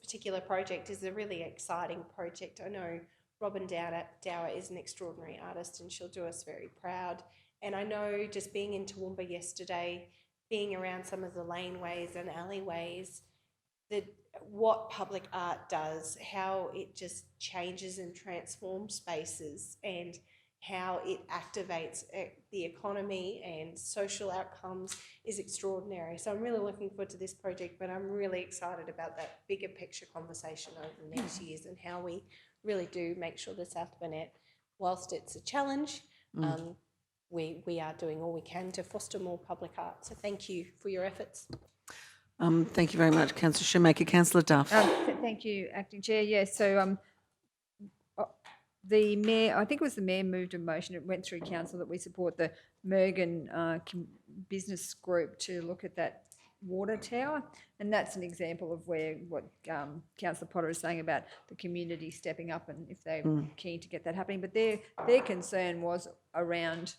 particular project is a really exciting project. I know Robin Dower is an extraordinary artist, and she'll do us very proud. And I know, just being in Toowoomba yesterday, being around some of the laneways and alleyways, that what public art does, how it just changes and transforms spaces, and how it activates the economy and social outcomes is extraordinary. So I'm really looking forward to this project, but I'm really excited about that bigger picture conversation over the next years, and how we really do make sure that South Burnett, whilst it's a challenge, we are doing all we can to foster more public art. So thank you for your efforts. Thank you very much, Councillor Shoemaker. Councillor Duff. Thank you, Acting Chair. Yes, so the Mayor, I think it was the Mayor, moved a motion, it went through Council, that we support the Mergen business group to look at that water tower. And that's an example of what Councillor Potter is saying about the community stepping up, and if they're keen to get that happening. But their concern was around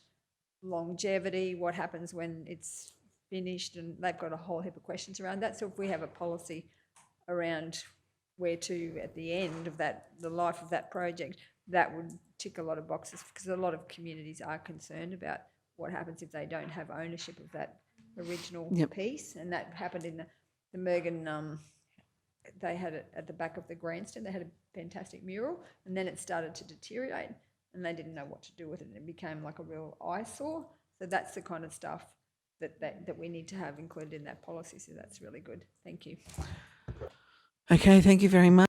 longevity, what happens when it's finished, and they've got a whole heap of questions around that. So if we have a policy around where to, at the end of that, the life of that project, that would tick a lot of boxes, because a lot of communities are concerned about what happens if they don't have ownership of that original piece. And that happened in the Mergen. They had it at the back of the grandstand. They had a fantastic mural, and then it started to deteriorate, and they didn't know what to do with it, and it became like a real eyesore. So that's the kind of stuff that we need to have included in that policy. So that's really good. Thank you. Okay, thank you very much.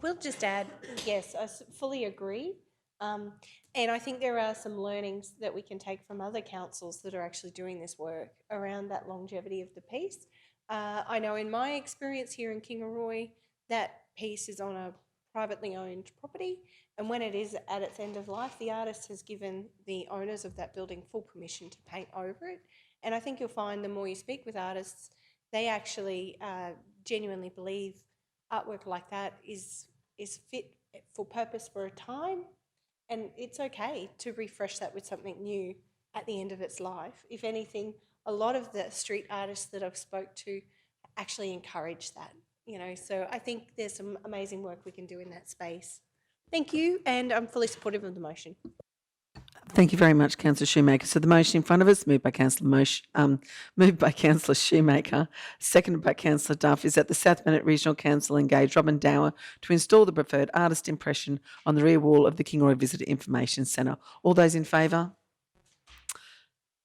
We'll just add, yes, I fully agree. And I think there are some learnings that we can take from other councils that are actually doing this work around that longevity of the piece. I know in my experience here in Kingaroy, that piece is on a privately owned property. And when it is at its end of life, the artist has given the owners of that building full permission to paint over it. And I think you'll find the more you speak with artists, they actually genuinely believe artwork like that is fit for purpose for a time. And it's okay to refresh that with something new at the end of its life. If anything, a lot of the street artists that I've spoke to actually encourage that, you know. So I think there's some amazing work we can do in that space. Thank you, and I'm fully supportive of the motion. Thank you very much, Councillor Shoemaker. So the motion in front of us, moved by Councillor Shoemaker, seconded by Councillor Duff, is that the South Bennett Regional Council engage Robin Dower to install the preferred artist impression on the rear wall of the Kingaroy Visitor Information Centre. All those in favour?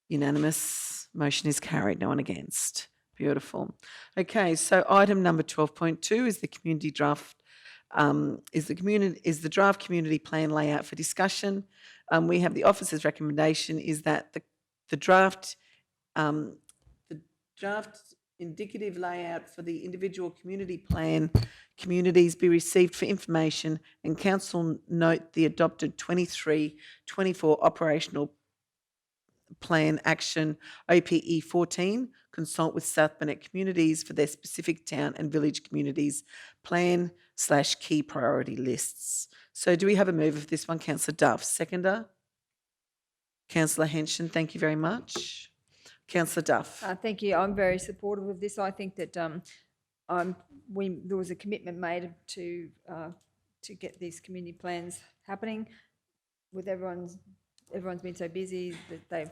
Unanimous. Motion is carried. No one against. Beautiful. Okay, so item number 12.2 is the community draft. Is the draft community plan layout for discussion. We have the officer's recommendation is that the draft indicative layout for the individual community plan communities be received for information, and council note the adopted 23-24 operational plan action OPE 14, consult with South Bennett communities for their specific town and village communities plan / key priority lists. So do we have a move of this one? Councillor Duff, seconder. Councillor Henshin, thank you very much. Councillor Duff. Thank you. I'm very supportive of this. I think that there was a commitment made to get these community plans happening. With everyone's been so busy that they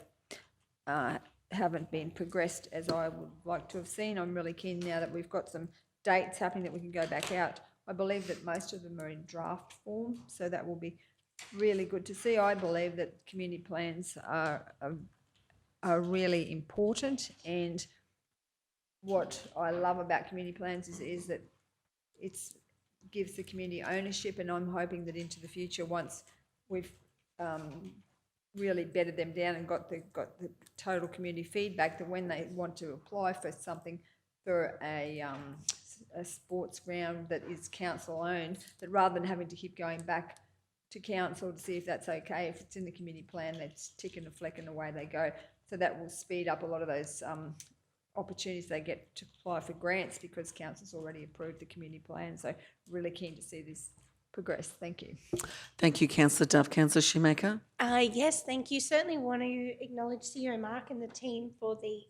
haven't been progressed as I would like to have seen. I'm really keen now that we've got some dates happening that we can go back out. I believe that most of them are in draft form, so that will be really good to see. I believe that community plans are really important, and what I love about community plans is that it gives the community ownership, and I'm hoping that into the future, once we've really bedded them down and got the total community feedback, that when they want to apply for something for a sports ground that is council owned, that rather than having to keep going back to council to see if that's okay, if it's in the community plan, let's tick and a fleck and away they go. So that will speed up a lot of those opportunities they get to apply for grants, because council's already approved the community plan. So really keen to see this progress. Thank you. Thank you, Councillor Duff. Councillor Shoemaker. Yes, thank you. Certainly want to acknowledge CEO Mark and the team for the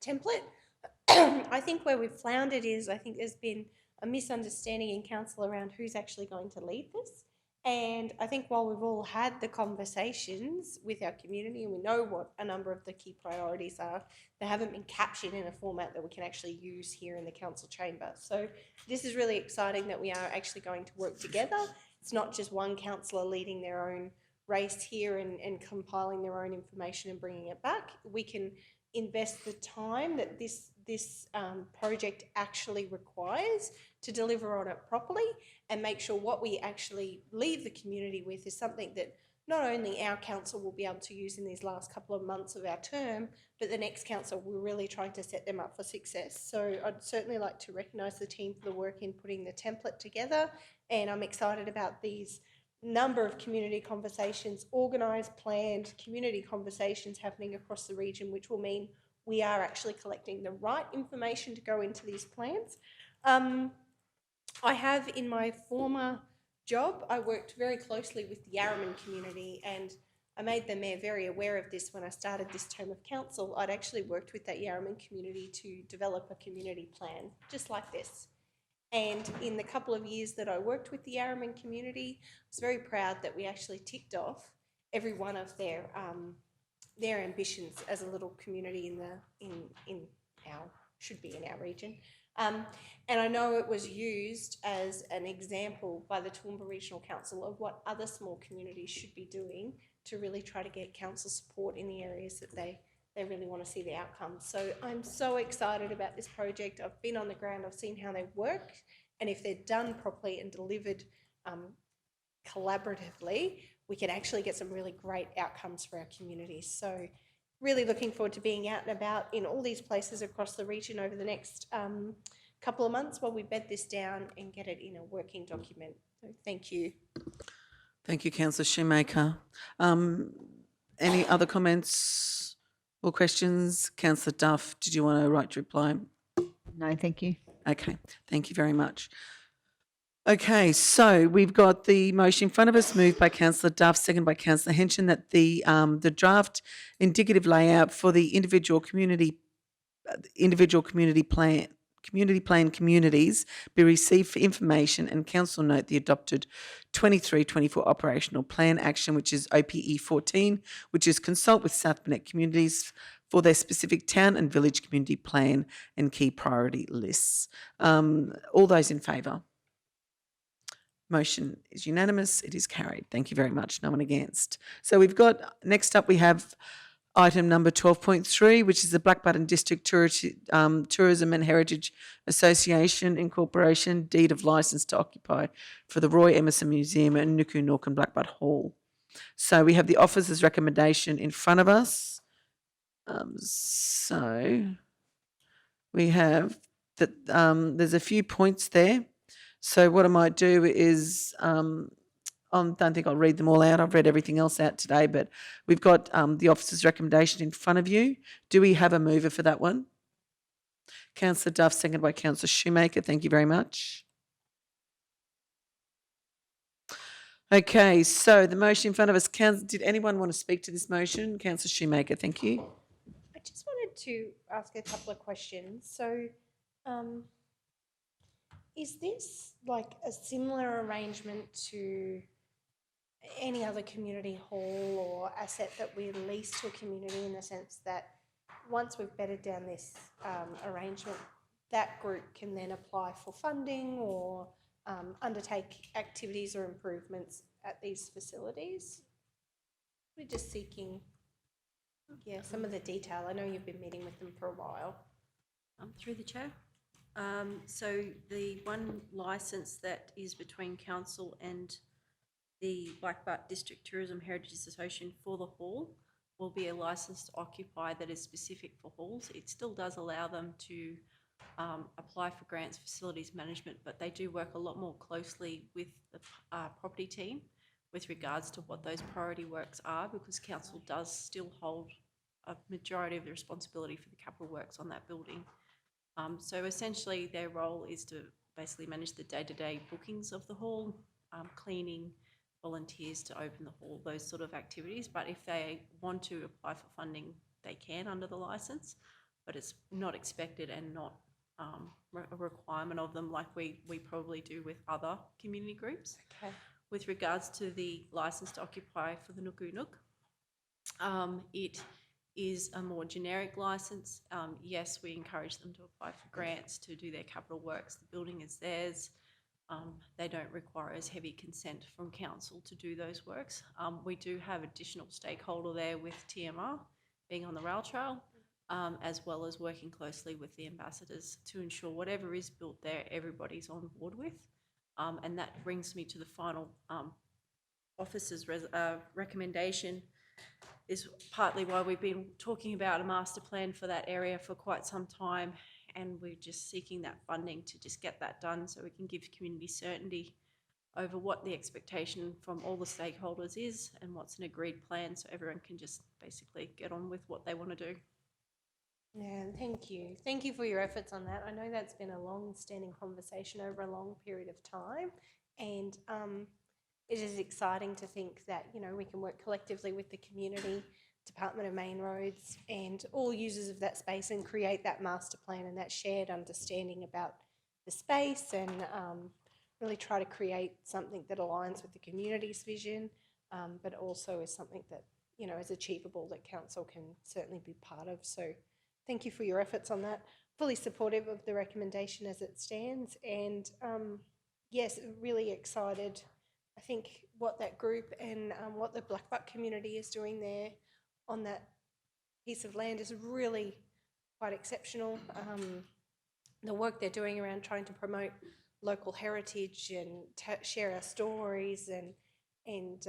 template. I think where we've floundered is, I think there's been a misunderstanding in council around who's actually going to lead this. And I think while we've all had the conversations with our community and we know what a number of the key priorities are, they haven't been captured in a format that we can actually use here in the council chamber. So this is really exciting that we are actually going to work together. It's not just one councillor leading their own race here and compiling their own information and bringing it back. We can invest the time that this project actually requires to deliver on it properly, and make sure what we actually leave the community with is something that not only our council will be able to use in these last couple of months of our term, but the next council, we're really trying to set them up for success. So I'd certainly like to recognise the team for the work in putting the template together, and I'm excited about these number of community conversations, organised, planned community conversations happening across the region, which will mean we are actually collecting the right information to go into these plans. I have, in my former job, I worked very closely with the Yarraman community, and I made the mayor very aware of this when I started this term of council. I'd actually worked with that Yarraman community to develop a community plan just like this. And in the couple of years that I worked with the Yarraman community, I was very proud that we actually ticked off every one of their ambitions as a little community in our region. And I know it was used as an example by the Toowoomba Regional Council of what other small communities should be doing to really try to get council support in the areas that they really want to see the outcomes. So I'm so excited about this project. I've been on the ground, I've seen how they work, and if they're done properly and delivered collaboratively, we can actually get some really great outcomes for our communities. So really looking forward to being out and about in all these places across the region over the next couple of months while we bed this down and get it in a working document. So thank you. Thank you, Councillor Shoemaker. Any other comments or questions? Councillor Duff, did you want to write your reply? No, thank you. Okay, thank you very much. Okay, so we've got the motion in front of us, moved by Councillor Duff, seconded by Councillor Henson, that the draft indicative layout for the individual community plan communities be received for information, and council note the adopted 23-24 operational plan action, which is OPE 14, which is consult with South Burnett communities for their specific town and village community plan and key priority lists. All those in favour? Motion is unanimous. It is carried. Thank you very much. No one against. So we've got, next up we have item number 12.3, which is the Black Button District Tourism and Heritage Association Incorporation Deed of Licence to Occupy for the Roy Emerson Museum at Nuku Nook and Blackbutt Hall. So we have the officer's recommendation in front of us. So we have that there's a few points there. So what I might do is, I don't think I'll read them all out. I've read everything else out today, but we've got the officer's recommendation in front of you. Do we have a mover for that one? Councillor Duff, seconded by Councillor Shoemaker. Thank you very much. Okay, so the motion in front of us. Did anyone want to speak to this motion? Councillor Shoemaker, thank you. I just wanted to ask a couple of questions. So, is this like a similar arrangement to any other community hall or asset that we lease to a community, in the sense that once we've bedded down this arrangement, that group can then apply for funding or undertake activities or improvements at these facilities? We're just seeking, some of the detail. I know you've been meeting with them for a while. Through the chair. So the one licence that is between council and the Blackbutt District Tourism Heritage Association for the hall will be a licence to occupy that is specific for halls. It still does allow them to apply for grants, facilities management, but they do work a lot more closely with the property team with regards to what those priority works are, because council does still hold a majority of the responsibility for the capital works on that building. So essentially their role is to basically manage the day-to-day bookings of the hall, cleaning, volunteers to open the hall, those sort of activities. But if they want to apply for funding, they can under the licence, but it's not expected and not a requirement of them like we probably do with other community groups. Okay. With regards to the licence to occupy for the Nuku Nook, it is a more generic licence. Yes, we encourage them to apply for grants to do their capital works. The building is theirs. They don't require as heavy consent from council to do those works. We do have additional stakeholder there with TMR being on the rail trail, as well as working closely with the ambassadors to ensure whatever is built there, everybody's on board with. And that brings me to the final officer's recommendation, is partly why we've been talking about a master plan for that area for quite some time, and we're just seeking that funding to just get that done so we can give community certainty over what the expectation from all the stakeholders is and what's an agreed plan, so everyone can just basically get on with what they want to do. Yeah, thank you. Thank you for your efforts on that. I know that's been a long-standing conversation over a long period of time, and it is exciting to think that, we can work collectively with the community, Department of Main Roads and all users of that space and create that master plan and that shared understanding about the space, and really try to create something that aligns with the community's vision, but also is something that, is achievable, that council can certainly be part of. So thank you for your efforts on that. Fully supportive of the recommendation as it stands, and yes, really excited. I think what that group and what the Blackbutt community is doing there on that piece of land is really quite exceptional. The work they're doing around trying to promote local heritage and share our stories and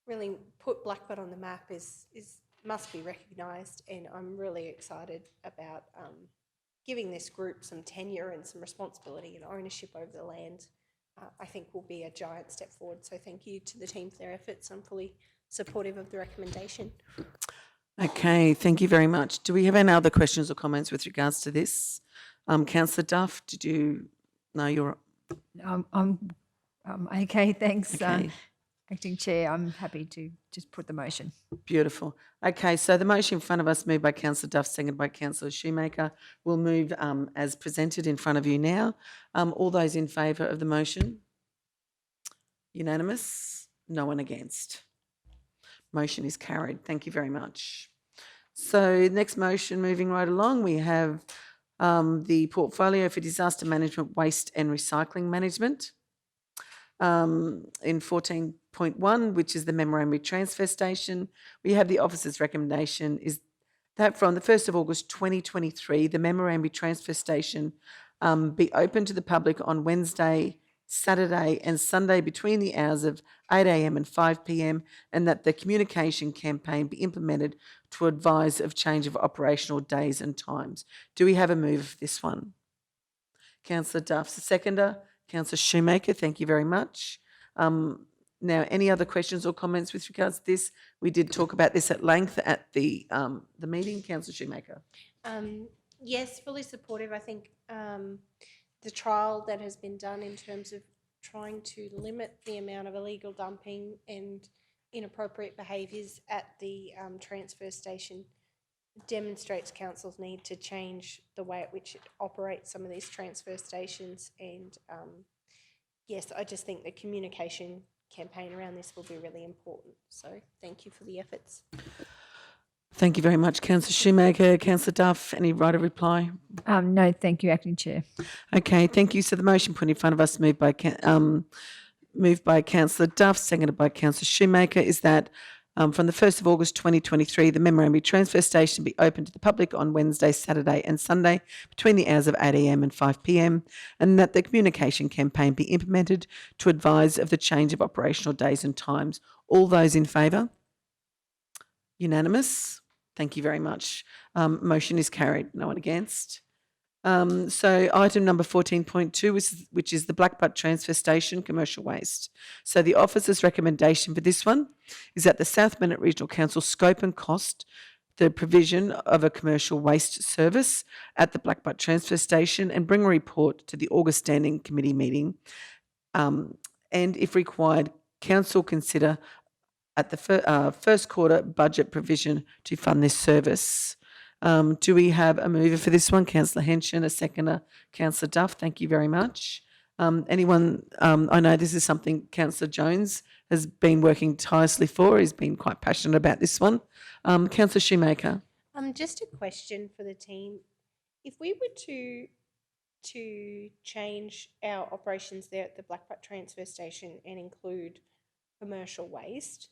really put Blackbutt on the map must be recognised, and I'm really excited about giving this group some tenure and some responsibility and ownership over the land, I think will be a giant step forward. So thank you to the team for their efforts. I'm fully supportive of the recommendation. Okay, thank you very much. Do we have any other questions or comments with regards to this? Councillor Duff, did you? No, you're I'm okay, thanks, okay. Acting Chair. I'm happy to just put the motion. Beautiful. Okay, so the motion in front of us, moved by Councillor Duff, seconded by Councillor Shoemaker, will move as presented in front of you now. All those in favour of the motion? Unanimous? No one against? Motion is carried. Thank you very much. So next motion, moving right along, we have the portfolio for disaster management, waste and recycling management. In 14.1, which is the memorandum transfer station, we have the officer's recommendation is that from the 1st of August 2023, the memorandum transfer station be open to the public on Wednesday, Saturday and Sunday between the hours of 8 a.m. and 5 p.m, and that the communication campaign be implemented to advise of change of operational days and times. Do we have a move for this one? Councillor Duff's the seconder. Councillor Shoemaker, thank you very much. Now, any other questions or comments with regards to this? We did talk about this at length at the meeting. Councillor Shoemaker. Yes, fully supportive. I think the trial that has been done in terms of trying to limit the amount of illegal dumping and inappropriate behaviours at the transfer station demonstrates council's need to change the way at which it operates some of these transfer stations. And yes, I just think the communication campaign around this will be really important. So thank you for the efforts. Thank you very much, Councillor Shoemaker. Councillor Duff, any right of reply? No, thank you, Acting Chair. Okay, thank you. So the motion put in front of us, moved by Councillor Duff, seconded by Councillor Shoemaker, is that from the 1st of August 2023, the memorandum transfer station be open to the public on Wednesday, Saturday and Sunday between the hours of 8 a.m. and 5 p.m, and that the communication campaign be implemented to advise of the change of operational days and times. All those in favour? Unanimous? Thank you very much. Motion is carried. No one against. So item number 14.2, which is the Blackbutt Transfer Station Commercial Waste. So the officer's recommendation for this one is that the South Bennett Regional Council scope and cost the provision of a commercial waste service at the Blackbutt Transfer Station and bring a report to the August Standing Committee meeting. And if required, Council consider at the first quarter budget provision to fund this service. Do we have a mover for this one? Councillor Henson, a seconder, Councillor Duff. Thank you very much. Anyone? I know this is something Councillor Jones has been working tirelessly for. He's been quite passionate about this one. Councillor Shoemaker. Just a question for the team. If we were to change our operations there at the Blackbutt Transfer Station and include commercial waste,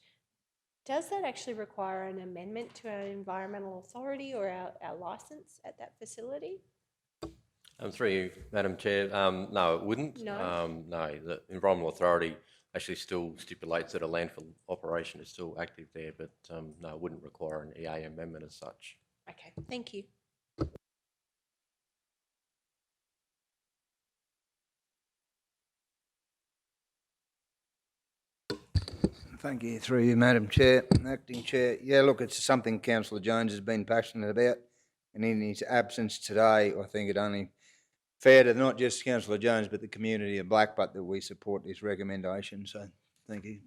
does that actually require an amendment to our environmental authority or our licence at that facility? Through you, Madam Chair, no, it wouldn't. No? No, the environmental authority actually still stipulates that a landfill operation is still active there, but no, it wouldn't require an EA amendment as such. Okay, thank you. Thank you, through you, Madam Chair, Acting Chair. Yeah, look, it's something Councillor Jones has been passionate about, and in his absence today, I think it only fair to not just Councillor Jones but the community of Blackbutt that we support this recommendation. So, thank you.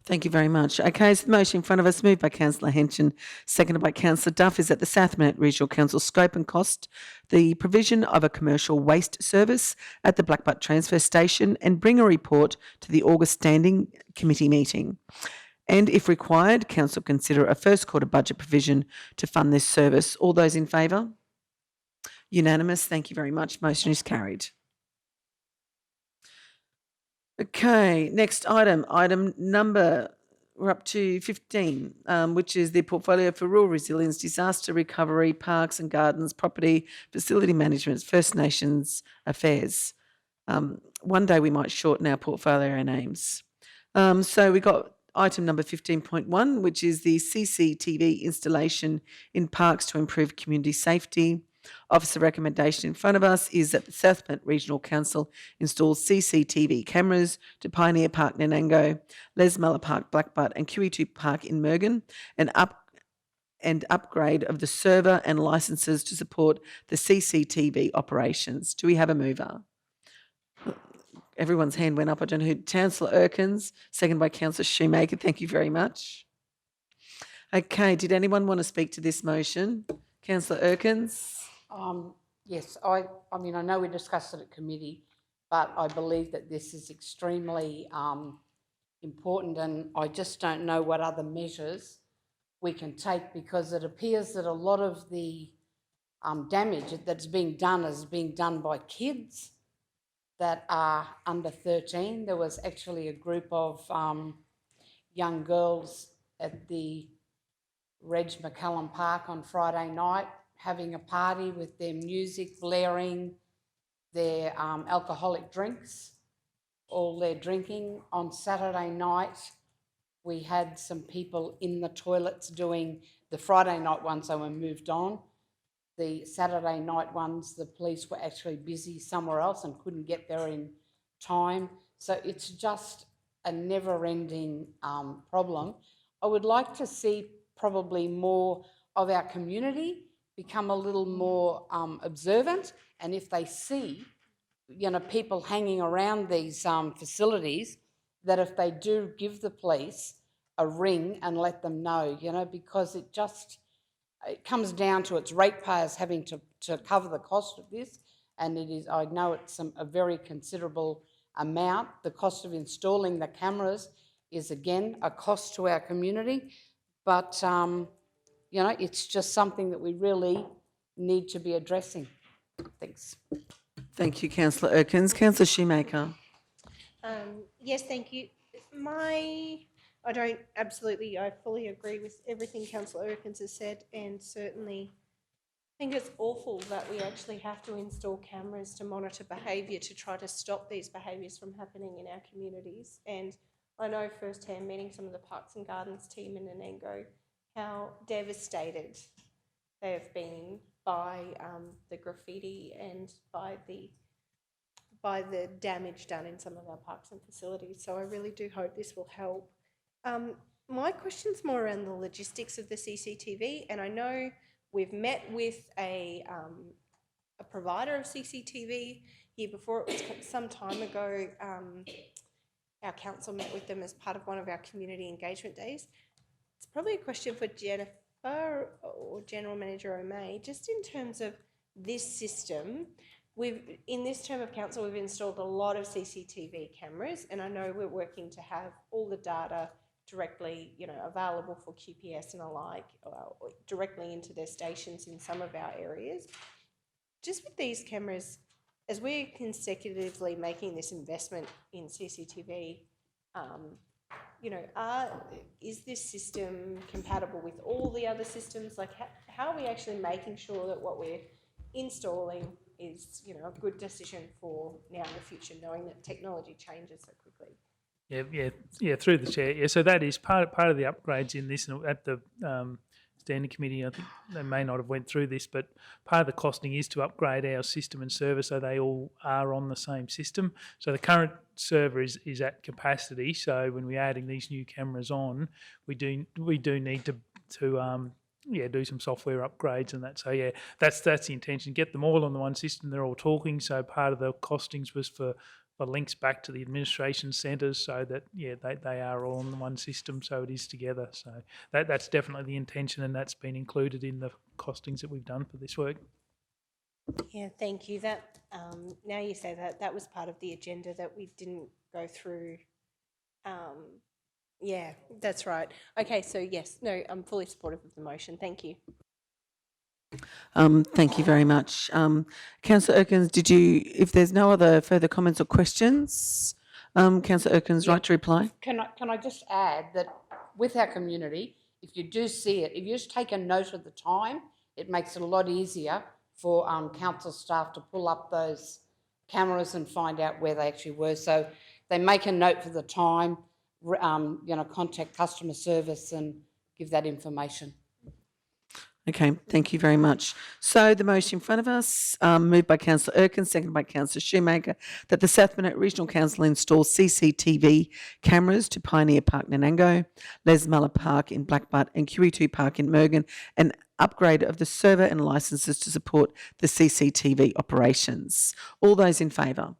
Thank you very much. Okay, so the motion in front of us, moved by Councillor Henson, seconded by Councillor Duff, is that the South Bennett Regional Council scope and cost the provision of a commercial waste service at the Blackbutt Transfer Station and bring a report to the August Standing Committee meeting. And if required, Council consider a first quarter budget provision to fund this service. All those in favour? Unanimous. Thank you very much. Motion is carried. Okay, next item. We're up to 15, which is the portfolio for rural resilience, disaster recovery, parks and gardens, property, facility management, First Nations affairs. One day we might shorten our portfolio names. So we got item number 15.1, which is the CCTV installation in parks to improve community safety. Officer recommendation in front of us is that the South Plant Regional Council installs CCTV cameras to Pioneer Park, Nanango, Les Muller Park, Blackbutt and QE2 Park in Mergen, and upgrade of the server and licenses to support the CCTV operations. Do we have a mover? Everyone's hand went up. I don't know who. Councillor Erkins, second by Councillor Shoemaker. Thank you very much. Okay, did anyone want to speak to this motion? Councillor Erkins? Yes, I mean, I know we discussed it at committee, but I believe that this is extremely important, and I just don't know what other measures we can take, because it appears that a lot of the damage that's being done is being done by kids that are under 13. There was actually a group of young girls at the Reg McCallum Park on Friday night having a party with their music blaring, their alcoholic drinks, all their drinking. On Saturday night, we had some people in the toilets doing the Friday night ones, they were moved on. The Saturday night ones, the police were actually busy somewhere else and couldn't get there in time. So it's just a never-ending problem. I would like to see probably more of our community become a little more observant, and if they see, you know, people hanging around these facilities, that if they do give the police a ring and let them know, you know, because it comes down to its ratepayers having to cover the cost of this, and it is, I know it's a very considerable amount. The cost of installing the cameras is again a cost to our community, but you know, it's just something that we really need to be addressing. Thanks. Thank you, Councillor Erkins. Councillor Shoemaker. Yes, thank you. I fully agree with everything Councillor Erkins has said, and certainly I think it's awful that we actually have to install cameras to monitor behaviour to try to stop these behaviours from happening in our communities. And I know firsthand, meeting some of the Parks and Gardens team in Nanango, how devastated they have been by the graffiti and by the damage done in some of our parks and facilities. So I really do hope this will help. My question's more around the logistics of the CCTV, and I know we've met with a provider of CCTV here before. It was some time ago. Our council met with them as part of one of our community engagement days. It's probably a question for Jennifer or General Manager O'May, just in terms of this system. In this term of council, we've installed a lot of CCTV cameras, and I know we're working to have all the data directly, you know, available for QPS and alike, directly into their stations in some of our areas. Just with these cameras, as we're consecutively making this investment in CCTV, you know, is this system compatible with all the other systems? Like, how are we actually making sure that what we're installing is, you know, a good decision for now and the future, knowing that technology changes so quickly? Yeah, through the chair. Yeah, so that is part of the upgrades in this, and at the standing committee, I think they may not have went through this, but part of the costing is to upgrade our system and server so they all are on the same system. So the current server is at capacity. So when we're adding these new cameras on, we do need to do some software upgrades and that. So yeah, that's the intention. Get them all on the one system. They're all talking. So part of the costings was for links back to the administration centres, so that they are all on the one system, so it is together. So that's definitely the intention, and that's been included in the costings that we've done for this work. Yeah, thank you. That now you say that was part of the agenda that we didn't go through. Yeah, that's right. Okay, so yes, no, I'm fully supportive of the motion. Thank you. Thank you very much. Councillor Erkins, if there's no other further comments or questions, Councillor Erkins, right to reply? Can I just add that with our community, if you do see it, if you just take a note of the time, it makes it a lot easier for council staff to pull up those cameras and find out where they actually were. So they make a note for the time, you know, contact customer service and give that information. Okay, thank you very much. So the motion in front of us, moved by Councillor Erkin, seconded by Councillor Shoemaker, that the South Burnett Regional Council install CCTV cameras to Pioneer Park, Nanango, Les Muller Park in Blackbutt and Curry Park in Mergen, and upgrade of the server and licences to support the CCTV operations. All those in favour?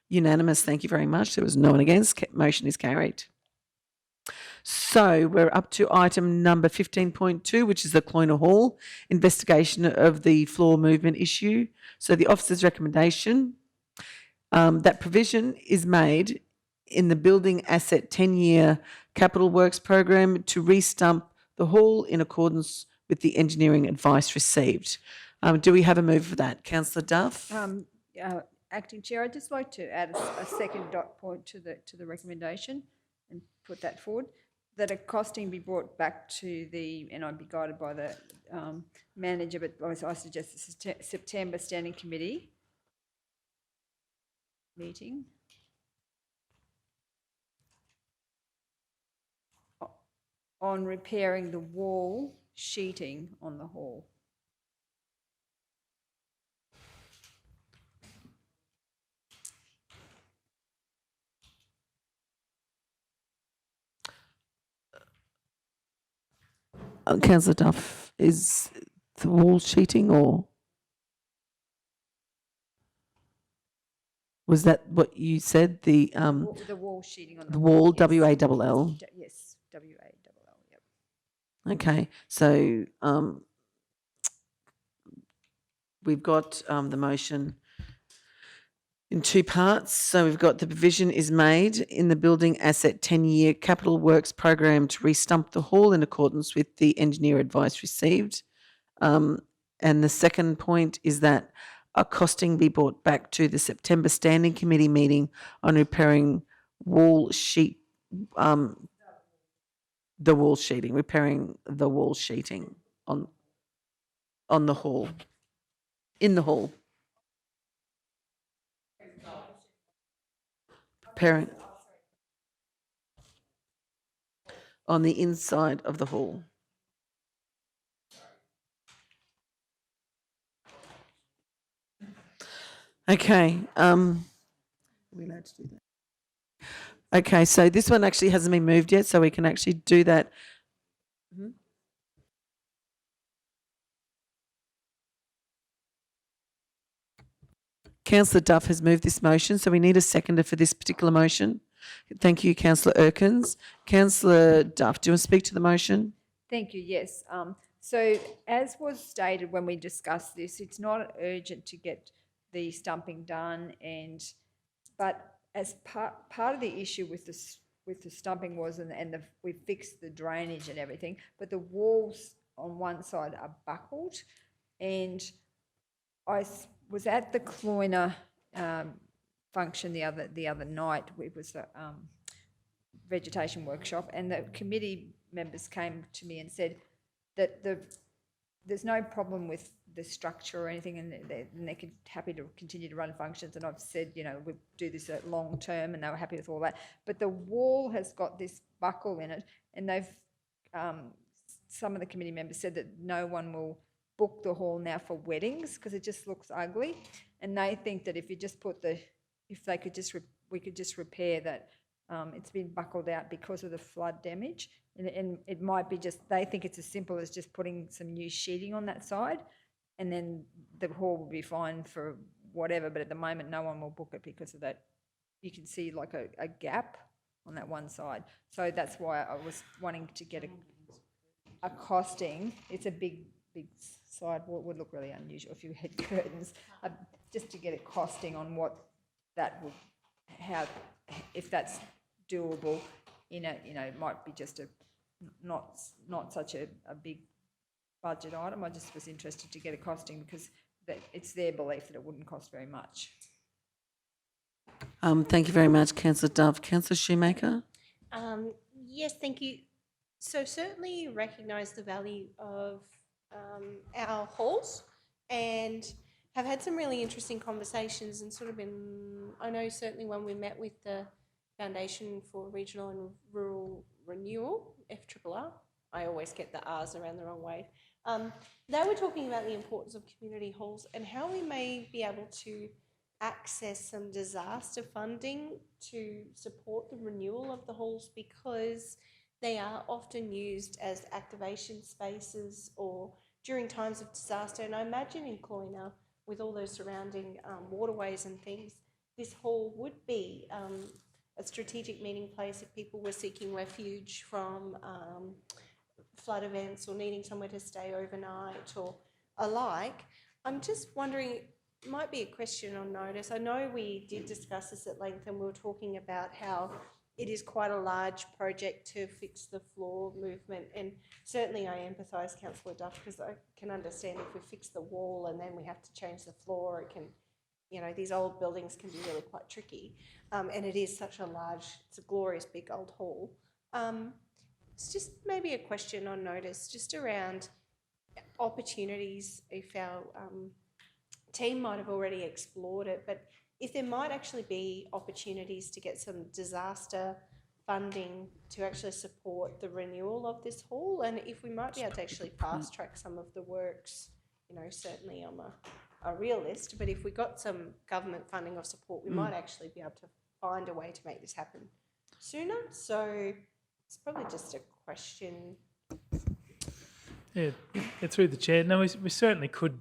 Unanimous, thank you very much. There was no one against. Motion is carried. So we're up to item number 15.2, which is the Cloyna Hall investigation of the floor movement issue. So the officer's recommendation that provision is made in the building asset 10-year capital works program to restump the hall in accordance with the engineering advice received. Do we have a move for that? Councillor Duff? Acting Chair, I'd just like to add a second dot point to the recommendation and put that forward, that a costing be brought back to and I'd be guided by the manager, but I suggest the September Standing Committee meeting on repairing the wall sheeting on the hall. Councillor Duff, is the wall sheeting or was that what you said? The wall sheeting on the wall, yes. W-A-L-L. Yes, W-A-L-L, yep. Okay, so we've got the motion in two parts. So we've got the provision is made in the building asset 10-year capital works program to restump the hall in accordance with the engineer advice received. And the second point is that a costing be brought back to the September Standing Committee meeting on repairing wall sheet, the wall sheeting, repairing the wall sheeting on the hall, in the hall. Repairing on the inside of the hall. Okay, are we allowed to do that? Okay, so this one actually hasn't been moved yet, so we can actually do that. Councillor Duff has moved this motion, so we need a seconder for this particular motion. Thank you, Councillor Erkins. Councillor Duff, do you want to speak to the motion? Thank you, yes. So as was stated when we discussed this, it's not urgent to get the stumping done, but as part of the issue with the stumping was, we fixed the drainage and everything, but the walls on one side are buckled, and I was at the Cloyna function the other night. It was a vegetation workshop, and the committee members came to me and said that there's no problem with the structure or anything, and they're happy to continue to run functions. And I've said, we do this at long term, and they were happy with all that. But the wall has got this buckle in it, and they've some of the committee members said that no one will book the hall now for weddings because it just looks ugly, and they think that if we could just repair that. It's been buckled out because of the flood damage, and it might be they think it's as simple as just putting some new sheeting on that side, and then the hall will be fine for whatever, but at the moment no one will book it because of that. You can see like a gap on that one side. So that's why I was wanting to get a costing. It's a big sidewall. It would look really unusual if you had curtains, just to get a costing on what that would, if that's doable it might be just not such a big budget item. I just was interested to get a costing because it's their belief that it wouldn't cost very much. Thank you very much, Councillor Dove. Councillor Shoemaker? Yes, thank you. So certainly recognise the value of our halls, and have had some really interesting conversations, and sort of I know certainly when we met with the Foundation for Regional and Rural Renewal, FRRR, I always get the R's around the wrong way. They were talking about the importance of community halls and how we may be able to access some disaster funding to support the renewal of the halls, because they are often used as activation spaces or during times of disaster. And I imagine in Cloyna, with all those surrounding waterways and things, this hall would be a strategic meeting place if people were seeking refuge from flood events or needing somewhere to stay overnight or alike. I'm just wondering, it might be a question on notice. I know we did discuss this at length and we were talking about how it is quite a large project to fix the floor movement, and certainly I empathise, Councillor Duff, because I can understand if we fix the wall and then we have to change the floor, it can, you know, these old buildings can be really quite tricky, and it is such a large, it's a glorious big old hall. It's just maybe a question on notice, just around opportunities, if our team might have already explored it, but if there might actually be opportunities to get some disaster funding to actually support the renewal of this hall, and if we might be able to actually fast track some of the works. You know, certainly I'm a realist, but if we got some government funding or support, we might actually be able to find a way to make this happen sooner. So it's probably just a question. Yeah, through the chair. No, we certainly could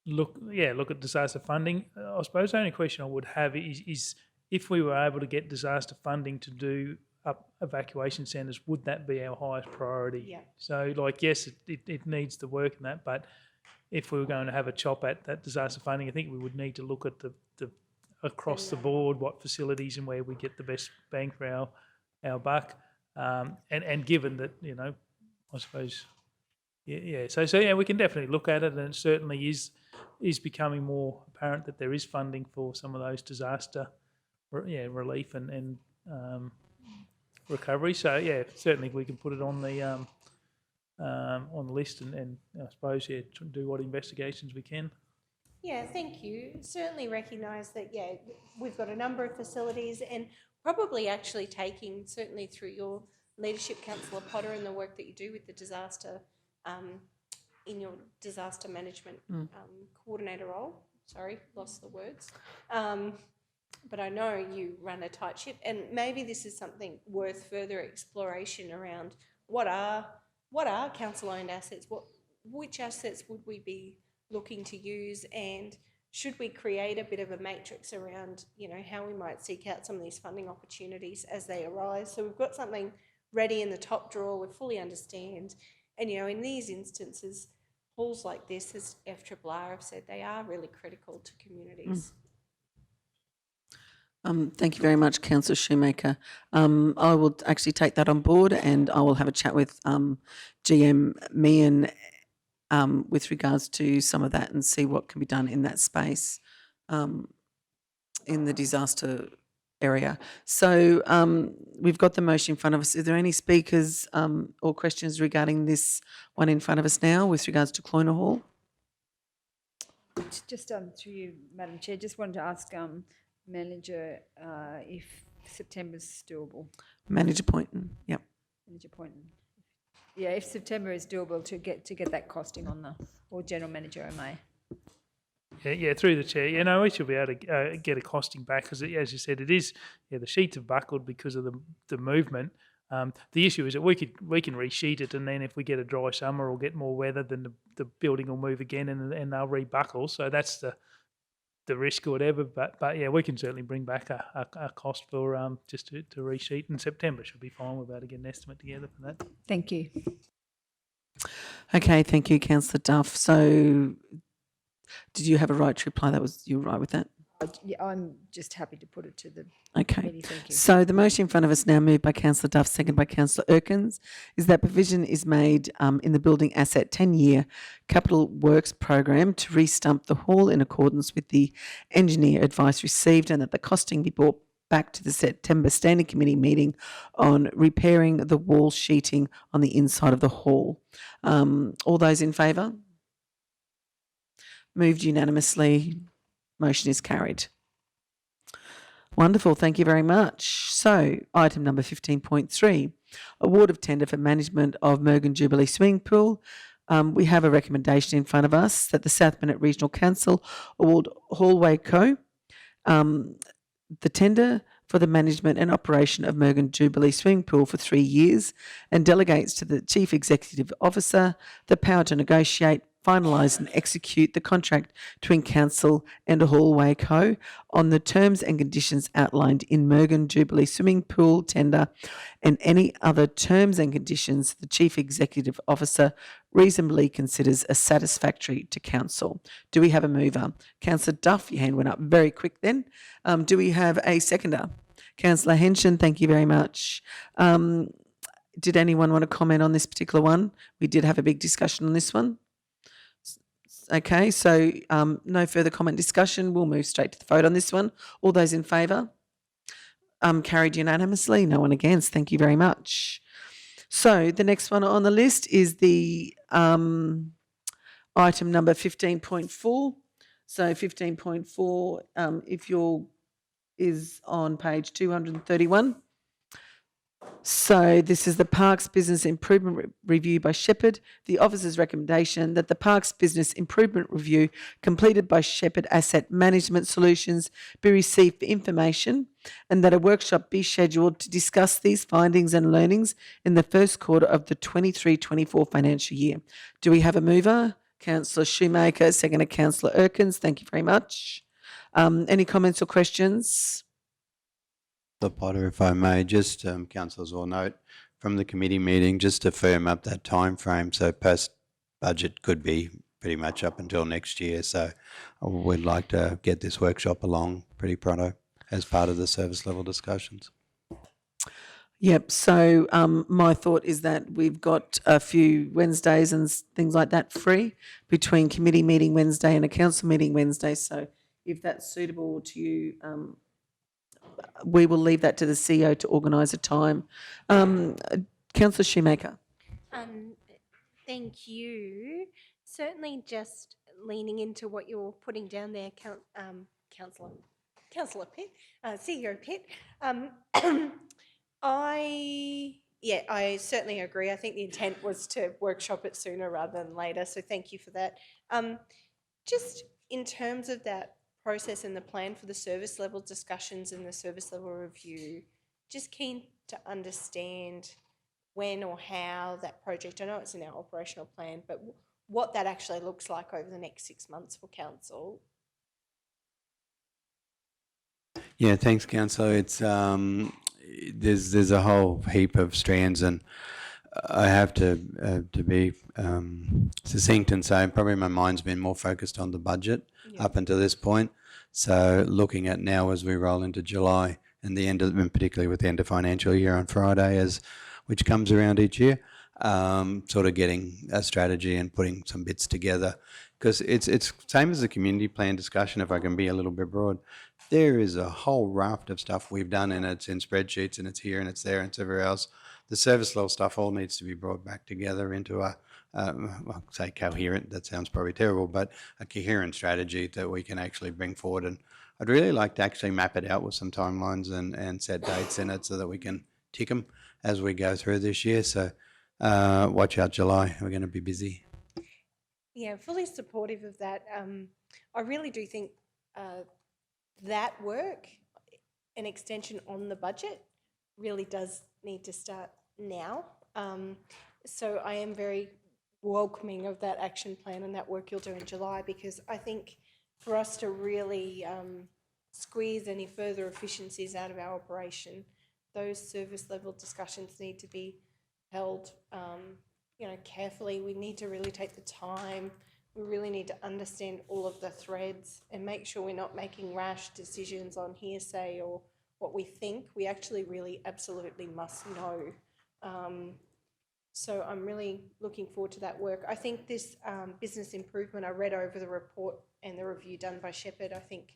look at disaster funding. I suppose the only question I would have is if we were able to get disaster funding to do up evacuation centres, would that be our highest priority? Yeah. So, like, yes, it needs the work and that, but if we were going to have a chop at that disaster funding, I think we would need to look at the across the board what facilities and where we get the best bang for our buck. And given that, you know, I suppose, yeah. So yeah, we can definitely look at it, and it certainly is becoming more apparent that there is funding for some of those disaster, relief and recovery. So yeah, certainly we can put it on the list, and I suppose do what investigations we can. Yeah, thank you. Certainly recognise that, we've got a number of facilities, and probably actually taking, certainly through your leadership, Councillor Potter, and the work that you do with the disaster, in your disaster management coordinator role. Sorry, lost the words. But I know you run a tight ship, and maybe this is something worth further exploration around what are council-owned assets, which assets would we be looking to use, and should we create a bit of a matrix around, you know, how we might seek out some of these funding opportunities as they arise. So we've got something ready in the top drawer, we fully understand, and, you know, in these instances, halls like this, as FRRR have said, they are really critical to communities. Thank you very much, Councillor Shoemaker. I will actually take that on board, and I will have a chat with GM Meehan with regards to some of that, and see what can be done in that space in the disaster area. So we've got the motion in front of us. Are there any speakers or questions regarding this one in front of us now with regards to Cloyna Hall? Just through you, Madam Chair, just wanted to ask Manager if September's doable. Manager Poynton, yep. Manager Poynton. Yeah, if September is doable to get that costing on or General Manager O'May. Yeah, through the chair. Yeah, no, we should be able to get a costing back, because, as you said, it is. Yeah, the sheets have buckled because of the movement. The issue is that we can resheet it, and then if we get a dry summer or get more weather, then the building will move again and they'll rebuckle. So that's the risk or whatever. But yeah, we can certainly bring back a cost for just to resheet. In September should be fine. We'll be able to get an estimate together for that. Thank you. Okay, thank you, Councillor Duff. So did you have a right to reply? You were right with that? Yeah, I'm just happy to put it to the Okay. committee. Thank you. So the motion in front of us now, moved by Councillor Duff, seconded by Councillor Erkins, is that provision is made in the Building Asset 10-year Capital Works Program to re-stump the hall in accordance with the engineer advice received, and that the costing be brought back to the September Standing Committee meeting on repairing the wall sheeting on the inside of the hall. All those in favour? Moved unanimously. Motion is carried. Wonderful, thank you very much. So, item number 15.3 Award of tender for management of Mergen Jubilee Swimming Pool. We have a recommendation in front of us that the South Bennett Regional Council award Hallway Co. The tender for the management and operation of Mergen Jubilee Swimming Pool for 3 years and delegates to the Chief Executive Officer the power to negotiate, finalise and execute the contract between Council and Hallway Co. on the terms and conditions outlined in Mergen Jubilee Swimming Pool tender and any other terms and conditions the Chief Executive Officer reasonably considers as satisfactory to Council. Do we have a mover? Councillor Duff, your hand went up very quick then. Do we have a seconder? Councillor Henshin, thank you very much. Did anyone want to comment on this particular one? We did have a big discussion on this one. Okay, so no further comment discussion. We'll move straight to the vote on this one. All those in favour? Carried unanimously. No one against. Thank you very much. So the next one on the list is the item number 15.4. So 15.4, if you're, is on page 231. So this is the Parks Business Improvement Review by Shepherd. The officer's recommendation that the Parks Business Improvement Review completed by Shepherd Asset Management Solutions be received for information and that a workshop be scheduled to discuss these findings and learnings in the first quarter of the 23-24 financial year. Do we have a mover? Councillor Shoemaker, seconded Councillor Erkins. Thank you very much. Any comments or questions? Potter, if I may, just councillors will note from the committee meeting just to firm up that time frame. So post budget could be pretty much up until next year. So we'd like to get this workshop along pretty pronto as part of the service level discussions. Yep. So my thought is that we've got a few Wednesdays and things like that free between committee meeting Wednesday and a council meeting Wednesday. So if that's suitable to you, we will leave that to the CEO to organise a time. Councillor Shoemaker. Thank you. Certainly just leaning into what you're putting down there, Councillor Pitt, CEO Pitt. I certainly agree. I think the intent was to workshop it sooner rather than later, so thank you for that. Just in terms of that process and the plan for the service level discussions and the service level review, just keen to understand when or how that project, I know it's in our operational plan, but what that actually looks like over the next 6 months for council. Yeah, thanks, councillor. It's there's a whole heap of strands, and I have to be succinct and say probably my mind's been more focused on the budget up until this point. So looking at now as we roll into July and the end of, and particularly with the end of financial year on Friday, which comes around each year, sort of getting a strategy and putting some bits together, because it's same as the community plan discussion. If I can be a little bit broad, there is a whole raft of stuff we've done, and it's in spreadsheets, and it's here, and it's there, and it's everywhere else. The service level stuff all needs to be brought back together into a, I'll say coherent, that sounds probably terrible, but a coherent strategy that we can actually bring forward. And I'd really like to actually map it out with some timelines and set dates in it so that we can tick them as we go through this year. So watch out July, we're going to be busy. Yeah, fully supportive of that. I really do think that work, an extension on the budget, really does need to start now. So I am very welcoming of that action plan and that work you'll do in July, because I think for us to really squeeze any further efficiencies out of our operation, those service level discussions need to be held carefully. We need to really take the time. We really need to understand all of the threads and make sure we're not making rash decisions on hearsay or what we think. We actually really absolutely must know. So I'm really looking forward to that work. I think this business improvement, I read over the report and the review done by Shepherd. I think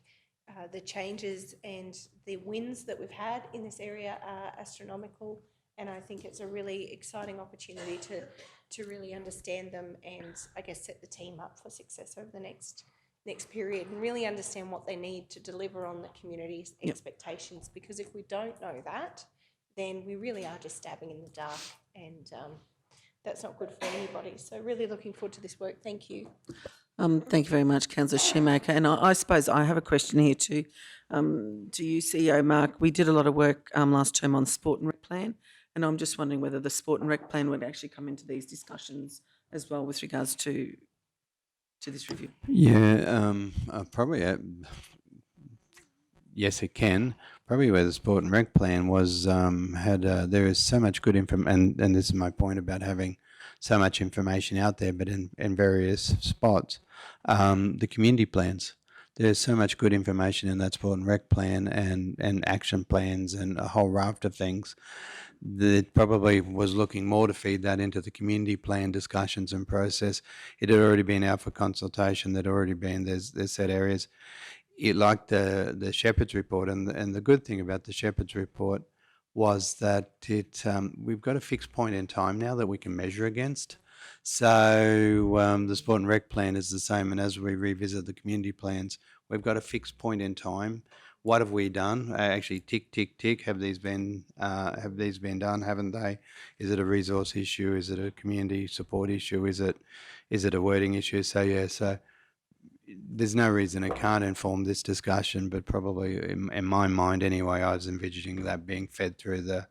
the changes and the wins that we've had in this area are astronomical, and I think it's a really exciting opportunity to really understand them and I guess set the team up for success over the next period and really understand what they need to deliver on the community's expectations. Because if we don't know that, then we really are just stabbing in the dark, and that's not good for anybody. So really looking forward to this work. Thank you. Thank you very much, Councillor Shoemaker. And I suppose I have a question here too. To you, CEO Mark, we did a lot of work last term on sport and rec plan, and I'm just wondering whether the sport and rec plan would actually come into these discussions as well with regards to this review. Yeah, probably. Yes, it can. Probably where the sport and rec plan was there is so much good information, and this is my point about having so much information out there, but in various spots. The community plans. There's so much good information in that sport and rec plan and action plans and a whole raft of things that probably was looking more to feed that into the community plan discussions and process. It had already been out for consultation. There'd already been, there's set areas. It like the Shepherd's report, and the good thing about the Shepherd's report was that we've got a fixed point in time now that we can measure against. So the sport and rec plan is the same, and as we revisit the community plans, we've got a fixed point in time. What have we done? Actually, tick, tick, tick. Have these been done? Haven't they? Is it a resource issue? Is it a community support issue? Is it a wording issue? So yeah, so there's no reason it can't inform this discussion, but probably in my mind anyway, I was envisaging that being fed through the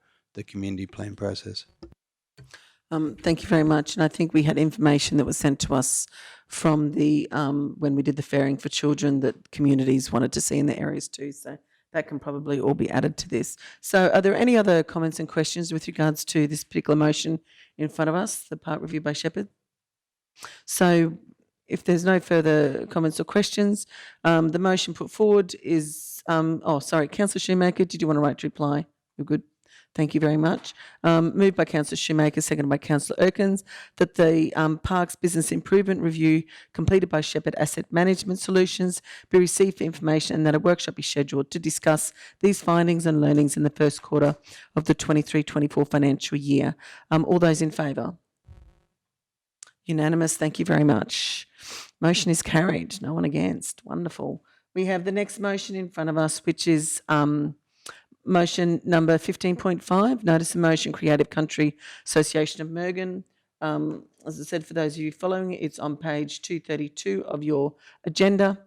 community plan process. Thank you very much. And I think we had information that was sent to us from the when we did the fairing for children that communities wanted to see in the areas too. So that can probably all be added to this. So are there any other comments and questions with regards to this particular motion in front of us, the park review by Shepherd? So if there's no further comments or questions, the motion put forward is, Councillor Shoemaker, did you want a right to reply? You're good. Thank you very much. Moved by Councillor Shoemaker, seconded by Councillor Erkins, that the Parks Business Improvement Review completed by Shepherd Asset Management Solutions be received for information, and that a workshop be scheduled to discuss these findings and learnings in the first quarter of the 23-24 financial year. All those in favour? Unanimous. Thank you very much. Motion is carried. No one against. Wonderful. We have the next motion in front of us, which is motion number 15.5, Notice of Motion, Creative Country Association of Mergen. As I said, for those of you following, it's on page 232 of your agenda.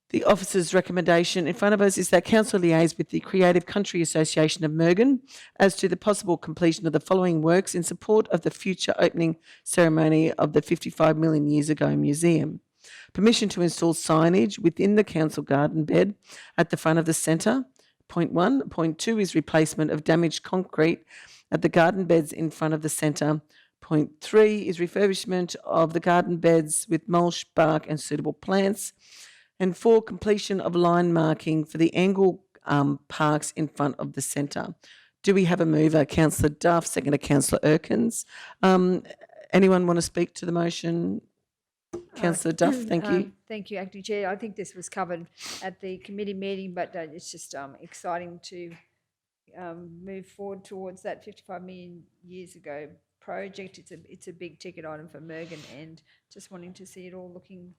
The officer's recommendation in front of us is that Council liaise with the Creative Country Association of Mergen as to the possible completion of the following works in support of the future opening ceremony of the 55 million years ago museum. Permission to install signage within the council garden bed at the front of the centre. Point 1. Point 2 is replacement of damaged concrete at the garden beds in front of the centre. Point 3 is refurbishment of the garden beds with mulch, bark and suitable plants. And 4, completion of line marking for the angle parks in front of the centre. Do we have a mover? Councillor Duff, seconder Councillor Erkins. Anyone want to speak to the motion? Councillor Duff, thank you. Thank you, Acting Chair. I think this was covered at the committee meeting, but it's just exciting to move forward towards that 55 million years ago project. It's a big ticket item for Mergen, and just wanting to see it all looking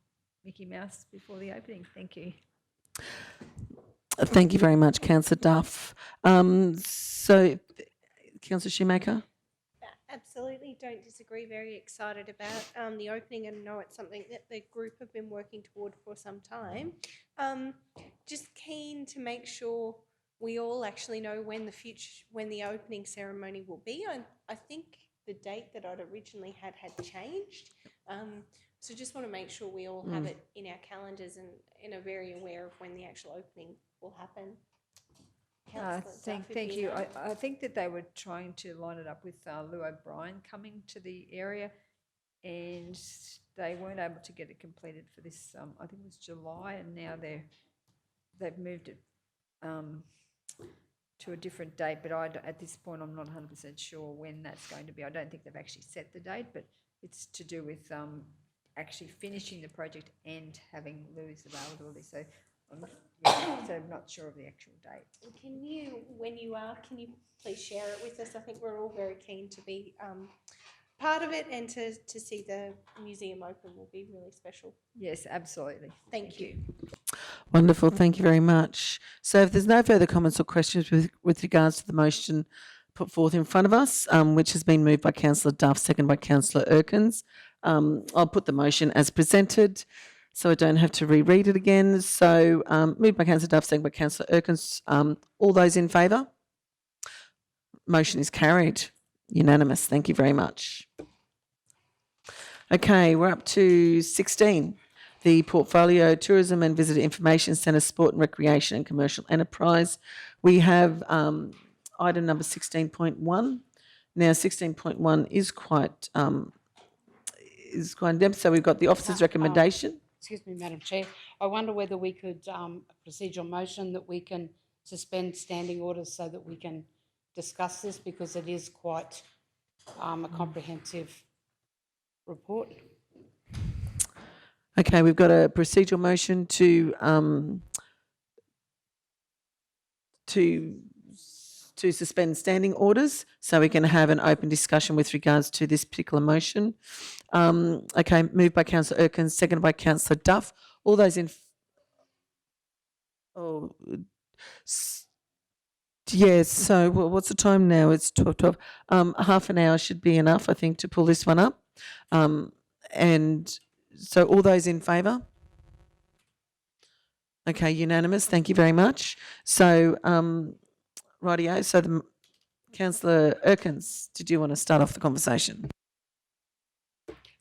Mickey Mouse before the opening. Thank you. Thank you very much, Councillor Duff. So, Councillor Shoemaker? Absolutely, don't disagree. Very excited about the opening, and know it's something that the group have been working toward for some time. Just keen to make sure we all actually know when the opening ceremony will be. I think the date that I'd originally had changed. So just want to make sure we all have it in our calendars and are very aware of when the actual opening will happen. Thank you. I think that they were trying to line it up with Lou O'Brien coming to the area, and they weren't able to get it completed for this, I think it was July, and now they've moved it to a different date, but at this point I'm not 100% sure when that's going to be. I don't think they've actually set the date, but it's to do with actually finishing the project and having Lou's availability. So I'm not sure of the actual date. Can you please share it with us? I think we're all very keen to be part of it, and to see the museum open will be really special. Yes, absolutely. Thank you. Wonderful, thank you very much. So if there's no further comments or questions with regards to the motion put forth in front of us, which has been moved by Councillor Duff, second by Councillor Erkins, I'll put the motion as presented, so I don't have to reread it again. So moved by Councillor Duff, second by Councillor Erkins. All those in favour? Motion is carried. Unanimous. Thank you very much. Okay, we're up to 16. The Portfolio Tourism and Visitor Information Centre, Sport and Recreation and Commercial Enterprise. We have item number 16.1. Now, 16.1 is quite in depth. So we've got the officer's recommendation. Excuse me, Madam Chair. I wonder whether we could, a procedural motion that we can suspend standing orders so that we can discuss this, because it is quite a comprehensive report. Okay, we've got a procedural motion to suspend standing orders, so we can have an open discussion with regards to this particular motion. Okay, moved by Councillor Erkins, seconded by Councillor Duff. All those in... Yes, so what's the time now? It's 12:12. Half an hour should be enough, I think, to pull this one up. And so all those in favour? Okay, unanimous. Thank you very much. So, rightio. So, Councillor Erkins, did you want to start off the conversation?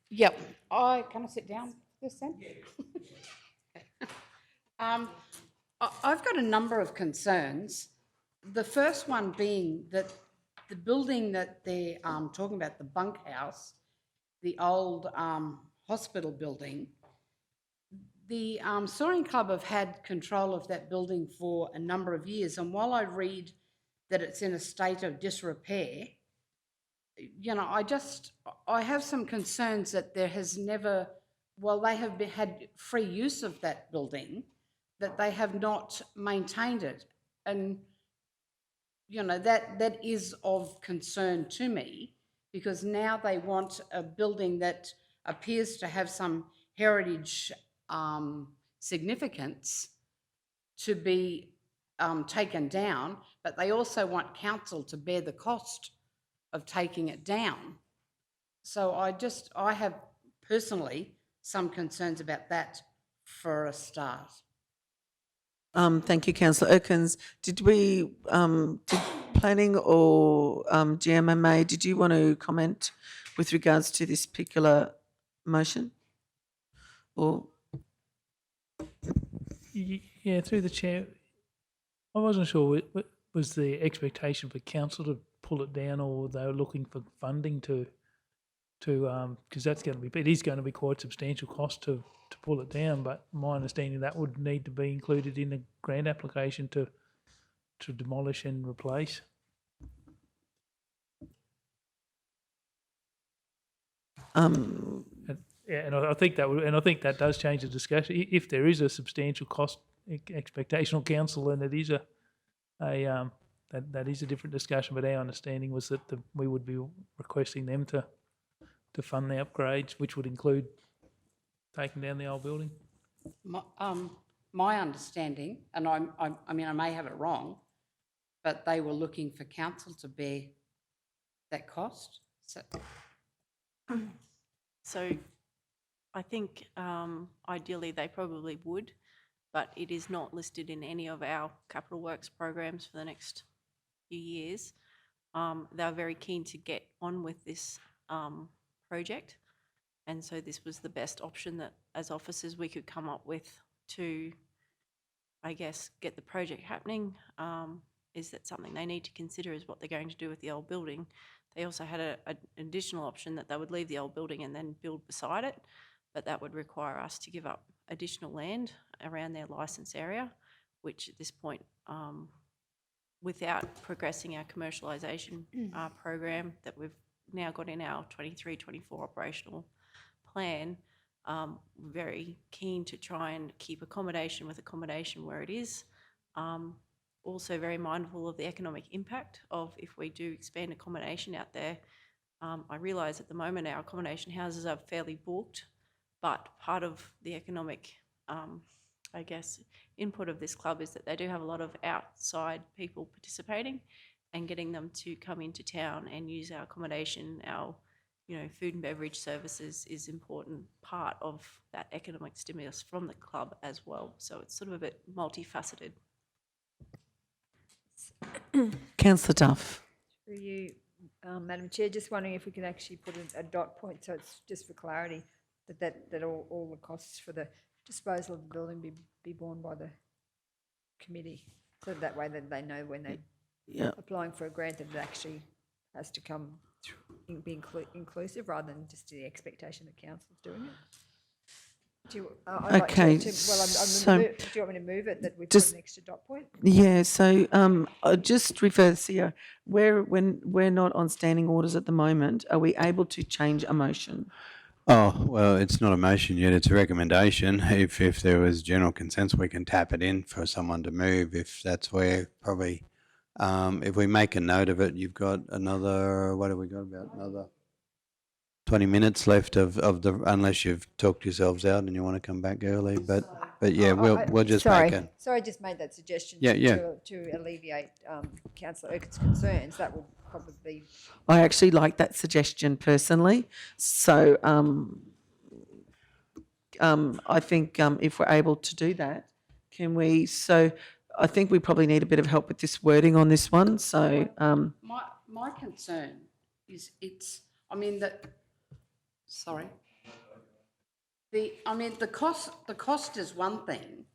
Yep. Can I sit down for this then? I've got a number of concerns. The first one being that the building that they're talking about, the bunkhouse, the old hospital building, the Soaring Club have had control of that building for a number of years, and while I read that it's in a state of disrepair, you know, I have some concerns that there has never, while they have had free use of that building, that they have not maintained it. And, you know, that is of concern to me, because now they want a building that appears to have some heritage significance to be taken down, but they also want council to bear the cost of taking it down. So I have personally some concerns about that for a start. Thank you, Councillor Erkins. Did planning or GMMA, did you want to comment with regards to this particular motion? Or Yeah, through the chair, I wasn't sure, was the expectation for council to pull it down, or they were looking for funding to because that's going to be, it is going to be quite substantial cost to pull it down, but my understanding that would need to be included in the grant application to demolish and replace. Yeah, and I think that does change the discussion. If there is a substantial cost expectation on council, then it is that is a different discussion. But our understanding was that we would be requesting them to fund the upgrades, which would include taking down the old building. My understanding, and I mean I may have it wrong, but they were looking for council to bear that cost. So I think ideally they probably would, but it is not listed in any of our capital works programs for the next few years. They're very keen to get on with this project, and so this was the best option that as officers we could come up with to, I guess, get the project happening. Is that something they need to consider, is what they're going to do with the old building. They also had an additional option that they would leave the old building and then build beside it, but that would require us to give up additional land around their licence area, which at this point, without progressing our commercialisation program that we've now got in our 23-24 operational plan, we're very keen to try and keep accommodation where it is. Also very mindful of the economic impact of if we do expand accommodation out there. I realise at the moment our accommodation houses are fairly booked, but part of the economic I guess, input of this club is that they do have a lot of outside people participating, and getting them to come into town and use our accommodation, our, food and beverage services is important part of that economic stimulus from the club as well. So it's sort of a bit multifaceted. Councillor Duff. Through you, Madam Chair, just wondering if we can actually put a dot point, so it's just for clarity, that all the costs for the disposal of the building be borne by the committee, so that way that they know when they're applying for a grant that it actually has to come be inclusive, rather than just the expectation that council's doing it. Do you, I'd like Okay, do you want me to move it, that we put just- an extra dot point? Yeah, so I'll just refer this here. When we're not on standing orders at the moment, are we able to change a motion? Oh, well, it's not a motion yet, it's a recommendation. If there was general consensus, we can tap it in for someone to move, if that's where probably, if we make a note of it, you've got another, what have we got, about another 20 minutes left of the, unless you've talked yourselves out and you want to come back early, but yeah, we'll just make it. Sorry, I just made that suggestion Yeah. to alleviate Councillor Urquhart's concerns. That would probably be. I actually like that suggestion personally. So I think if we're able to do that, can we? So I think we probably need a bit of help with this wording on this one. So My concern is the cost is one thing,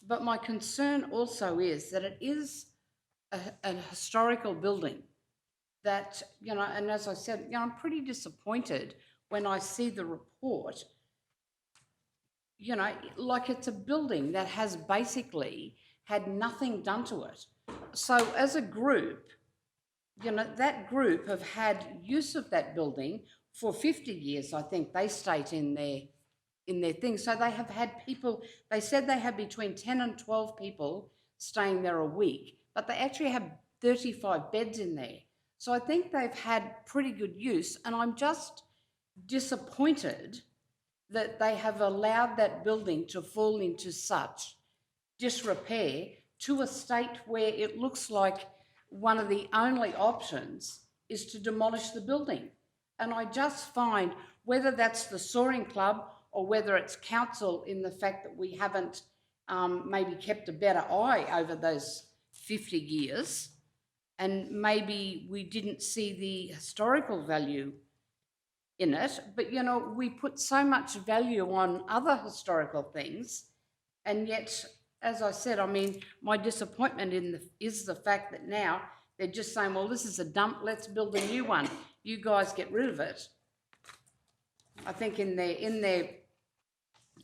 but my concern also is that it is a historical building that, and as I said, I'm pretty disappointed when I see the report, like it's a building that has basically had nothing done to it. So as a group, that group have had use of that building for 50 years, I think they state in their thing. So they have had people, they said they have between 10 and 12 people staying there a week, but they actually have 35 beds in there. So I think they've had pretty good use, and I'm just disappointed that they have allowed that building to fall into such disrepair to a state where it looks like one of the only options is to demolish the building. And I just find, whether that's the Soaring Club or whether it's council, in the fact that we haven't maybe kept a better eye over those 50 years, and maybe we didn't see the historical value in it, but we put so much value on other historical things, and yet, as I said, my disappointment is the fact that now they're just saying, well, this is a dump, let's build a new one. You guys get rid of it. I think in their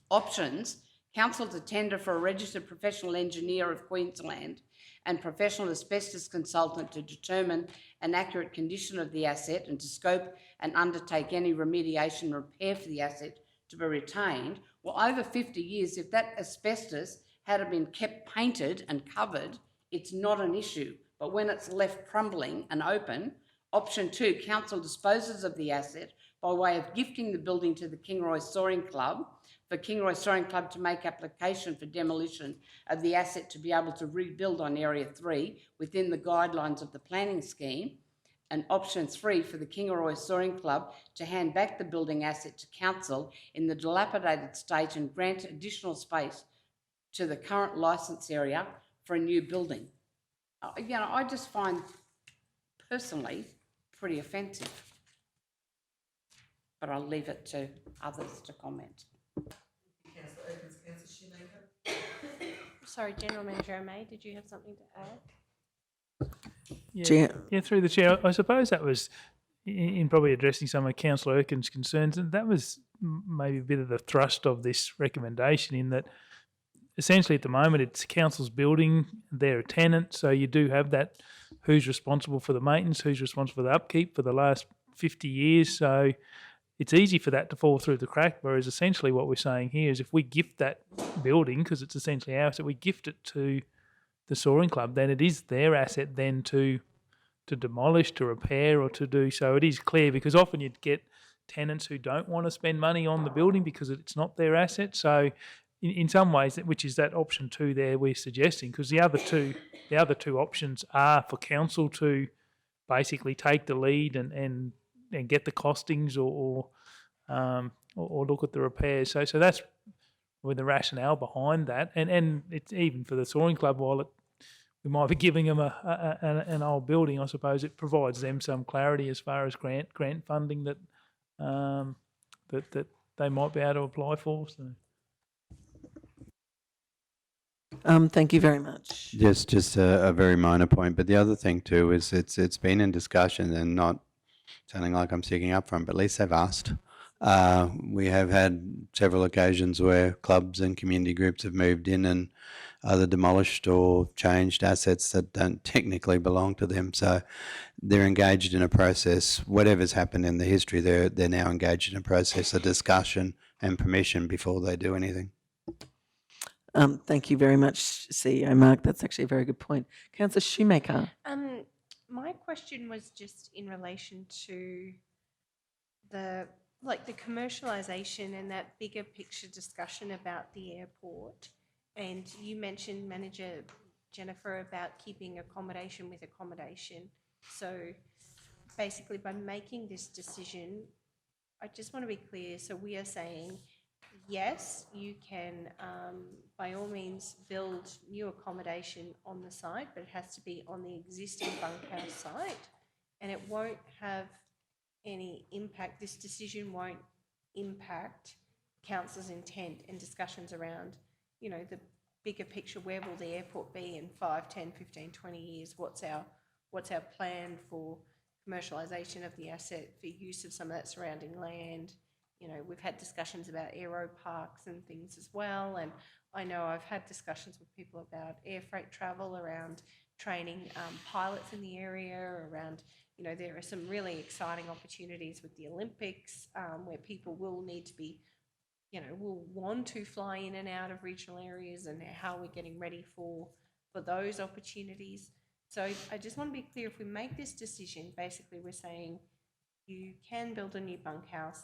options, council to tender for a registered professional engineer of Queensland and professional asbestos consultant to determine an accurate condition of the asset and to scope and undertake any remediation repair for the asset to be retained. Well, over 50 years, if that asbestos had been kept painted and covered, it's not an issue. But when it's left crumbling and open, option 2, council disposes of the asset by way of gifting the building to the Kingroy Soaring Club, for Kingroy Soaring Club to make application for demolition of the asset to be able to rebuild on Area 3 within the guidelines of the planning scheme. And option 3, for the Kingroy Soaring Club to hand back the building asset to council in the dilapidated state and grant additional space to the current licence area for a new building. I just find, personally, pretty offensive. But I'll leave it to others to comment. Sorry, General Manager May, did you have something to add? Yeah, through the chair. I suppose that was in probably addressing some of Councillor Erkin's concerns, and that was maybe a bit of the thrust of this recommendation, in that essentially at the moment it's council's building, they're a tenant, so you do have that who's responsible for the maintenance, who's responsible for the upkeep for the last 50 years, so it's easy for that to fall through the crack, whereas essentially what we're saying here is if we gift that building, because it's essentially ours, so we gift it to the Soaring Club, then it is their asset then to demolish, to repair, or to do. So it is clear, because often you'd get tenants who don't want to spend money on the building because it's not their asset. So in some ways, which is that option 2 there we're suggesting, because the other two options are for council to basically take the lead and get the costings or look at the repairs. So that's with the rationale behind that, and it's even for the Soaring Club, while we might be giving them an old building, I suppose it provides them some clarity as far as grant funding that that they might be able to apply for. So. Thank you very much. Just a very minor point, but the other thing too is it's been in discussion and not sounding like I'm sticking up for them, but at least they've asked. We have had several occasions where clubs and community groups have moved in and either demolished or changed assets that don't technically belong to them. So they're engaged in a process. Whatever's happened in the history, they're now engaged in a process of discussion and permission before they do anything. Thank you very much, CEO Mark. That's actually a very good point. Councillor Shoemaker. My question was just in relation to the commercialisation and that bigger picture discussion about the airport. And you mentioned, Manager Jennifer, about keeping accommodation with accommodation. So basically, by making this decision, I just want to be clear. So we are saying, yes, you can, by all means, build new accommodation on the site, but it has to be on the existing bunkhouse site, and it won't have any impact. This decision won't impact council's intent and discussions around, the bigger picture. Where will the airport be in 5, 10, 15, 20 years? What's our plan for commercialisation of the asset, for use of some of that surrounding land? We've had discussions about aero parks and things as well, and I know I've had discussions with people about air freight travel, around training pilots in the area, around, there are some really exciting opportunities with the Olympics where people will need to be, will want to fly in and out of regional areas, and how we're getting ready for those opportunities. So I just want to be clear, if we make this decision, basically we're saying you can build a new bunkhouse,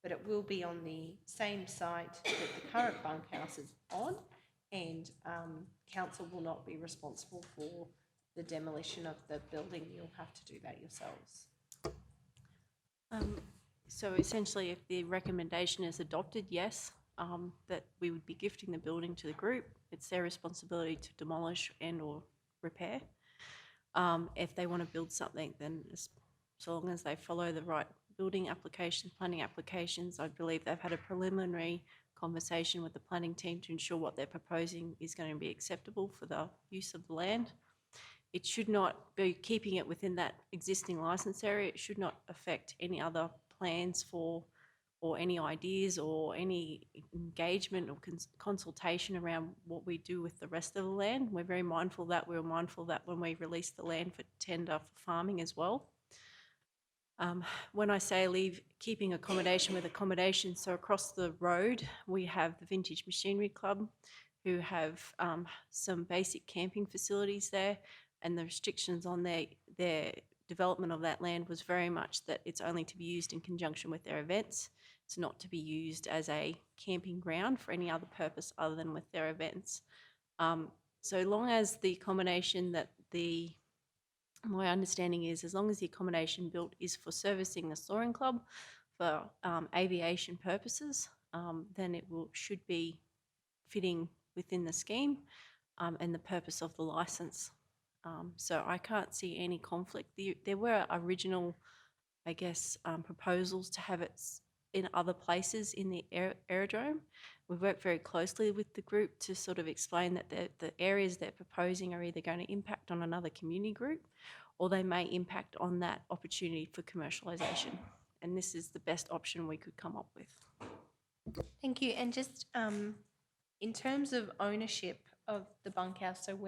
but it will be on the same site that the current bunkhouse is on, and council will not be responsible for the demolition of the building. You'll have to do that yourselves. So essentially, if the recommendation is adopted, yes, that we would be gifting the building to the group. It's their responsibility to demolish and or repair. If they want to build something, then so long as they follow the right building applications, planning applications, I believe they've had a preliminary conversation with the planning team to ensure what they're proposing is going to be acceptable for the use of the land. It should not be keeping it within that existing licence area. It should not affect any other plans for, or any ideas or any engagement or consultation around what we do with the rest of the land. We're very mindful of that. We were mindful of that when we released the land for tender for farming as well. When I say leave keeping accommodation with accommodation, so across the road we have the Vintage Machinery Club, who have some basic camping facilities there, and the restrictions on their development of that land was very much that it's only to be used in conjunction with their events. It's not to be used as a camping ground for any other purpose other than with their events. So long as the accommodation that my understanding is, as long as the accommodation built is for servicing the Soaring Club for aviation purposes, then it should be fitting within the scheme and the purpose of the licence. So I can't see any conflict. There were original, I guess, proposals to have it in other places in the aerodrome. We've worked very closely with the group to sort of explain that the areas they're proposing are either going to impact on another community group, or they may impact on that opportunity for commercialisation. And this is the best option we could come up with. Thank you. And just in terms of ownership of the bunkhouse, so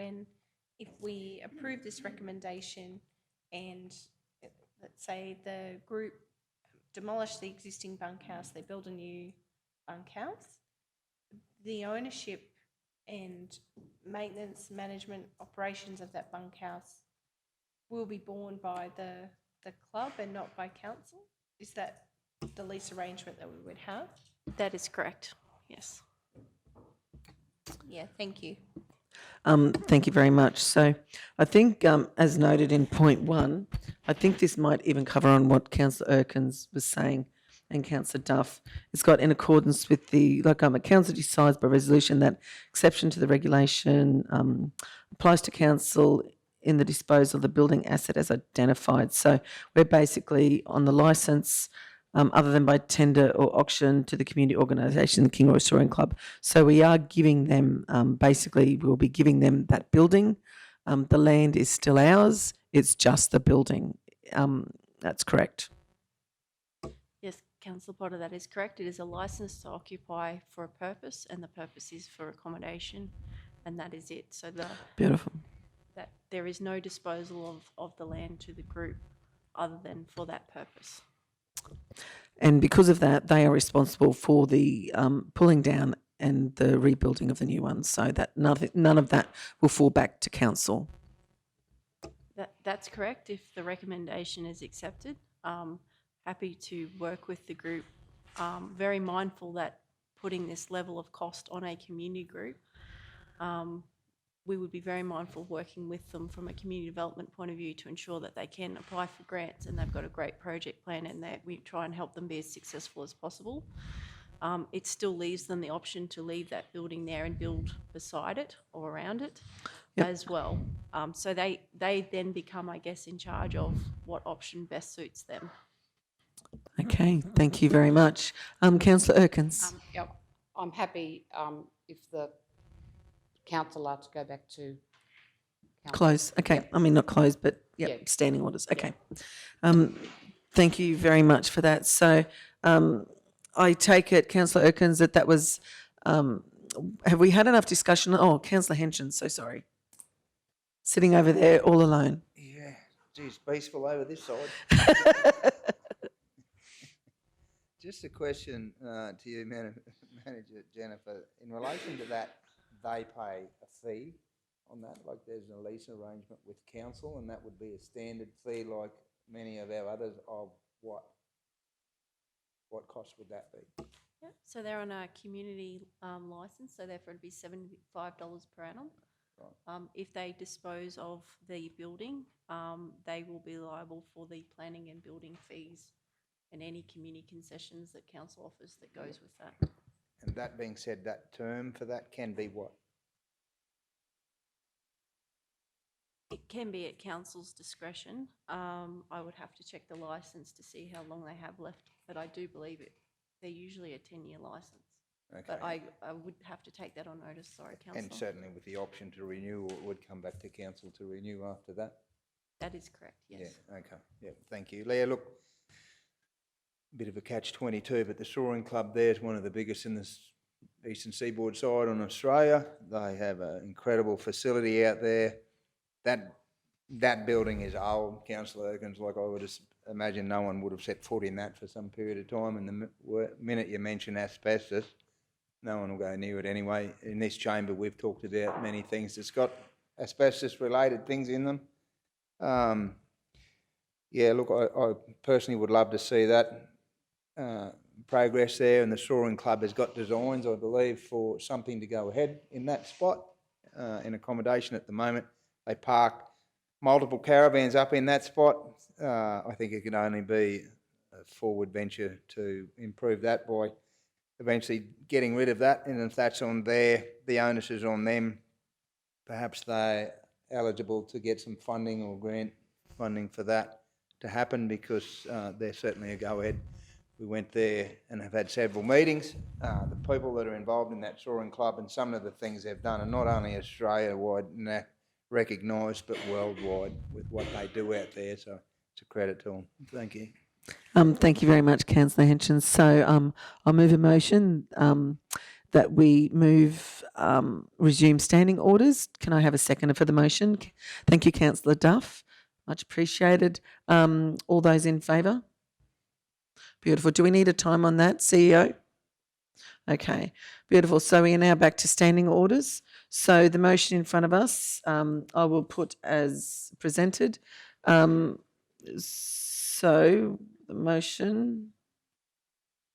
if we approve this recommendation and let's say the group demolish the existing bunkhouse, they build a new bunkhouse, the ownership and maintenance, management, operations of that bunkhouse will be borne by the club and not by council? Is that the lease arrangement that we would have? That is correct, yes. Yeah, thank you. Thank you very much. So I think, as noted in point 1, I think this might even cover on what Councillor Erkins was saying and Councillor Duff. It's got in accordance with the, council decides by resolution that exception to the regulation applies to council in the disposal of the building asset as identified. So we're basically on the licence, other than by tender or auction to the community organisation, the Kingaroy Soaring Club. So we are giving them, basically, we'll be giving them that building. The land is still ours, it's just the building. That's correct. Yes, Councillor Potter, that is correct. It is a licence to occupy for a purpose, and the purpose is for accommodation, and that is it. So Beautiful. that there is no disposal of the land to the group other than for that purpose. And because of that, they are responsible for the pulling down and the rebuilding of the new ones, so that none of that will fall back to council. That's correct. If the recommendation is accepted, happy to work with the group. Very mindful that putting this level of cost on a community group, we would be very mindful working with them from a community development point of view to ensure that they can apply for grants and they've got a great project plan and that we try and help them be as successful as possible. It still leaves them the option to leave that building there and build beside it or around it as well. So they then become, I guess, in charge of what option best suits them. Okay, thank you very much. Councillor Erkins. Yeah, I'm happy if the council are to go back to council. Close. Okay. Yep. I mean, not close, but Yeah. standing orders. Okay. Thank you very much for that. So I take it, Councillor Erkins, that was, have we had enough discussion? Oh, Councillor Henshins, so sorry. Sitting over there all alone. Yeah, geez, peaceful over this side. Just a question to you, Manager Jennifer. In relation to that, they pay a fee on that, like there's a lease arrangement with council, and that would be a standard fee like many of our others of what? What cost would that be? Yeah, so they're on a community licence, so therefore it'd be $75 per annum. Right. If they dispose of the building, they will be liable for the planning and building fees and any community concessions that council offers that goes with that. And that being said, that term for that can be what? It can be at council's discretion. I would have to check the licence to see how long they have left, but I do believe they're usually a 10-year licence. Okay. But I would have to take that on notice, sorry, councillor. And certainly with the option to renew, or it would come back to council to renew after that? That is correct, yes. Yeah, okay. Yeah, thank you. Leah, look, a bit of a catch-22, but the Soaring Club there is one of the biggest in the eastern seaboard side on Australia. They have an incredible facility out there. That building is old, Councillor Erkins, like I would imagine no one would have set foot in that for some period of time, and the minute you mention asbestos, no one will go near it anyway. In this chamber, we've talked about many things that's got asbestos-related things in them. Yeah, look, I personally would love to see that progress there, and the Soaring Club has got designs, I believe, for something to go ahead in that spot. In accommodation at the moment, they park multiple caravans up in that spot. I think it can only be a forward venture to improve that by eventually getting rid of that, and if that's on there, the onus is on them. Perhaps they're eligible to get some funding or grant funding for that to happen, because they're certainly a go-ahead. We went there and have had several meetings. The people that are involved in that Soaring Club and some of the things they've done are not only Australia-wide recognised, but worldwide with what they do out there, so it's a credit to them. Thank you. Thank you very much, Councillor Henshins. So I'll move a motion that we resume standing orders. Can I have a seconder for the motion? Thank you, Councillor Duff. Much appreciated. All those in favour? Beautiful. Do we need a time on that, CEO? Okay, beautiful. So we are now back to standing orders. So the motion in front of us, I will put as presented. So the motion,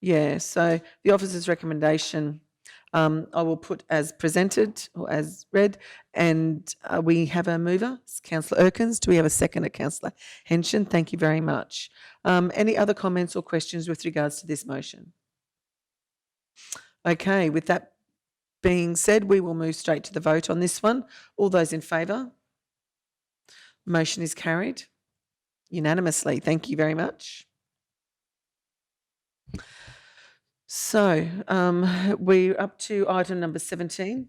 so the officer's recommendation I will put as presented or as read, and we have a mover, it's Councillor Erkins. Do we have a seconder, Councillor Henshin? Thank you very much. Any other comments or questions with regards to this motion? Okay, with that being said, we will move straight to the vote on this one. All those in favour? Motion is carried unanimously. Thank you very much. So we're up to item number 17.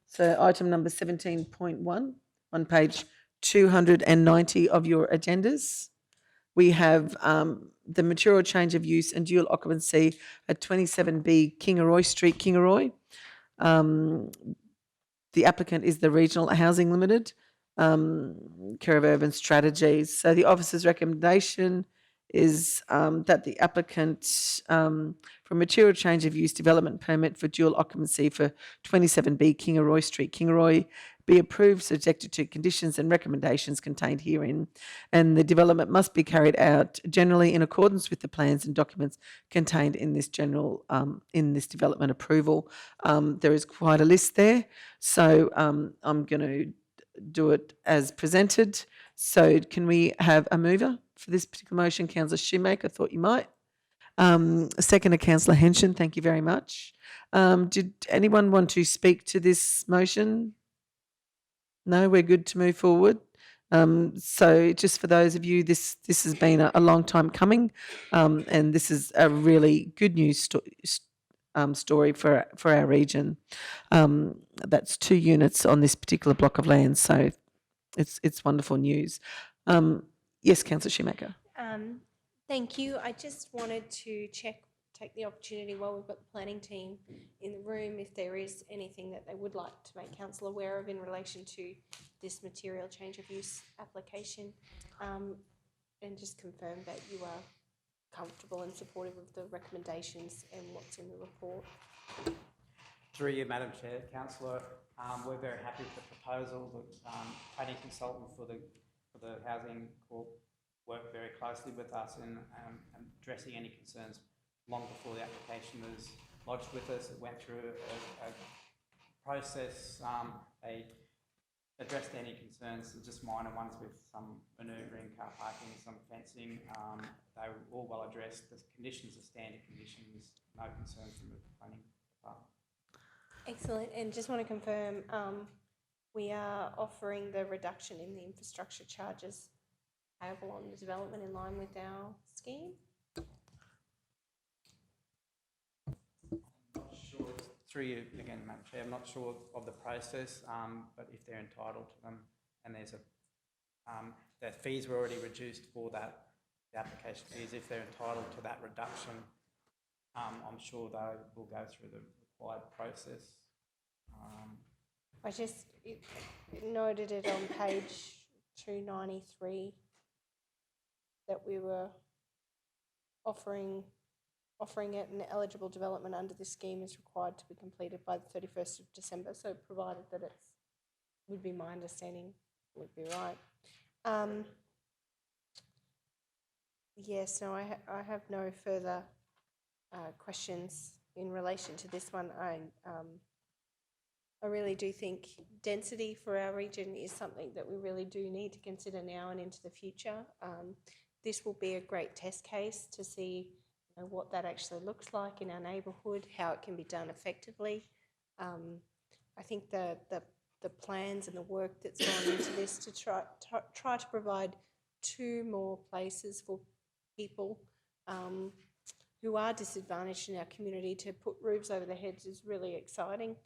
So item number 17.1 on page 290 of your agendas. We have the material change of use and dual occupancy at 27B Kingaroy Street, Kingaroy. The applicant is the Regional Housing Limited, care of Urban Strategies. So the officer's recommendation is that the applicant for material change of use development permit for dual occupancy for 27B Kingaroy Street, Kingaroy, be approved subject to conditions and recommendations contained herein, and the development must be carried out generally in accordance with the plans and documents contained in this development approval. There is quite a list there, so I'm going to do it as presented. So can we have a mover for this particular motion? Councillor Shoemaker, thought you might. Seconder, Councillor Henshin, thank you very much. Did anyone want to speak to this motion? No, we're good to move forward. So just for those of you, this has been a long time coming, and this is a really good news story for our region. That's 2 units on this particular block of land, so it's wonderful news. Yes, Councillor Shoemaker. Thank you. I just wanted to take the opportunity while we've got the planning team in the room, if there is anything that they would like to make council aware of in relation to this material change of use application, and just confirm that you are comfortable and supportive of the recommendations and what's in the report. Through you, Madam Chair, Councillor, we're very happy with the proposal. The planning consultant for the Housing Corp worked very closely with us in addressing any concerns long before the application was lodged with us. It went through a process. They addressed any concerns, just minor ones with some manoeuvring, car parking, some fencing. They were all well addressed. The conditions are standard conditions, no concerns from the planning department. Excellent. And just want to confirm, we are offering the reduction in the infrastructure charges payable on the development in line with our scheme. Through you again, Madam Chair, I'm not sure of the process, but if they're entitled to them, and there's their fees were already reduced for that, the application fees, if they're entitled to that reduction, I'm sure they will go through the required process. I just noted it on page 293 that we were offering it, and eligible development under this scheme is required to be completed by the 31st of December. So provided that it's, would be my understanding, would be right. Yes, no, I have no further questions in relation to this one. I really do think density for our region is something that we really do need to consider now and into the future. This will be a great test case to see what that actually looks like in our neighbourhood, how it can be done effectively. I think the plans and the work that's gone into this to try to provide 2 more places for people who are disadvantaged in our community to put roofs over their heads is really exciting,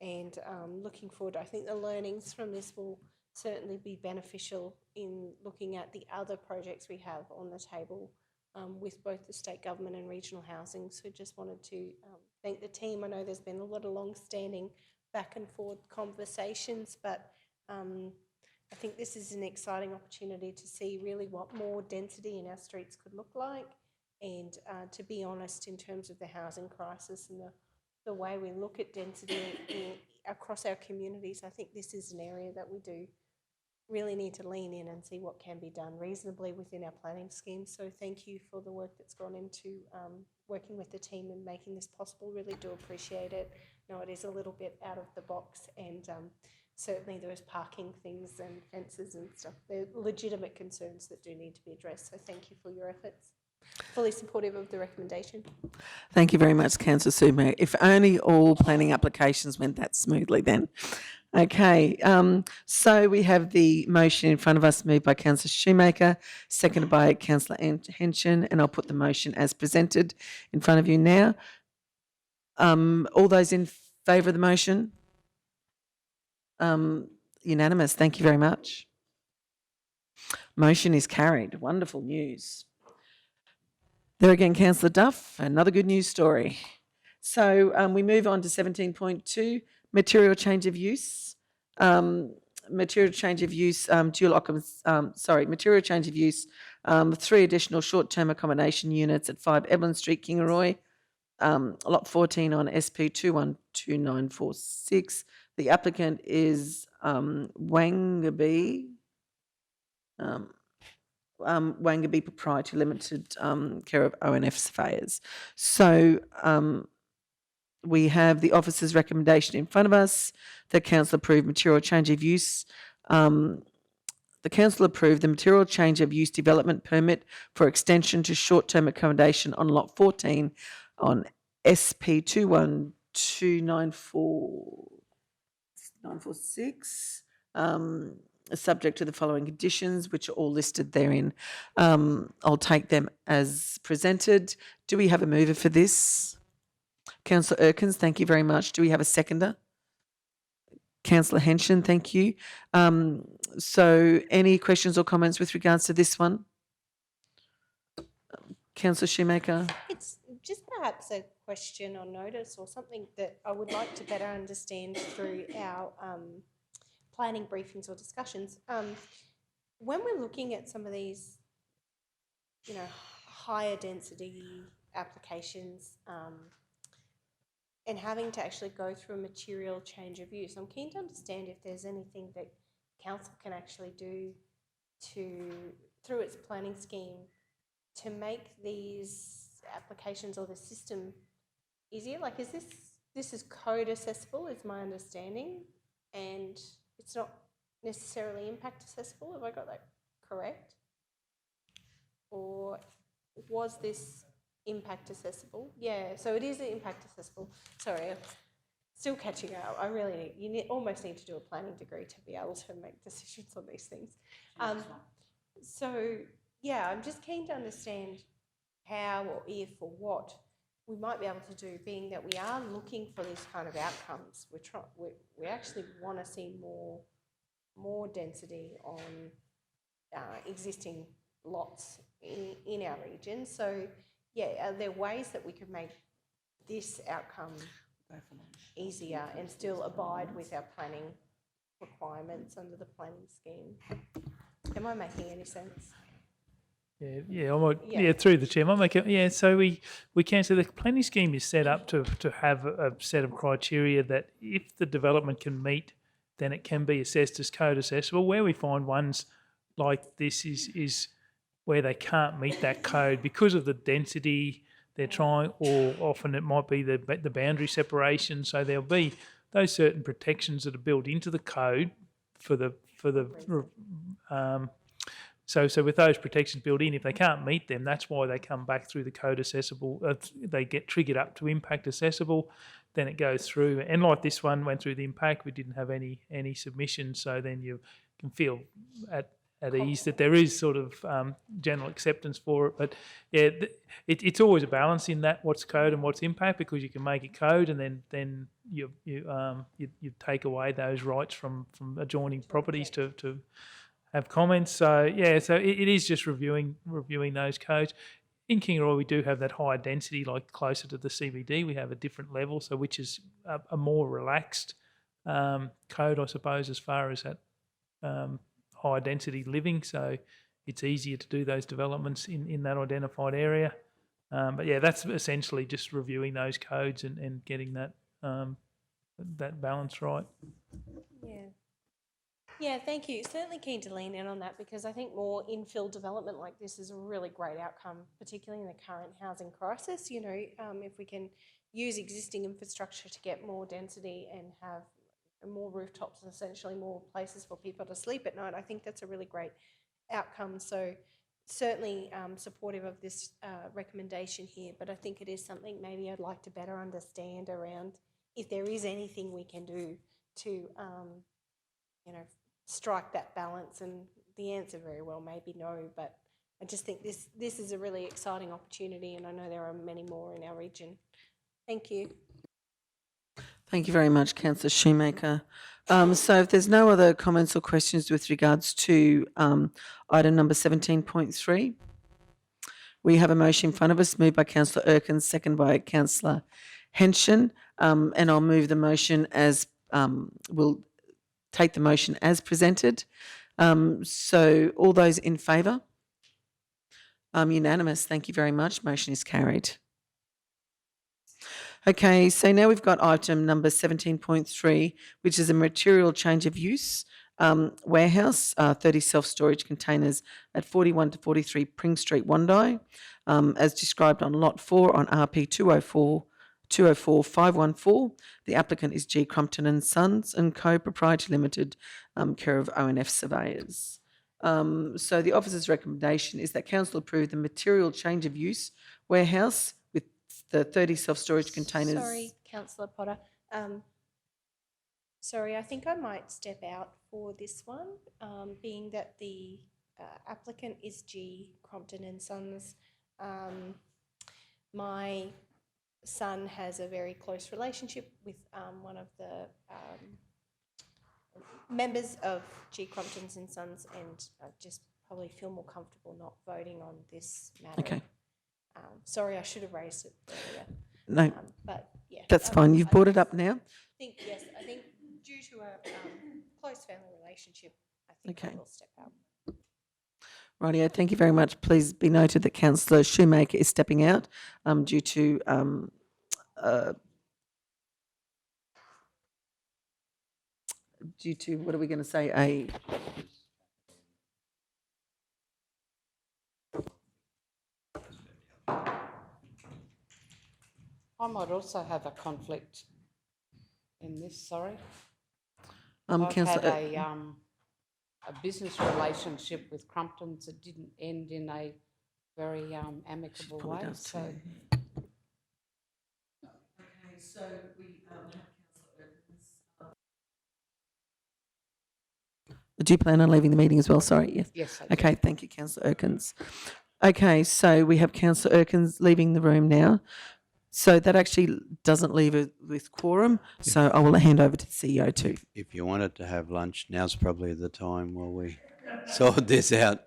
and looking forward. I think the learnings from this will certainly be beneficial in looking at the other projects we have on the table with both the state government and regional housing. So just wanted to thank the team. I know there's been a lot of long-standing back and forth conversations, but I think this is an exciting opportunity to see really what more density in our streets could look like, and to be honest, in terms of the housing crisis and the way we look at density across our communities, I think this is an area that we do really need to lean in and see what can be done reasonably within our planning scheme. So thank you for the work that's gone into working with the team and making this possible. Really do appreciate it. know, it is a little bit out of the box, and certainly there is parking things and fences and stuff. They're legitimate concerns that do need to be addressed, so thank you for your efforts. Fully supportive of the recommendation. Thank you very much, Councillor Sumac. If only all planning applications went that smoothly then. Okay, so we have the motion in front of us, moved by Councillor Shoemaker, seconded by Councillor Henson, and I'll put the motion as presented in front of you now. All those in favour of the motion? Unanimous. Thank you very much. Motion is carried. Wonderful news. There again, Councillor Duff, another good news story. So we move on to 17.2, material change of use. Material change of use, material change of use, 3 additional short-term accommodation units at 5 Evelyn Street, Kingaroy, lot 14 on SP 212946. The applicant is Wangaby Proprietary Limited, care of ONF Surveyors. So we have the officer's recommendation in front of us. The council approved material change of use. The council approved the material change of use development permit for extension to short-term accommodation on lot 14 on SP 212946. Subject to the following conditions, which are all listed therein. I'll take them as presented. Do we have a mover for this? Councillor Erkins, thank you very much. Do we have a seconder? Councillor Henson, thank you. So any questions or comments with regards to this one? Councillor Shoemaker? It's just perhaps a question or notice or something that I would like to better understand through our planning briefings or discussions. When we're looking at some of these, you know, higher density applications and having to actually go through a material change of use, I'm keen to understand if there's anything that council can actually do through its planning scheme to make these applications or the system easier. Like, is this is code accessible, is my understanding, and it's not necessarily impact accessible. Have I got that correct? Or was this impact accessible? Yeah, so it is impact accessible. Sorry, I'm still catching up. I really almost need to do a planning degree to be able to make decisions on these things. So yeah, I'm just keen to understand how or if or what we might be able to do, being that we are looking for these kind of outcomes. We actually want to see more density on existing lots in our region. So yeah, are there ways that we could make this outcome easier and still abide with our planning requirements under the planning scheme? Am I making any sense? Yeah, I might, through the chair, I might make it. Yeah, so we can. So the planning scheme is set up to have a set of criteria that if the development can meet, then it can be assessed as code accessible. Where we find ones like this is where they can't meet that code because of the density they're trying, or often it might be the boundary separation. So there'll be those certain protections that are built into the code for the So with those protections built in, if they can't meet them, that's why they come back through the code accessible. They get triggered up to impact accessible, then it goes through. And like this one went through the impact, we didn't have any submissions. So then you can feel at ease that there is sort of general acceptance for it. But yeah, it's always a balance in that what's code and what's impact, because you can make it code and then you take away those rights from adjoining properties to have comments. So yeah, so it is just reviewing those codes. In Kingaroy, we do have that higher density, like closer to the CBD. We have a different level, so which is a more relaxed code, I suppose, as far as that high density living. So it's easier to do those developments in that identified area. But yeah, that's essentially just reviewing those codes and getting that that balance right. Yeah, thank you. Certainly keen to lean in on that, because I think more infill development like this is a really great outcome, particularly in the current housing crisis. You know, if we can use existing infrastructure to get more density and have more rooftops and essentially more places for people to sleep at night. I think that's a really great outcome. So certainly supportive of this recommendation here, but I think it is something maybe I'd like to better understand around if there is anything we can do to, you know, strike that balance. And the answer very well may be no, but I just think this is a really exciting opportunity, and I know there are many more in our region. Thank you. Thank you very much, Councillor Shoemaker. So if there's no other comments or questions with regards to item number 17.3, we have a motion in front of us, moved by Councillor Erkins, second by Councillor Henshin, and I'll move the motion as, we'll take the motion as presented. So all those in favour? Unanimous, thank you very much. Motion is carried. Okay, so now we've got item number 17.3, which is a material change of use warehouse, 30 self-storage containers at 41 to 43 Pring Street, Wondai, as described on Lot 4 on RP 204-514. The applicant is G. Crumpton and Sons and Co. Proprietary Limited, care of ONF Surveyors. So the officer's recommendation is that council approve the material change of use warehouse with the 30 self-storage containers. Sorry, Councillor Potter. Sorry, I think I might step out for this one, being that the applicant is G. Crompton and Sons. My son has a very close relationship with one of the members of G. Cromptons and Sons, and I just probably feel more comfortable not voting on this matter. Okay. Sorry, I should have raised it earlier. No, but yeah, that's fine. You've brought it up now. I think due to a close family relationship, I think I will step out. Rightio, thank you very much. Please be noted that Councillor Shoemaker is stepping out due to what are we going to say, I might also have a conflict in this, sorry. I've had Councillor, a business relationship with Crumptons that didn't end in a very amicable way. So do you plan on leaving the meeting as well? Sorry, yes. yes, I do. Okay, thank you, Councillor Erkins. Okay, so we have Councillor Erkins leaving the room now. So that actually doesn't leave it with quorum. So I will hand over to the CEO too. If you wanted to have lunch, now's probably the time while we sort this out.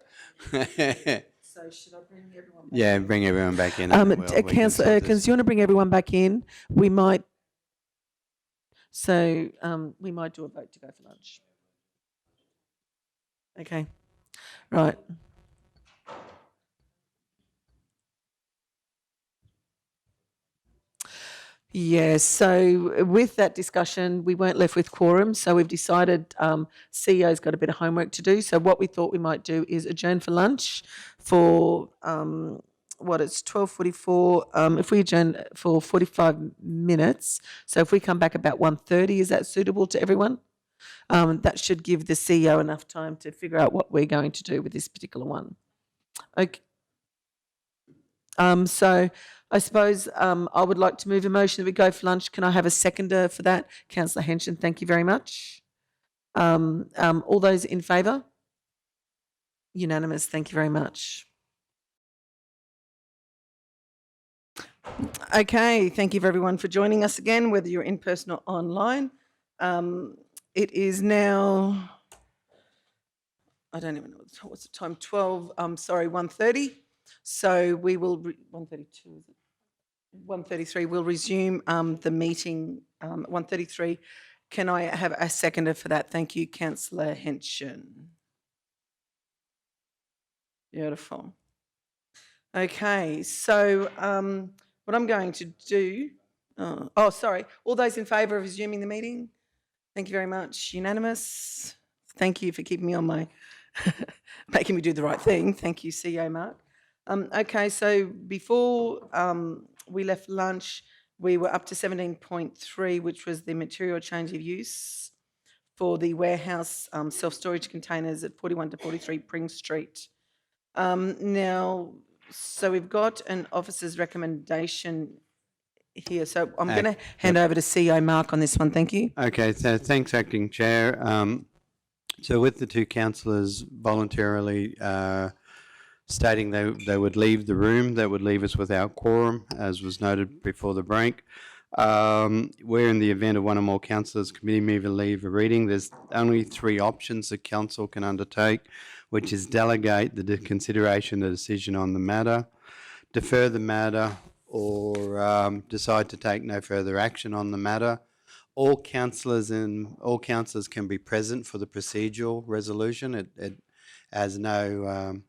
So should I bring everyone back? Yeah, bring everyone back in. and we can Councillor sort Erkins, this. do you want to bring everyone back in? We might. So we might do a vote to go for lunch. Okay, right. Yes, so with that discussion, we weren't left with quorum, so we've decided CEO's got a bit of homework to do. So what we thought we might do is adjourn for lunch for, it's 12:44. If we adjourn for 45 minutes, so if we come back about 1:30, is that suitable to everyone? That should give the CEO enough time to figure out what we're going to do with this particular one. Okay. So I suppose I would like to move a motion that we go for lunch. Can I have a seconder for that? Councillor Henshin, thank you very much. All those in favour? Unanimous, thank you very much. Okay, thank you for everyone for joining us again, whether you're in person or online. It is now, I don't even know what's the time, 1:30. So we will, 1:32 is it? 1:33, we'll resume the meeting, 1:33. Can I have a seconder for that? Thank you, Councillor Henshin. Beautiful. Okay, so what I'm going to do, sorry, all those in favour of resuming the meeting? Thank you very much. Unanimous. Thank you for keeping me on my, making me do the right thing. Thank you, CEO Mark. Okay, so before we left lunch, we were up to 17.3, which was the material change of use for the warehouse self-storage containers at 41 to 43 Pring Street. Now, so we've got an officer's recommendation here. So I'm going to hand over to CEO Mark on this one. Thank you. Okay, so thanks, Acting Chair. So with the two councillors voluntarily stating they would leave the room, that would leave us without quorum, as was noted before the break. Where in the event of one or more councillors committee move and leave a reading, there's only three options the council can undertake, which is delegate the consideration of decision on the matter, defer the matter, or decide to take no further action on the matter. All councillors can be present for the procedural resolution. It has no,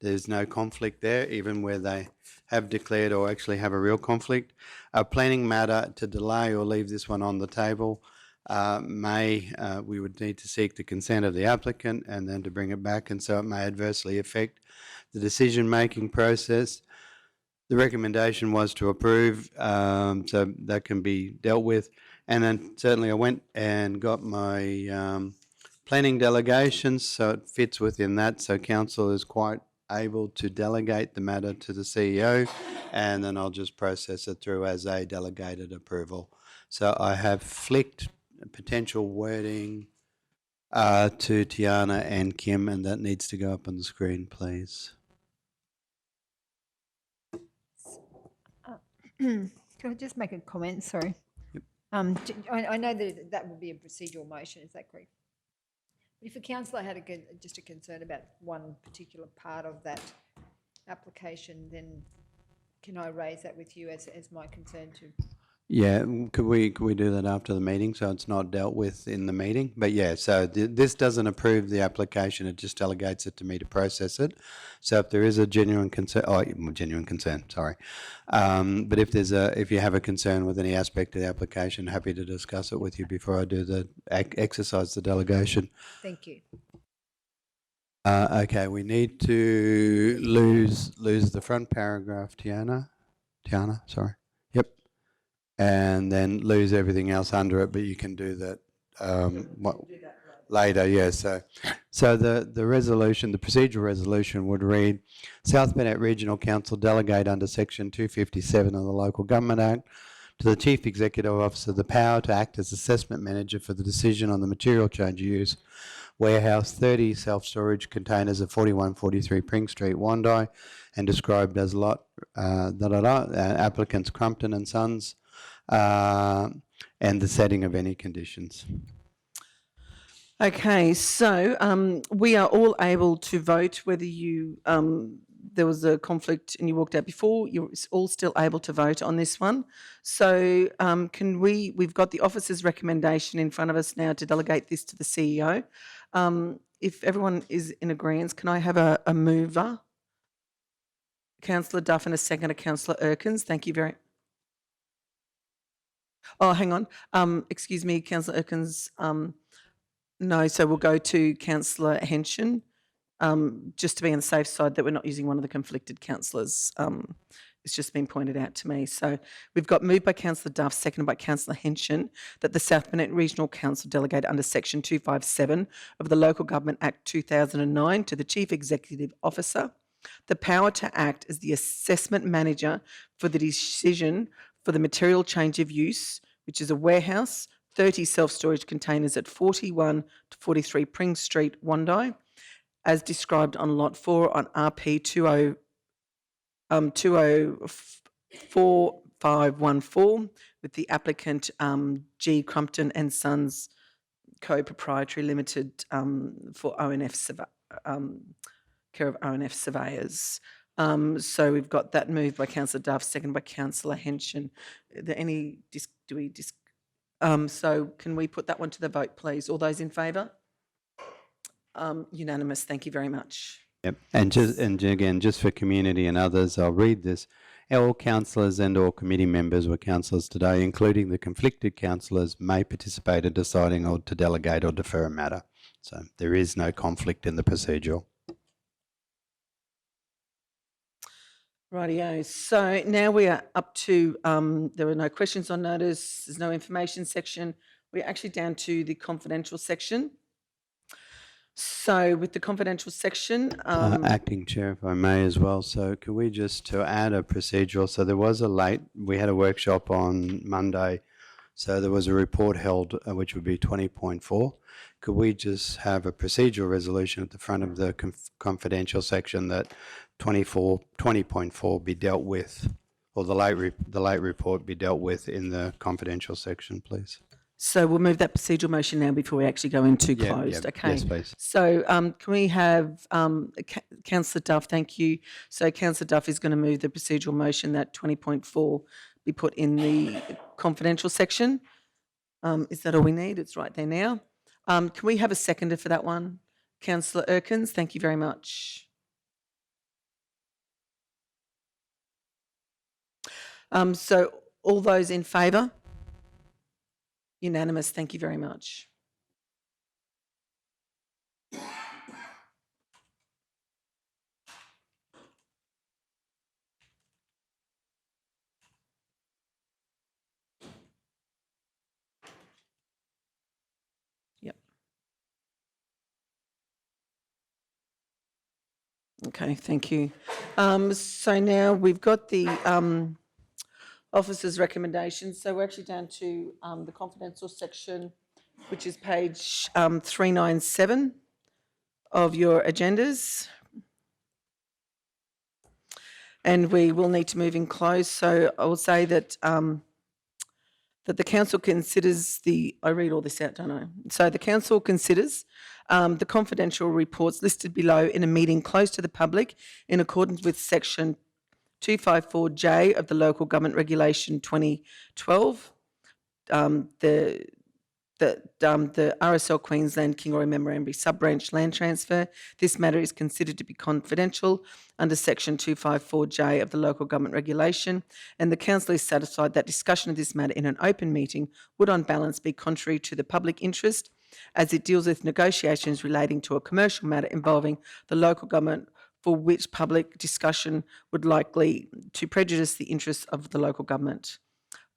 there's no conflict there, even where they have declared or actually have a real conflict. A planning matter to delay or leave this one on the table we would need to seek the consent of the applicant and then to bring it back, and so it may adversely affect the decision-making process. The recommendation was to approve, so that can be dealt with. And then certainly I went and got my planning delegations, so it fits within that. So council is quite able to delegate the matter to the CEO, and then I'll just process it through as a delegated approval. So I have flicked potential wording to Tiana and Kim, and that needs to go up on the screen, please. Can I just make a comment? Sorry. Yep. I know that that would be a procedural motion, is that correct? But if a councillor had just a concern about one particular part of that application, then can I raise that with you as my concern too? Yeah, could we do that after the meeting so it's not dealt with in the meeting? But yeah, so this doesn't approve the application, it just delegates it to me to process it. So if there is a genuine concern, sorry. But if you have a concern with any aspect of the application, happy to discuss it with you before I do the exercise the delegation. Thank you. Okay, we need to lose the front paragraph, Tiana, sorry. Yep. And then lose everything else under it, but you can do that later. Yeah. So the resolution, the procedural resolution would read: South Burnett Regional Council delegate under Section 257 of the Local Government Act to the Chief Executive Officer the power to act as assessment manager for the decision on the material change of use warehouse 30 self-storage containers at 4143 Pring Street, Wandai, and described as lot applicants Crumpton and Sons. And the setting of any conditions. Okay, so we are all able to vote whether you, there was a conflict and you walked out before, you're all still able to vote on this one. So we've got the officer's recommendation in front of us now to delegate this to the CEO. If everyone is in agreement, can I have a mover? Councillor Duff and a seconder, Councillor Erkins. Thank you very much. Oh, hang on. Excuse me, Councillor Erkins. No, so we'll go to Councillor Henshin, just to be on the safe side that we're not using one of the conflicted councillors. It's just been pointed out to me. So we've got moved by Councillor Duff, seconded by Councillor Henshin, that the South Burnett Regional Council delegate under Section 257 of the Local Government Act 2009 to the Chief Executive Officer the power to act as the assessment manager for the decision for the material change of use, which is a warehouse, 30 self-storage containers at 41 to 43 Pring Street, Wandai, as described on Lot 4 on RP 204514 with the applicant G. Crumpton and Sons Co-Proprietary Limited for care of ONF surveyors. So we've got that moved by Councillor Duff, seconded by Councillor Henshin. Are there any, so can we put that one to the vote, please? All those in favour? Unanimous, thank you very much. Yep. And again, just for community and others, I'll read this. All councillors and all committee members were councillors today, including the conflicted councillors, may participate in deciding or to delegate or defer a matter. So there is no conflict in the procedural. Rightio. So now we are up to, there are no questions on notice, there's no information section. We're actually down to the confidential section. So with the confidential section, Acting Chair, if I may as well. So could we just, to add a procedural, so there was we had a workshop on Monday. So there was a report held, which would be 20.4. Could we just have a procedural resolution at the front of the confidential section that 20.4 be dealt with, or the late report be dealt with in the confidential section, please? so we'll move that procedural motion now before we actually go into Yeah, closed. yeah. Okay. Yes, please. So can we have Councillor Duff? Thank you. So Councillor Duff is going to move the procedural motion that 20.4 be put in the confidential section. Is that all we need? It's right there now. Can we have a seconder for that one? Councillor Erkins, thank you very much. So all those in favour? Unanimous, thank you very much. Yep. Okay, thank you. So now we've got the officer's recommendations. So we're actually down to the confidential section, which is page 397 of your agendas. And we will need to move in close. So I will say that that the council considers I read all this out, don't I? So the council considers the confidential reports listed below in a meeting closed to the public in accordance with section 254J of the Local Government Regulation 2012. The RSL Queensland Kingaroy Memorandum sub-branch land transfer. This matter is considered to be confidential under section 254J of the Local Government Regulation, and the council is satisfied that discussion of this matter in an open meeting would on balance be contrary to the public interest, as it deals with negotiations relating to a commercial matter involving the local government, for which public discussion would likely to prejudice the interests of the local government.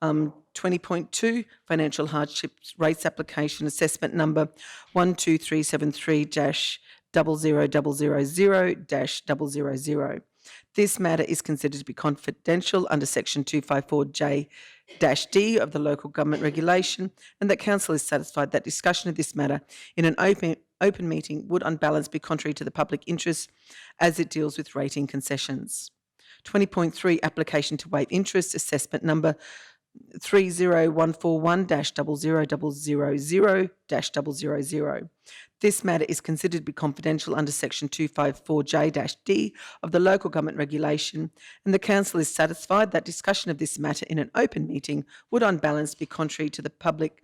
20.2, financial hardships rates application assessment number 12373-00000-000. This matter is considered to be confidential under section 254J-D of the Local Government Regulation, and that council is satisfied that discussion of this matter in an open meeting would on balance be contrary to the public interest, as it deals with rating concessions. 20.3, application to waive interest assessment number 30141-00000-000. This matter is considered to be confidential under section 254J-D of the Local Government Regulation, and the council is satisfied that discussion of this matter in an open meeting would on balance be contrary to the public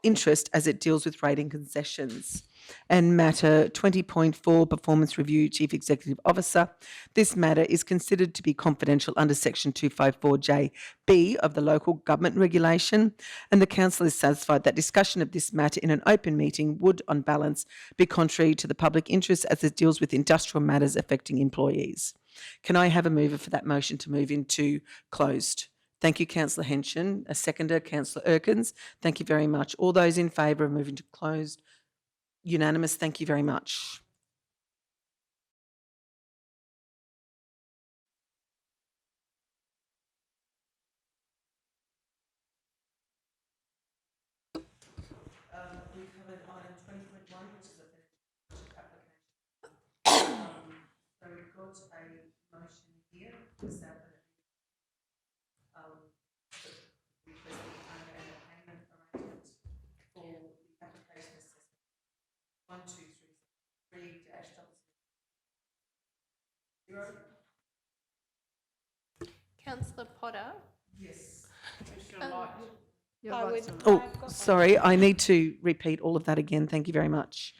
interest, as it deals with rating concessions. And matter 20.4, performance review, Chief Executive Officer. This matter is considered to be confidential under section 254J-B of the Local Government Regulation, and the council is satisfied that discussion of this matter in an open meeting would on balance be contrary to the public interest, as it deals with industrial matters affecting employees. Can I have a mover for that motion to move into closed? Thank you, Councillor Henson. A seconder, Councillor Erkins. Thank you very much. All those in favour of moving to closed? Unanimous. Thank you very much. We covered item 20.1, which is a application. So we've got a motion here to say that requesting a payment arrangement for the application assessment 123-0. Councillor Potter? Yes. Sorry, I need to repeat all of that again. Thank you very much.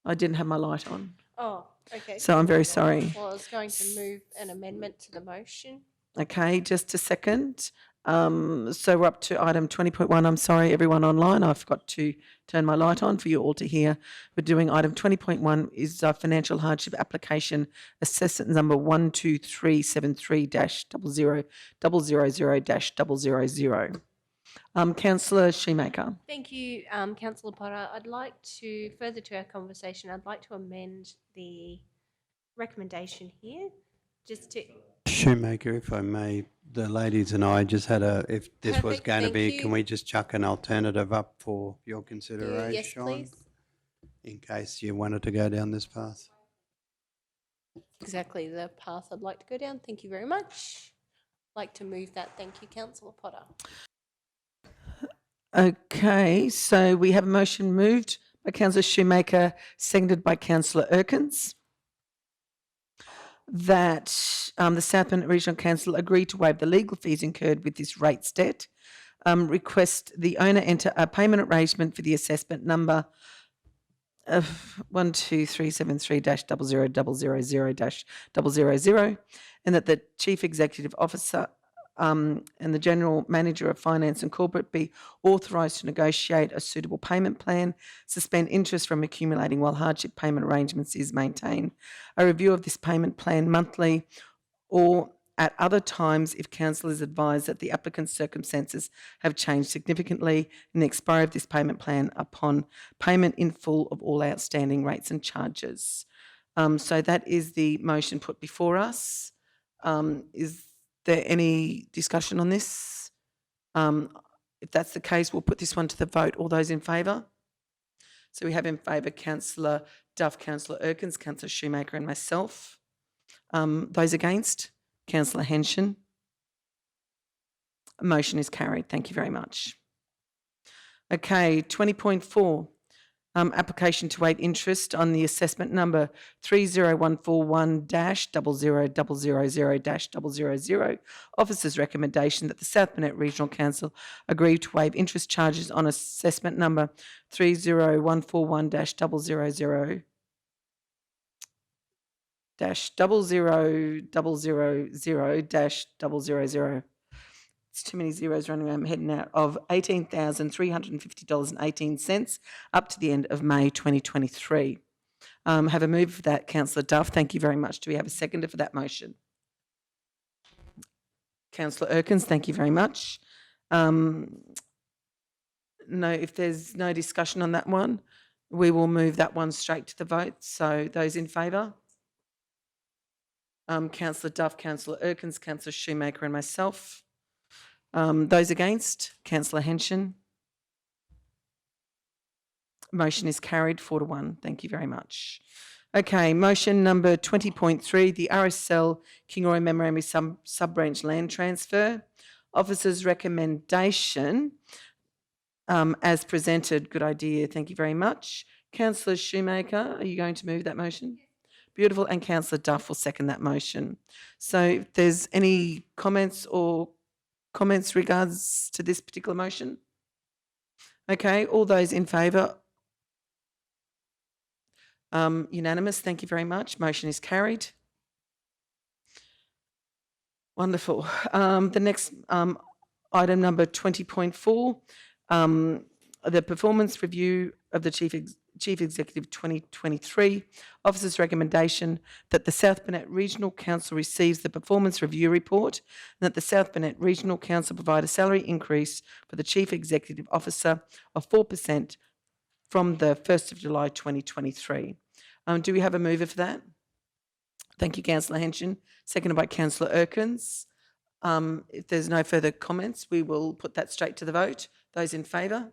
I didn't have my light on. Oh, okay. So I'm very sorry. Well, I was going to move an amendment to the motion. Okay, just a second. So we're up to item 20.1. I'm sorry, everyone online. I forgot to turn my light on for you all to hear. We're doing item 20.1 is financial hardship application assessment number 12373-00000-000. Councillor Shoemaker. Thank you, Councillor Potter. I'd like to, further to our conversation, I'd like to amend the recommendation here, just to, Shoemaker, if I may, the ladies and I just had if this was Perfect, going to thank be, you. can we just chuck an alternative up for your yes, consideration? please. In case you wanted to go down this path. Exactly the path I'd like to go down. Thank you very much. I'd like to move that. Thank you, Councillor Potter. Okay, so we have a motion moved by Councillor Shoemaker, seconded by Councillor Erkins, that the South Bennett Regional Council agree to waive the legal fees incurred with this rates debt. Request the owner enter a payment arrangement for the assessment number of 12373-00000-000, and that the Chief Executive Officer and the General Manager of Finance and Corporate be authorised to negotiate a suitable payment plan, suspend interest from accumulating while hardship payment arrangements is maintained, a review of this payment plan monthly or at other times if council is advised that the applicant's circumstances have changed significantly, and the expiry of this payment plan upon payment in full of all outstanding rates and charges. So that is the motion put before us. Is there any discussion on this? If that's the case, we'll put this one to the vote. All those in favour? So we have in favour Councillor Duff, Councillor Erkins, Councillor Shoemaker and myself. Those against? Councillor Henshin. Motion is carried. Thank you very much. Okay, 20.4. Application to waive interest on the assessment number 30141-00000-000. Officer's recommendation that the South Bennett Regional Council agree to waive interest charges on assessment number 30141-000. -00000-000. It's too many zeros running around my head now, of $18,350.18 up to the end of May 2023. Have a move for that, Councillor Duff. Thank you very much. Do we have a seconder for that motion? Councillor Erkins, thank you very much. No, if there's no discussion on that one, we will move that one straight to the vote. So those in favour? Councillor Duff, Councillor Erkins, Councillor Shoemaker and myself. Those against? Councillor Henshin. Motion is carried 4-1. Thank you very much. Okay, motion number 20.3, the RSL Kingaroy Memorandum Sub-Branch Land Transfer. Officer's recommendation as presented. Good idea. Thank you very much. Councillor Shoemaker, are you going to move that motion? Beautiful. And Councillor Duff will second that motion. So if there's any comments regards to this particular motion? Okay, all those in favour? Unanimous. Thank you very much. Motion is carried. Wonderful. The next item number 20.4, the performance review of the Chief Executive 2023. Officer's recommendation that the South Bennett Regional Council receives the performance review report and that the South Bennett Regional Council provide a salary increase for the Chief Executive Officer of 4% from the 1st of July 2023. Do we have a mover for that? Thank you, Councillor Henshin. Seconded by Councillor Erkins. If there's no further comments, we will put that straight to the vote. Those in favour?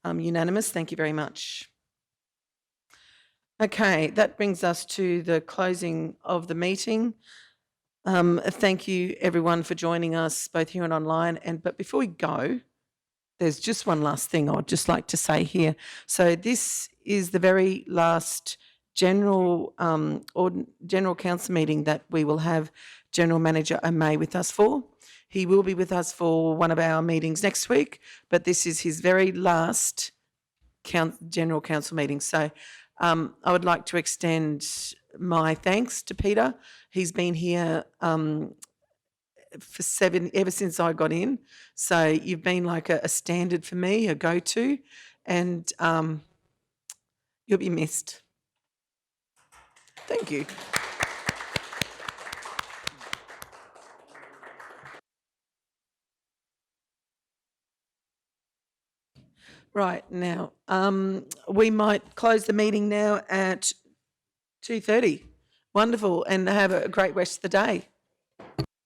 Unanimous. Thank you very much. Okay, that brings us to the closing of the meeting. Thank you everyone for joining us both here and online. But before we go, there's just one last thing I'd just like to say here. So this is the very last general council meeting that we will have General Manager O'May with us for. He will be with us for one of our meetings next week, but this is his very last general council meeting. So I would like to extend my thanks to Peter. He's been here ever since I got in. So you've been like a standard for me, a go-to, and you'll be missed. Thank you. Right, now, we might close the meeting now at 2:30. Wonderful, and have a great rest of the day.